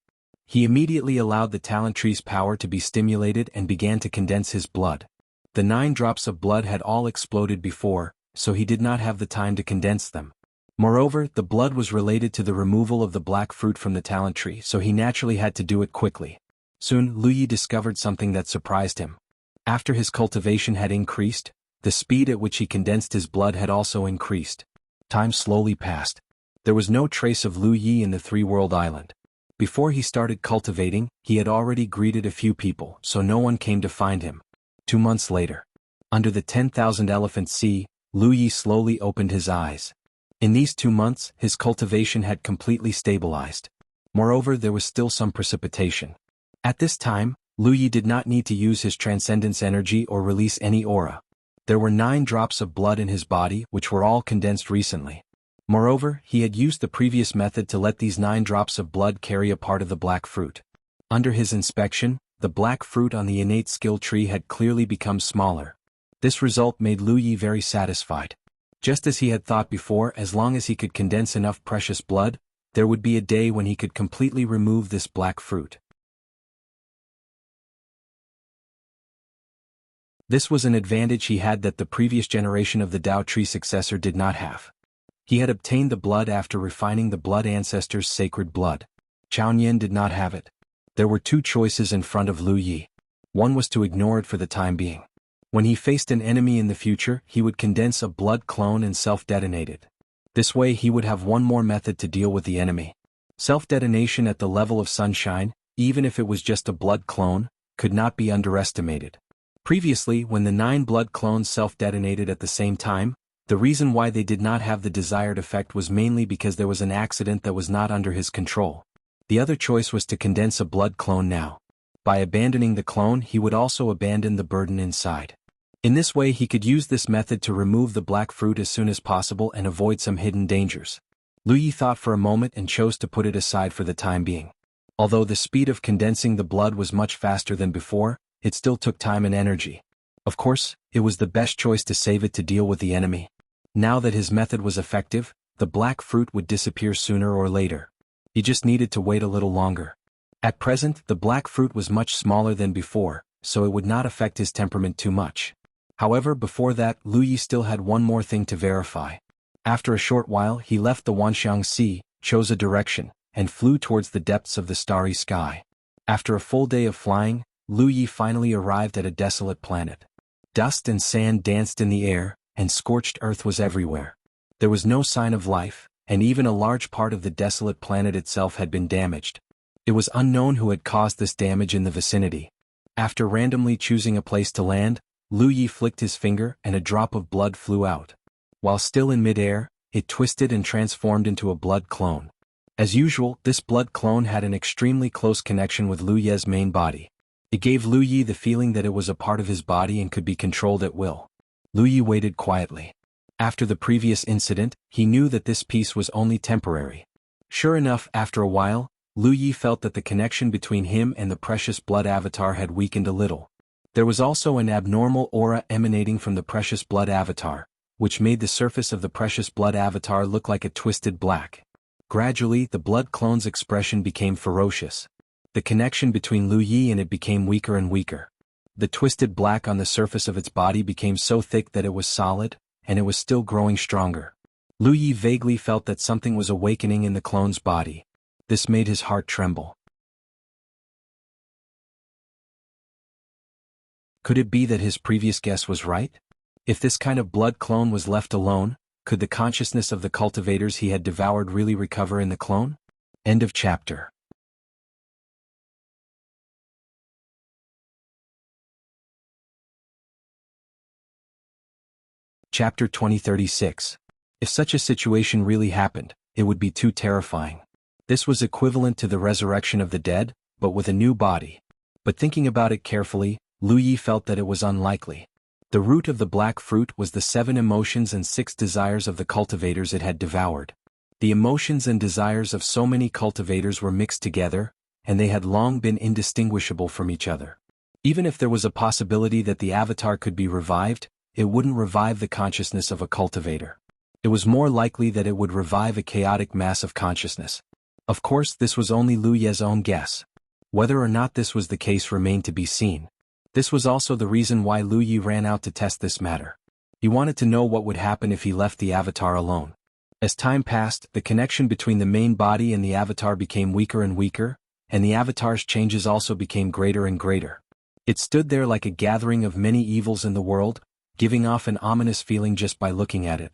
A: He immediately allowed the talent tree's power to be stimulated and began to condense his blood. The 9 drops of blood had all exploded before, so he did not have the time to condense them. Moreover, the blood was related to the removal of the black fruit from the talent tree, so he naturally had to do it quickly. Soon, Lu Yi discovered something that surprised him. After his cultivation had increased, the speed at which he condensed his blood had also increased. Time slowly passed. There was no trace of Lu Yi in the three-world island. Before he started cultivating, he had already greeted a few people, so no one came to find him. 2 months later, under the 10,000 elephant sea, Lu Yi slowly opened his eyes. In these 2 months, his cultivation had completely stabilized. Moreover, there was still some precipitation. At this time, Lu Yi did not need to use his transcendence energy or release any aura. There were 9 drops of blood in his body, which were all condensed recently. Moreover, he had used the previous method to let these 9 drops of blood carry a part of the black fruit. Under his inspection, the black fruit on the innate skill tree had clearly become smaller. This result made Lu Yi very satisfied. Just as he had thought before, as long as he could condense enough precious blood, there would be a day when he could completely remove this black fruit. This was an advantage he had that the previous generation of the Dao tree successor did not have. He had obtained the blood after refining the blood ancestors' sacred blood. Chaonian did not have it. There were 2 choices in front of Lu Yi. One was to ignore it for the time being. When he faced an enemy in the future, he would condense a blood clone and self-detonate it. This way he would have one more method to deal with the enemy. Self-detonation at the level of sunshine, even if it was just a blood clone, could not be underestimated. Previously, when the 9 blood clones self-detonated at the same time, the reason why they did not have the desired effect was mainly because there was an accident that was not under his control. The other choice was to condense a blood clone now. By abandoning the clone, he would also abandon the burden inside. In this way he could use this method to remove the black fruit as soon as possible and avoid some hidden dangers. Lu Yi thought for a moment and chose to put it aside for the time being. Although the speed of condensing the blood was much faster than before, it still took time and energy. Of course, it was the best choice to save it to deal with the enemy. Now that his method was effective, the black fruit would disappear sooner or later. He just needed to wait a little longer. At present, the black fruit was much smaller than before, so it would not affect his temperament too much. However, before that, Lu Yi still had one more thing to verify. After a short while, he left the Wanxiang Sea, chose a direction, and flew towards the depths of the starry sky. After a full day of flying, Lu Yi finally arrived at a desolate planet. Dust and sand danced in the air, and scorched earth was everywhere. There was no sign of life, and even a large part of the desolate planet itself had been damaged. It was unknown who had caused this damage in the vicinity. After randomly choosing a place to land, Lu Yi flicked his finger and a drop of blood flew out. While still in midair, it twisted and transformed into a blood clone. As usual, this blood clone had an extremely close connection with Lu Ye's main body. It gave Lu Yi the feeling that it was a part of his body and could be controlled at will. Lu Yi waited quietly. After the previous incident, he knew that this peace was only temporary. Sure enough, after a while, Lu Yi felt that the connection between him and the precious blood avatar had weakened a little. There was also an abnormal aura emanating from the precious blood avatar, which made the surface of the precious blood avatar look like a twisted black. Gradually, the blood clone's expression became ferocious. The connection between Lu Yi and it became weaker and weaker. The twisted black on the surface of its body became so thick that it was solid, and it was still growing stronger. Lu Yi vaguely felt that something was awakening in the clone's body. This made his heart tremble. Could it be that his previous guess was right? If this kind of blood clone was left alone, could the consciousness of the cultivators he had devoured really recover in the clone? End of chapter. Chapter 2036. If such a situation really happened, it would be too terrifying. This was equivalent to the resurrection of the dead, but with a new body. But thinking about it carefully, Lu Yi felt that it was unlikely. The root of the black fruit was the 7 emotions and 6 desires of the cultivators it had devoured. The emotions and desires of so many cultivators were mixed together, and they had long been indistinguishable from each other. Even if there was a possibility that the avatar could be revived, it wouldn't revive the consciousness of a cultivator. It was more likely that it would revive a chaotic mass of consciousness. Of course, this was only Lu Ye's own guess. Whether or not this was the case remained to be seen. This was also the reason why Lu Yi ran out to test this matter. He wanted to know what would happen if he left the avatar alone. As time passed, the connection between the main body and the avatar became weaker and weaker, and the avatar's changes also became greater and greater. It stood there like a gathering of many evils in the world, giving off an ominous feeling just by looking at it.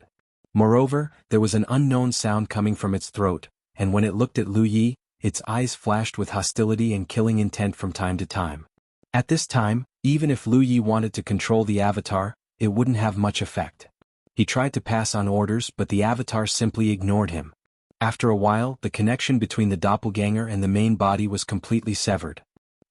A: Moreover, there was an unknown sound coming from its throat, and when it looked at Lu Yi, its eyes flashed with hostility and killing intent from time to time. At this time, even if Lu Yi wanted to control the avatar, it wouldn't have much effect. He tried to pass on orders, but the avatar simply ignored him. After a while, the connection between the doppelganger and the main body was completely severed.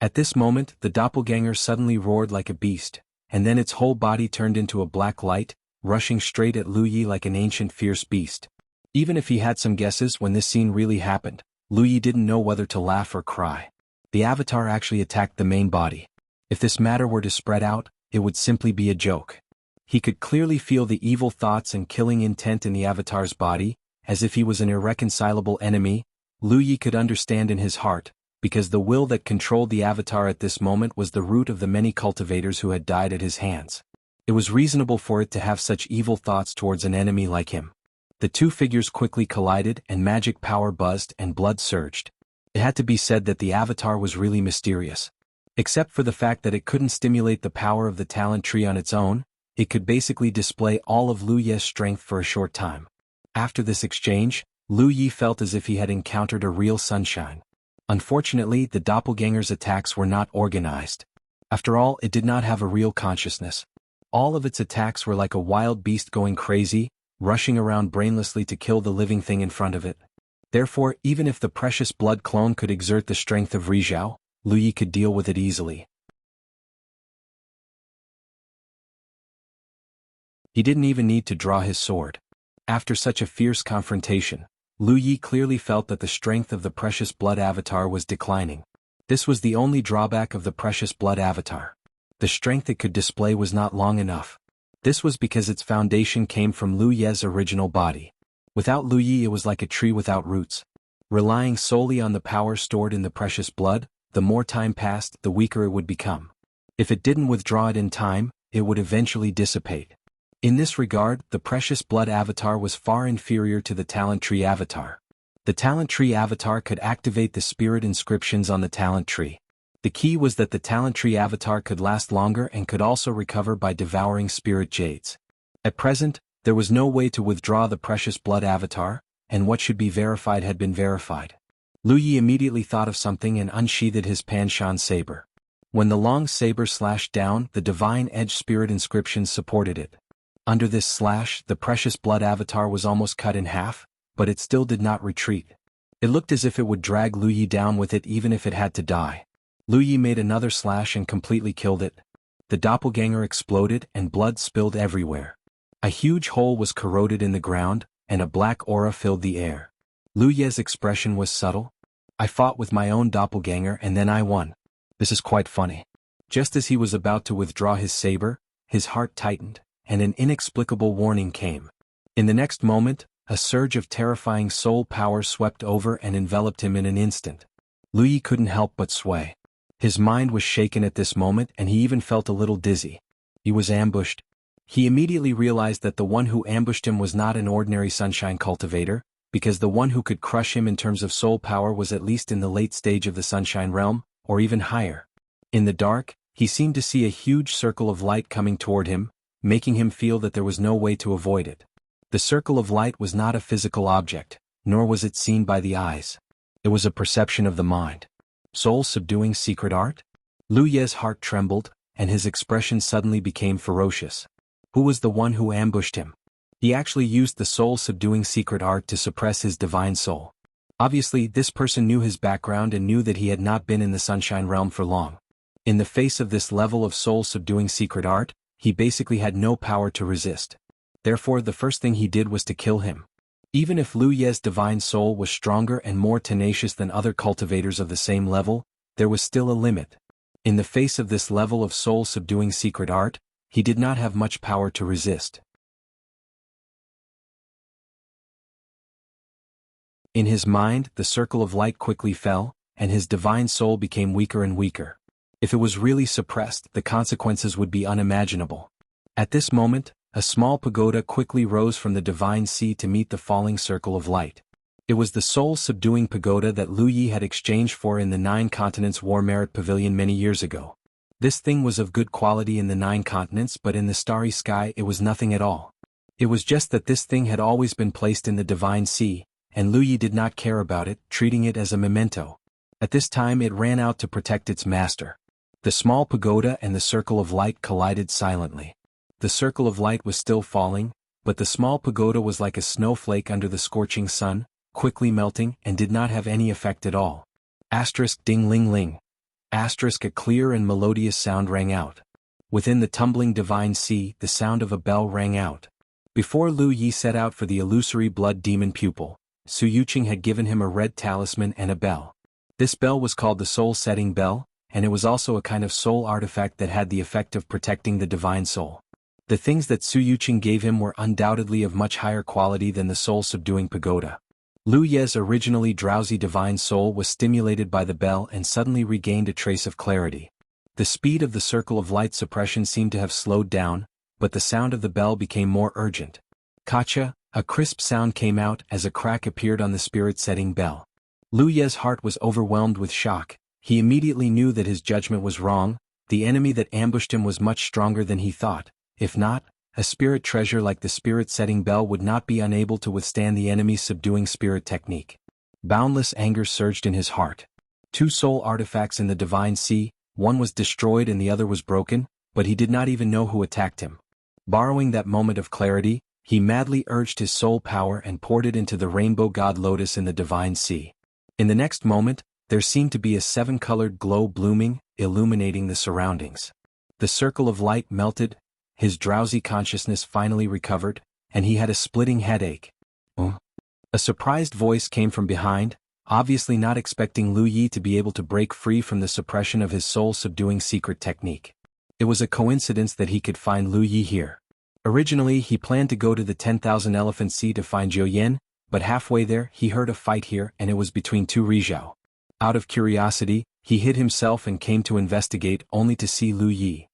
A: At this moment, the doppelganger suddenly roared like a beast, and then its whole body turned into a black light, rushing straight at Lu Yi like an ancient fierce beast. Even if he had some guesses when this scene really happened, Lu Yi didn't know whether to laugh or cry. The avatar actually attacked the main body. If this matter were to spread out, it would simply be a joke. He could clearly feel the evil thoughts and killing intent in the avatar's body, as if he was an irreconcilable enemy. Lu Yi could understand in his heart, because the will that controlled the avatar at this moment was the root of the many cultivators who had died at his hands. It was reasonable for it to have such evil thoughts towards an enemy like him. The two figures quickly collided and magic power buzzed and blood surged. It had to be said that the avatar was really mysterious. Except for the fact that it couldn't stimulate the power of the talent tree on its own, it could basically display all of Lu Ye's strength for a short time. After this exchange, Lu Yi felt as if he had encountered a real sunshine. Unfortunately, the doppelganger's attacks were not organized. After all, it did not have a real consciousness. All of its attacks were like a wild beast going crazy, rushing around brainlessly to kill the living thing in front of it. Therefore, even if the precious blood clone could exert the strength of Rizhao, Lu Yi could deal with it easily. He didn't even need to draw his sword. After such a fierce confrontation, Lu Yi clearly felt that the strength of the precious blood avatar was declining. This was the only drawback of the precious blood avatar. The strength it could display was not long enough. This was because its foundation came from Lu Ye's original body. Without Lu Yi, it was like a tree without roots. Relying solely on the power stored in the precious blood, the more time passed, the weaker it would become. If it didn't withdraw it in time, it would eventually dissipate. In this regard, the precious blood avatar was far inferior to the talent tree avatar. The talent tree avatar could activate the spirit inscriptions on the talent tree. The key was that the talent tree avatar could last longer and could also recover by devouring spirit jades. At present, there was no way to withdraw the precious blood avatar, and what should be verified had been verified. Lu Yi immediately thought of something and unsheathed his Panshan saber. When the long saber slashed down, the divine edge spirit inscriptions supported it. Under this slash, the precious blood avatar was almost cut in half, but it still did not retreat. It looked as if it would drag Lu Yi down with it even if it had to die. Lu Yi made another slash and completely killed it. The doppelganger exploded and blood spilled everywhere. A huge hole was corroded in the ground, and a black aura filled the air. Lu Ye's expression was subtle. I fought with my own doppelganger and then I won. This is quite funny. Just as he was about to withdraw his saber, his heart tightened, and an inexplicable warning came. In the next moment, a surge of terrifying soul power swept over and enveloped him in an instant. Lu Yi couldn't help but sway. His mind was shaken at this moment and he even felt a little dizzy. He was ambushed. He immediately realized that the one who ambushed him was not an ordinary sunshine cultivator, because the one who could crush him in terms of soul power was at least in the late stage of the sunshine realm, or even higher. In the dark, he seemed to see a huge circle of light coming toward him, making him feel that there was no way to avoid it. The circle of light was not a physical object, nor was it seen by the eyes. It was a perception of the mind. Soul-subduing secret art? Lu Ye's heart trembled, and his expression suddenly became ferocious. Who was the one who ambushed him? He actually used the soul-subduing secret art to suppress his divine soul. Obviously, this person knew his background and knew that he had not been in the sunshine realm for long. In the face of this level of soul-subduing secret art, he basically had no power to resist. Therefore, the first thing he did was to kill him. Even if Lu Ye's divine soul was stronger and more tenacious than other cultivators of the same level, there was still a limit. In the face of this level of soul-subduing secret art, he did not have much power to resist. In his mind, the circle of light quickly fell, and his divine soul became weaker and weaker. If it was really suppressed, the consequences would be unimaginable. At this moment, a small pagoda quickly rose from the divine sea to meet the falling circle of light. It was the soul-subduing pagoda that Lu Yi had exchanged for in the Nine Continents War Merit Pavilion many years ago. This thing was of good quality in the Nine Continents, but in the starry sky it was nothing at all. It was just that this thing had always been placed in the divine sea, and Lu Yi did not care about it, treating it as a memento. At this time it ran out to protect its master. The small pagoda and the circle of light collided silently. The circle of light was still falling, but the small pagoda was like a snowflake under the scorching sun, quickly melting and did not have any effect at all. Asterisk ding ling ling. Asterisk a clear and melodious sound rang out. Within the tumbling divine sea, the sound of a bell rang out. Before Lu Yi set out for the illusory blood demon pupil, Su Yuqing had given him a red talisman and a bell. This bell was called the soul-setting bell, and it was also a kind of soul artifact that had the effect of protecting the divine soul. The things that Su Yuqing gave him were undoubtedly of much higher quality than the soul-subduing pagoda. Lu Ye's originally drowsy divine soul was stimulated by the bell and suddenly regained a trace of clarity. The speed of the circle of light suppression seemed to have slowed down, but the sound of the bell became more urgent. Kacha, a crisp sound came out as a crack appeared on the spirit-setting bell. Lu Ye's heart was overwhelmed with shock. He immediately knew that his judgment was wrong. The enemy that ambushed him was much stronger than he thought. If not, a spirit treasure like the spirit-setting bell would not be unable to withstand the enemy's subduing spirit technique. Boundless anger surged in his heart. Two soul artifacts in the divine sea, one was destroyed and the other was broken, but he did not even know who attacked him. Borrowing that moment of clarity, he madly urged his soul power and poured it into the rainbow god lotus in the divine sea. In the next moment, there seemed to be a seven-colored glow blooming, illuminating the surroundings. The circle of light melted, his drowsy consciousness finally recovered, and he had a splitting headache. A surprised voice came from behind, obviously not expecting Lu Yi to be able to break free from the suppression of his soul-subduing secret technique. It was a coincidence that he could find Lu Yi here. Originally he planned to go to the 10,000 Elephant Sea to find Zhou Yan, but halfway there he heard a fight here and it was between two Rizhao. Out of curiosity, he hid himself and came to investigate only to see Lu Yi.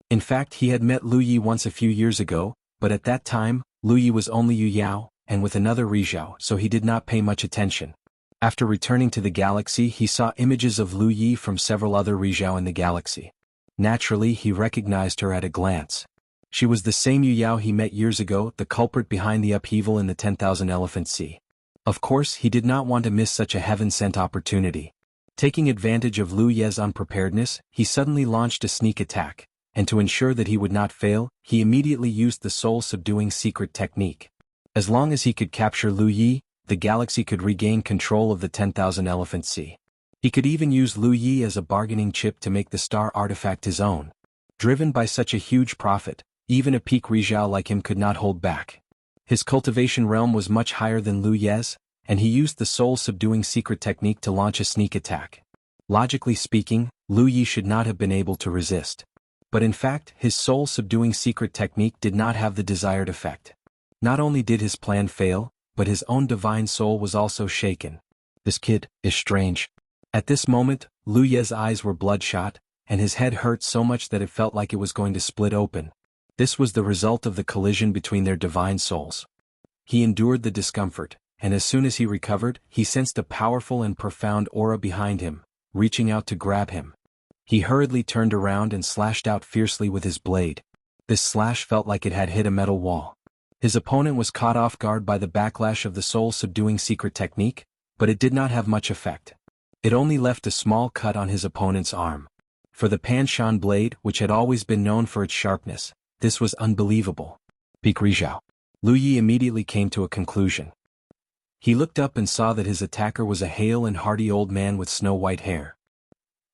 A: In fact, he had met Lu Yi once a few years ago, but at that time, Lu Yi was only Yu Yao, and with another Rizhao, so he did not pay much attention. After returning to the galaxy, he saw images of Lu Yi from several other Rizhao in the galaxy. Naturally, he recognized her at a glance. She was the same Yu Yao he met years ago, the culprit behind the upheaval in the 10,000 Elephant Sea. Of course, he did not want to miss such a heaven-sent opportunity. Taking advantage of Lu Ye's unpreparedness, he suddenly launched a sneak attack, and to ensure that he would not fail, he immediately used the soul-subduing secret technique. As long as he could capture Lu Yi, the galaxy could regain control of the 10,000 Elephant Sea. He could even use Lu Yi as a bargaining chip to make the star artifact his own. Driven by such a huge profit, even a peak Rizhao like him could not hold back. His cultivation realm was much higher than Lu Ye's, and he used the soul-subduing secret technique to launch a sneak attack. Logically speaking, Lu Yi should not have been able to resist. But in fact, his soul-subduing secret technique did not have the desired effect. Not only did his plan fail, but his own divine soul was also shaken. This kid is strange. At this moment, Lu Ye's eyes were bloodshot, and his head hurt so much that it felt like it was going to split open. This was the result of the collision between their divine souls. He endured the discomfort, and as soon as he recovered, he sensed a powerful and profound aura behind him, reaching out to grab him. He hurriedly turned around and slashed out fiercely with his blade. This slash felt like it had hit a metal wall. His opponent was caught off guard by the backlash of the soul-subduing secret technique, but it did not have much effect. It only left a small cut on his opponent's arm. For the Panshan blade, which had always been known for its sharpness, this was unbelievable. Peak Rizhao. Lu Yi immediately came to a conclusion. He looked up and saw that his attacker was a hale and hearty old man with snow-white hair.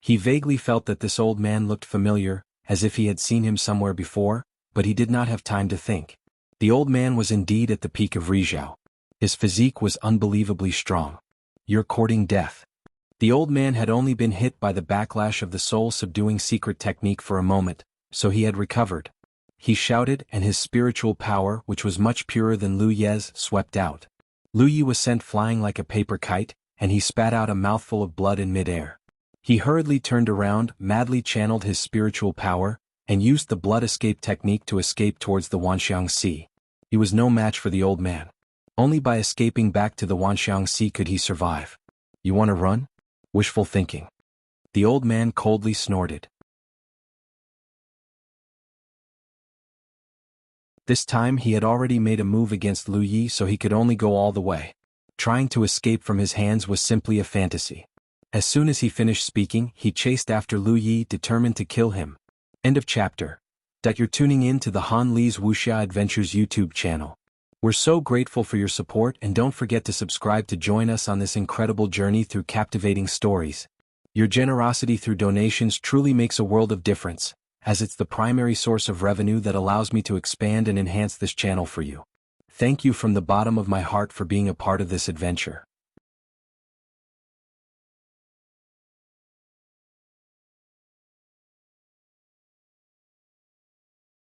A: He vaguely felt that this old man looked familiar, as if he had seen him somewhere before, but he did not have time to think. The old man was indeed at the peak of Rizhao. His physique was unbelievably strong. You're courting death. The old man had only been hit by the backlash of the soul-subduing secret technique for a moment, so he had recovered. He shouted, and his spiritual power, which was much purer than Lu Ye's, swept out. Lu Yi was sent flying like a paper kite, and he spat out a mouthful of blood in midair. He hurriedly turned around, madly channeled his spiritual power, and used the blood escape technique to escape towards the Wanxiang Sea. He was no match for the old man. Only by escaping back to the Wanxiang Sea could he survive. You want to run? Wishful thinking. The old man coldly snorted. This time he had already made a move against Lu Yi, so he could only go all the way. Trying to escape from his hands was simply a fantasy. As soon as he finished speaking, he chased after Lu Yi, determined to kill him. End of chapter. You're tuning in to the Han Li's Wuxia Adventures YouTube channel. We're so grateful for your support, and don't forget to subscribe to join us on this incredible journey through captivating stories. Your generosity through donations truly makes a world of difference, as it's the primary source of revenue that allows me to expand and enhance this channel for you. Thank you from the bottom of my heart for being a part of this adventure.